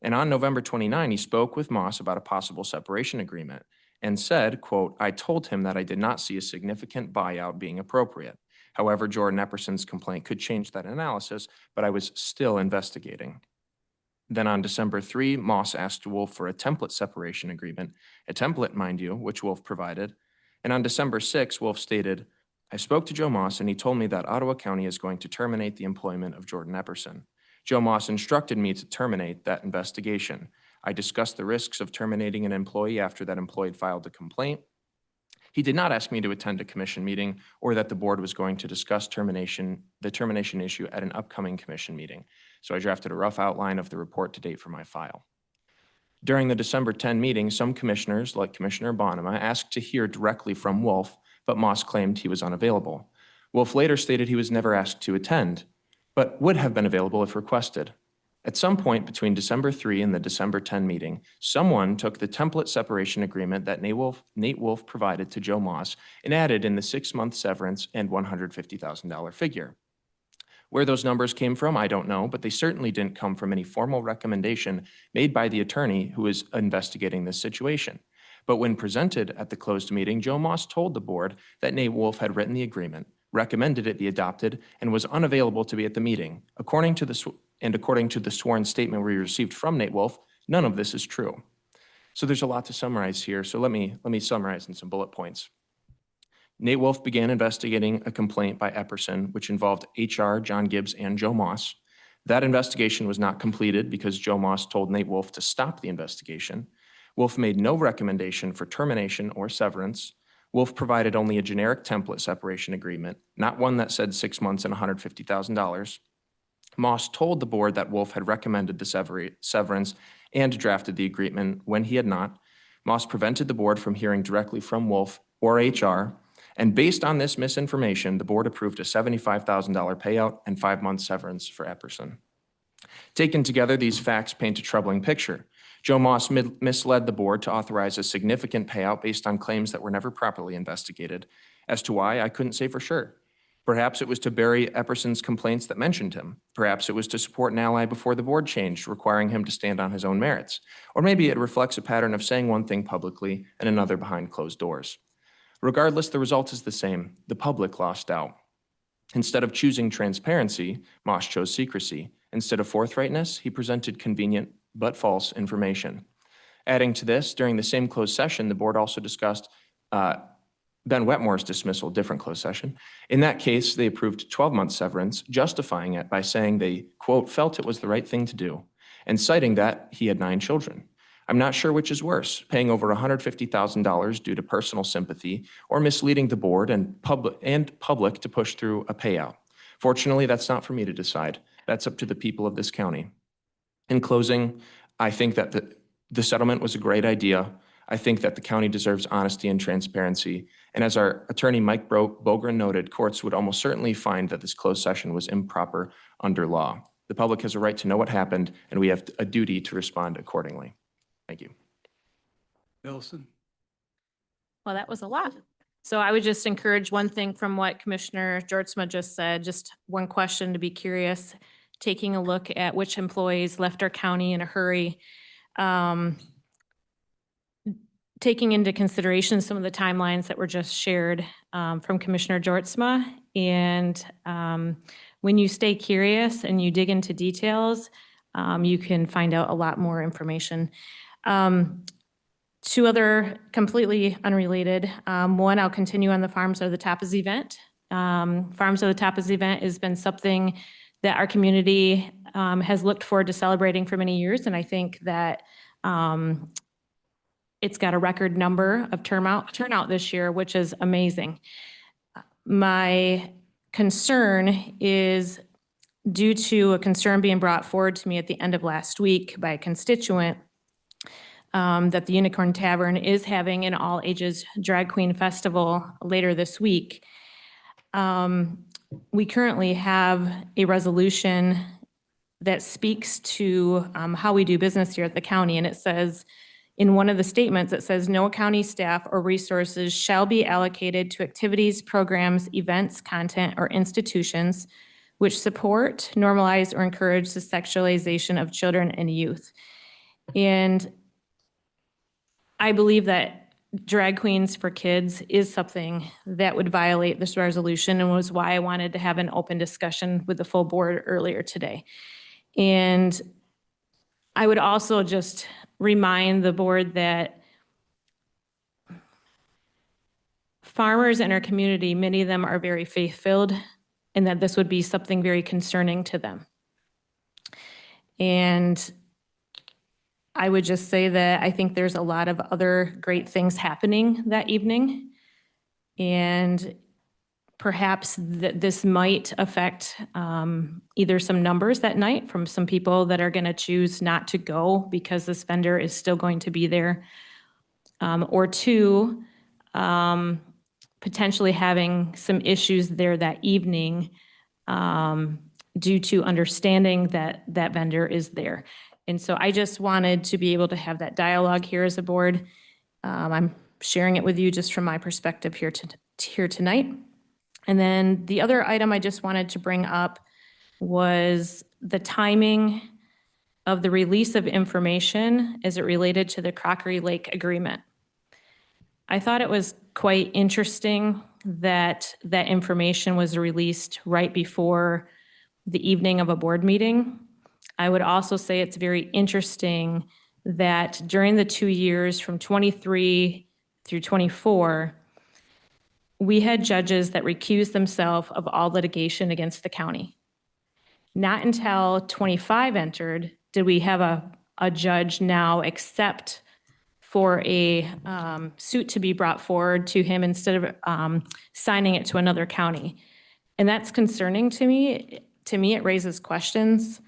And on November 29, he spoke with Moss about a possible separation agreement and said, quote, I told him that I did not see a significant buyout being appropriate. However, Jordan Epperson's complaint could change that analysis, but I was still investigating. Then on December 3, Moss asked Wolf for a template separation agreement, a template, mind you, which Wolf provided. And on December 6, Wolf stated, I spoke to Joe Moss and he told me that Ottawa County is going to terminate the employment of Jordan Epperson. Joe Moss instructed me to terminate that investigation. I discussed the risks of terminating an employee after that employee filed a complaint. He did not ask me to attend a commission meeting or that the board was going to discuss the termination issue at an upcoming commission meeting. So I drafted a rough outline of the report to date for my file. During the December 10 meeting, some commissioners, like Commissioner Bonema, asked to hear directly from Wolf, but Moss claimed he was unavailable. Wolf later stated he was never asked to attend. but would have been available if requested. At some point between December 3 and the December 10 meeting, someone took the template separation agreement that Nate Wolf provided to Joe Moss and added in the 6-month severance and $150,000 figure. Where those numbers came from, I don't know, but they certainly didn't come from any formal recommendation made by the attorney who is investigating this situation. But when presented at the closed meeting, Joe Moss told the board that Nate Wolf had written the agreement, recommended it be adopted, and was unavailable to be at the meeting. According to the sworn statement we received from Nate Wolf, none of this is true. So there's a lot to summarize here, so let me summarize in some bullet points. Nate Wolf began investigating a complaint by Epperson, which involved HR, John Gibbs, and Joe Moss. That investigation was not completed because Joe Moss told Nate Wolf to stop the investigation. Wolf made no recommendation for termination or severance. Wolf provided only a generic template separation agreement, not one that said 6 months and $150,000. Moss told the board that Wolf had recommended the severance and drafted the agreement when he had not. Moss prevented the board from hearing directly from Wolf or HR, and based on this misinformation, the board approved a $75,000 payout and 5-month severance for Epperson. Taken together, these facts paint a troubling picture. Joe Moss misled the board to authorize a significant payout based on claims that were never properly investigated. As to why, I couldn't say for sure. Perhaps it was to bury Epperson's complaints that mentioned him. Perhaps it was to support an ally before the board changed, requiring him to stand on his own merits. Or maybe it reflects a pattern of saying one thing publicly and another behind closed doors. Regardless, the result is the same. The public lost out. Instead of choosing transparency, Moss chose secrecy. Instead of forthrightness, he presented convenient but false information. Adding to this, during the same closed session, the board also discussed Ben Wetmore's dismissal, different closed session. In that case, they approved 12-month severance, justifying it by saying they, quote, felt it was the right thing to do, and citing that he had 9 children. I'm not sure which is worse, paying over $150,000 due to personal sympathy or misleading the board and public to push through a payout. Fortunately, that's not for me to decide. That's up to the people of this county. In closing, I think that the settlement was a great idea. I think that the county deserves honesty and transparency. And as our attorney Mike Bogren noted, courts would almost certainly find that this closed session was improper under law. The public has a right to know what happened, and we have a duty to respond accordingly. Thank you. Nelson? Well, that was a lot. So I would just encourage one thing from what Commissioner Georgezma just said, just one question to be curious, taking a look at which employees left our county in a hurry. Taking into consideration some of the timelines that were just shared from Commissioner Georgezma. And when you stay curious and you dig into details, you can find out a lot more information. 2 other completely unrelated. One, I'll continue on the Farms Are the Tapas event. Farms Are the Tapas event has been something that our community has looked forward to celebrating for many years. And I think that it's got a record number of turnout this year, which is amazing. My concern is due to a concern being brought forward to me at the end of last week by a constituent that the Unicorn Tavern is having an all-ages drag queen festival later this week. We currently have a resolution that speaks to how we do business here at the county, and it says, in one of the statements, it says, no county staff or resources shall be allocated to activities, programs, events, content, or institutions which support, normalize, or encourage the sexualization of children and youth. And I believe that drag queens for kids is something that would violate this resolution, and was why I wanted to have an open discussion with the full board earlier today. And I would also just remind the board that farmers in our community, many of them are very faith-filled, and that this would be something very concerning to them. And I would just say that I think there's a lot of other great things happening that evening. And perhaps this might affect either some numbers that night from some people that are going to choose not to go because this vendor is still going to be there. Or 2, potentially having some issues there that evening due to understanding that that vendor is there. And so I just wanted to be able to have that dialogue here as a board. I'm sharing it with you just from my perspective here tonight. And then the other item I just wanted to bring up was the timing of the release of information as it related to the Crockery Lake Agreement. I thought it was quite interesting that that information was released right before the evening of a board meeting. I would also say it's very interesting that during the 2 years from 23 through 24, we had judges that recused themselves of all litigation against the county. Not until 25 entered did we have a judge now accept for a suit to be brought forward to him instead of signing it to another county. And that's concerning to me. To me, it raises questions.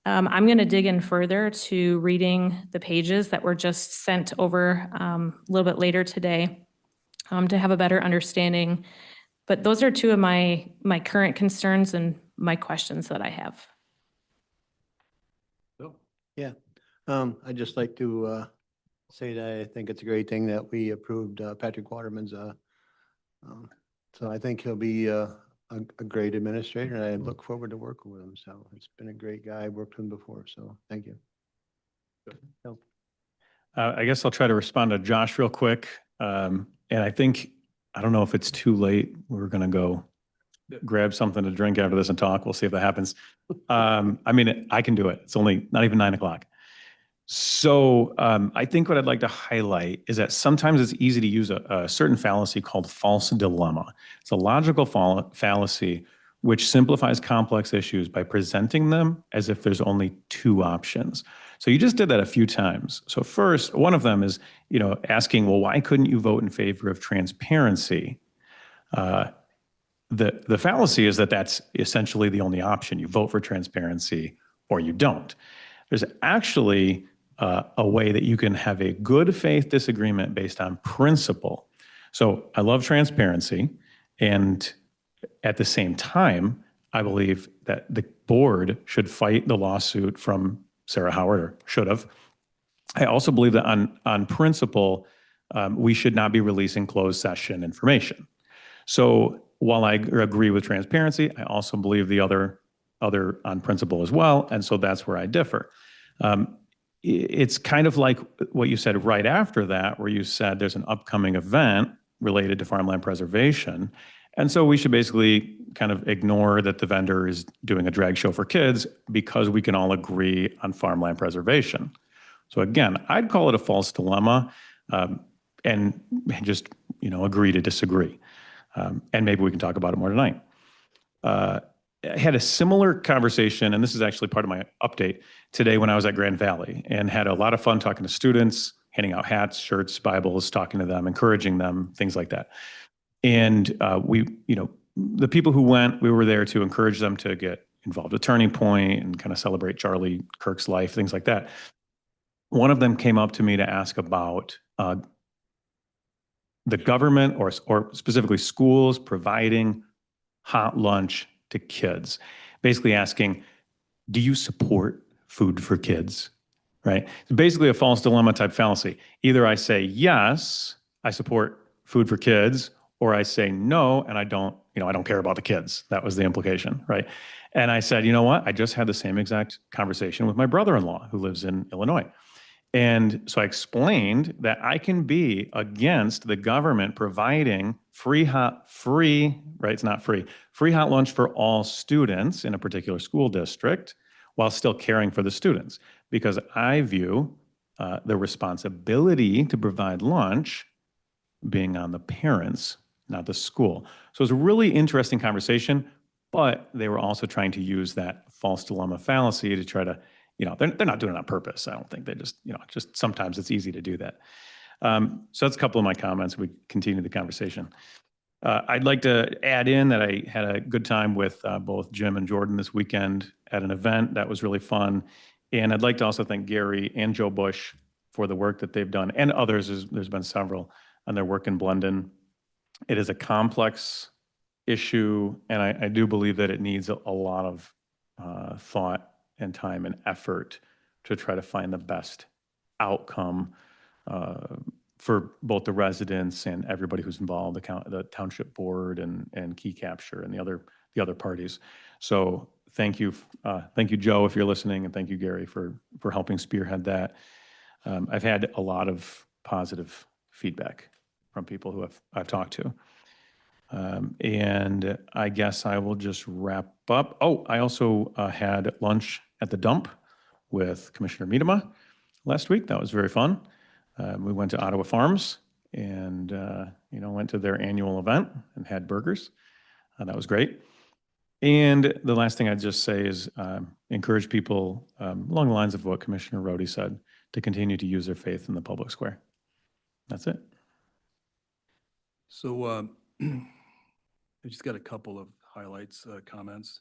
I'm going to dig in further to reading the pages that were just sent over a little bit later today to have a better understanding. But those are two of my current concerns and my questions that I have. Yeah, I'd just like to say that I think it's a great thing that we approved Patrick Waterman's. So I think he'll be a great administrator, and I look forward to working with him. So it's been a great guy. I've worked with him before, so thank you. I guess I'll try to respond to Josh real quick. And I think, I don't know if it's too late. We're going to go grab something to drink after this and talk. We'll see if that happens. I mean, I can do it. It's only not even 9 o'clock. So I think what I'd like to highlight is that sometimes it's easy to use a certain fallacy called false dilemma. It's a logical fallacy which simplifies complex issues by presenting them as if there's only two options. So you just did that a few times. So first, one of them is, asking, well, why couldn't you vote in favor of transparency? The fallacy is that that's essentially the only option. You vote for transparency or you don't. There's actually a way that you can have a good faith disagreement based on principle. So I love transparency, and at the same time, I believe that the board should fight the lawsuit from Sarah Howard, or should have. I also believe that on principle, we should not be releasing closed session information. So while I agree with transparency, I also believe the other on principle as well, and so that's where I differ. It's kind of like what you said right after that, where you said there's an upcoming event related to farmland preservation, and so we should basically kind of ignore that the vendor is doing a drag show for kids because we can all agree on farmland preservation. So again, I'd call it a false dilemma, and just agree to disagree. And maybe we can talk about it more tonight. I had a similar conversation, and this is actually part of my update today when I was at Grand Valley, and had a lot of fun talking to students, handing out hats, shirts, Bibles, talking to them, encouraging them, things like that. And the people who went, we were there to encourage them to get involved with Turning Point and kind of celebrate Charlie Kirk's life, things like that. One of them came up to me to ask about the government or specifically schools providing hot lunch to kids, basically asking, do you support food for kids? Right? It's basically a false dilemma type fallacy. Either I say, yes, I support food for kids, or I say no, and I don't care about the kids. That was the implication, right? And I said, you know what? I just had the same exact conversation with my brother-in-law who lives in Illinois. And so I explained that I can be against the government providing free hot lunch for all students in a particular school district while still caring for the students, because I view the responsibility to provide lunch being on the parents, not the school. So it was a really interesting conversation, but they were also trying to use that false dilemma fallacy to try to, they're not doing it on purpose. I don't think they just sometimes it's easy to do that. So that's a couple of my comments. We continue the conversation. I'd like to add in that I had a good time with both Jim and Jordan this weekend at an event that was really fun. And I'd like to also thank Gary and Joe Bush for the work that they've done, and others. There's been several on their work in Blendon. It is a complex issue, and I do believe that it needs a lot of thought and time and effort to try to find the best outcome for both the residents and everybody who's involved, the township board and Key Capture and the other parties. So thank you, Joe, if you're listening, and thank you, Gary, for helping spearhead that. I've had a lot of positive feedback from people who I've talked to. And I guess I will just wrap up. Oh, I also had lunch at the dump with Commissioner Miedema last week. That was very fun. We went to Ottawa Farms and, went to their annual event and had burgers. That was great. And the last thing I'd just say is encourage people along the lines of what Commissioner Rhodey said to continue to use their faith in the public square. That's it. So I just got a couple of highlights, comments.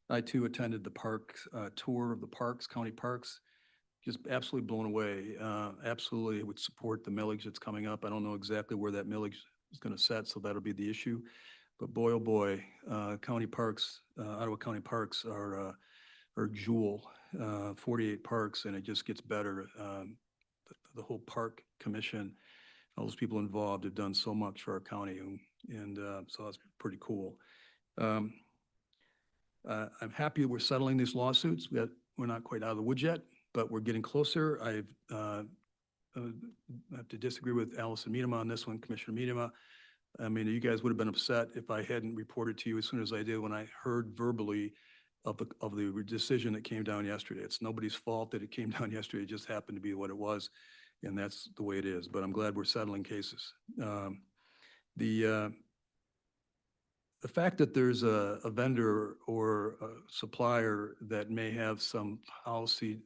I too attended the park tour of the parks, county parks. Just absolutely blown away. Absolutely would support the millage that's coming up. I don't know exactly where that millage is going to set, so that'll be the issue. But boy, oh boy, county parks, Ottawa County Parks are jewel, 48 parks, and it just gets better. The whole park commission, all those people involved have done so much for our county, and so that's pretty cool. I'm happy that we're settling these lawsuits. We're not quite out of the woods yet, but we're getting closer. I have to disagree with Allison Miedema on this one, Commissioner Miedema. I mean, you guys would have been upset if I hadn't reported to you as soon as I did when I heard verbally of the decision that came down yesterday. It's nobody's fault that it came down yesterday. It just happened to be what it was, and that's the way it is. But I'm glad we're settling cases. The fact that there's a vendor or a supplier that may have some policy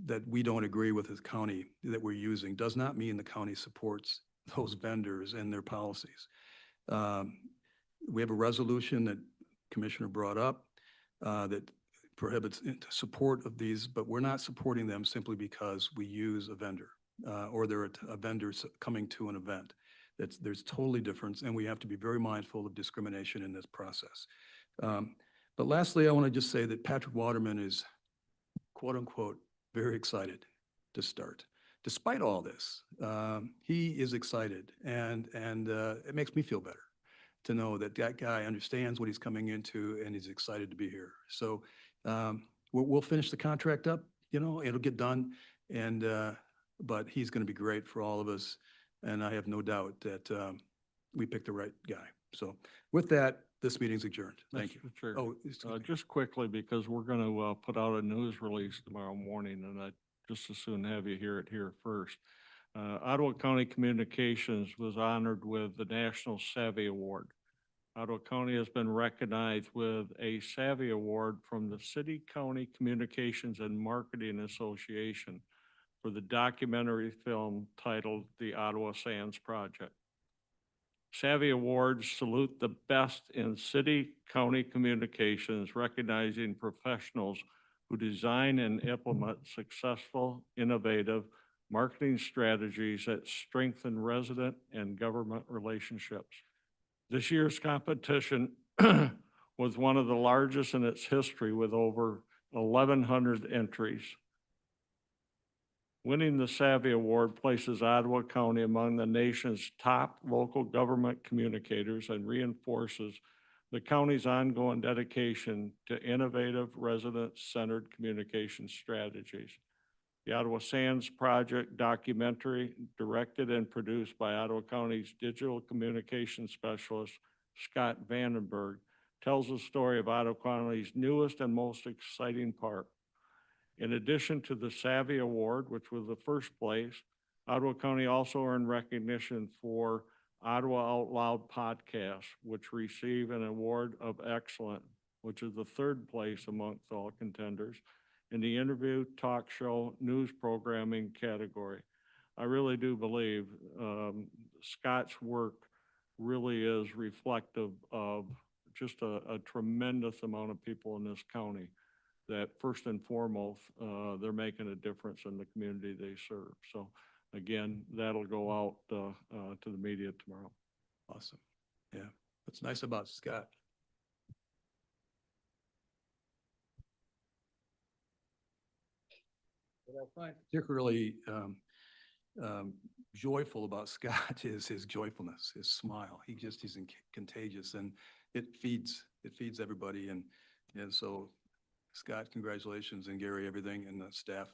that we don't agree with as county that we're using does not mean the county supports those vendors and their policies. We have a resolution that Commissioner brought up that prohibits support of these, but we're not supporting them simply because we use a vendor or they're a vendor coming to an event. There's totally difference, and we have to be very mindful of discrimination in this process. But lastly, I want to just say that Patrick Waterman is, quote unquote, very excited to start. Despite all this, he is excited, and it makes me feel better to know that that guy understands what he's coming into and he's excited to be here. So we'll finish the contract up, it'll get done, and but he's going to be great for all of us. And I have no doubt that we picked the right guy. So with that, this meeting's adjourned. Thank you. Mr. Chair, Oh, just quickly, because we're going to put out a news release tomorrow morning, and I just as soon have you hear it here first. Ottawa County Communications was honored with the National Savvy Award. Ottawa County has been recognized with a Savvy Award from the City County Communications and Marketing Association for the documentary film titled The Ottawa Sands Project. Savvy Awards salute the best in city county communications, recognizing professionals who design and implement successful, innovative marketing strategies that strengthen resident and government relationships. This year's competition was one of the largest in its history, with over 1,100 entries. Winning the Savvy Award places Ottawa County among the nation's top local government communicators and reinforces the county's ongoing dedication to innovative, resident-centered communication strategies. The Ottawa Sands Project documentary, directed and produced by Ottawa County's digital communication specialist, Scott Vandenberg, tells the story of Ottawa County's newest and most exciting park. In addition to the Savvy Award, which was the first place, Ottawa County also earned recognition for Ottawa Out Loud podcast, which received an award of excellent, which is the third place amongst all contenders in the interview, talk show, news programming category. I really do believe Scott's work really is reflective of just a tremendous amount of people in this county that first and foremost, they're making a difference in the community they serve. So again, that'll go out to the media tomorrow. awesome. Yeah, what's nice about Scott What I find particularly joyful about Scott is his joyfulness, his smile. He's contagious, and it feeds everybody. And so Scott, congratulations, and Gary, everything, and the staff.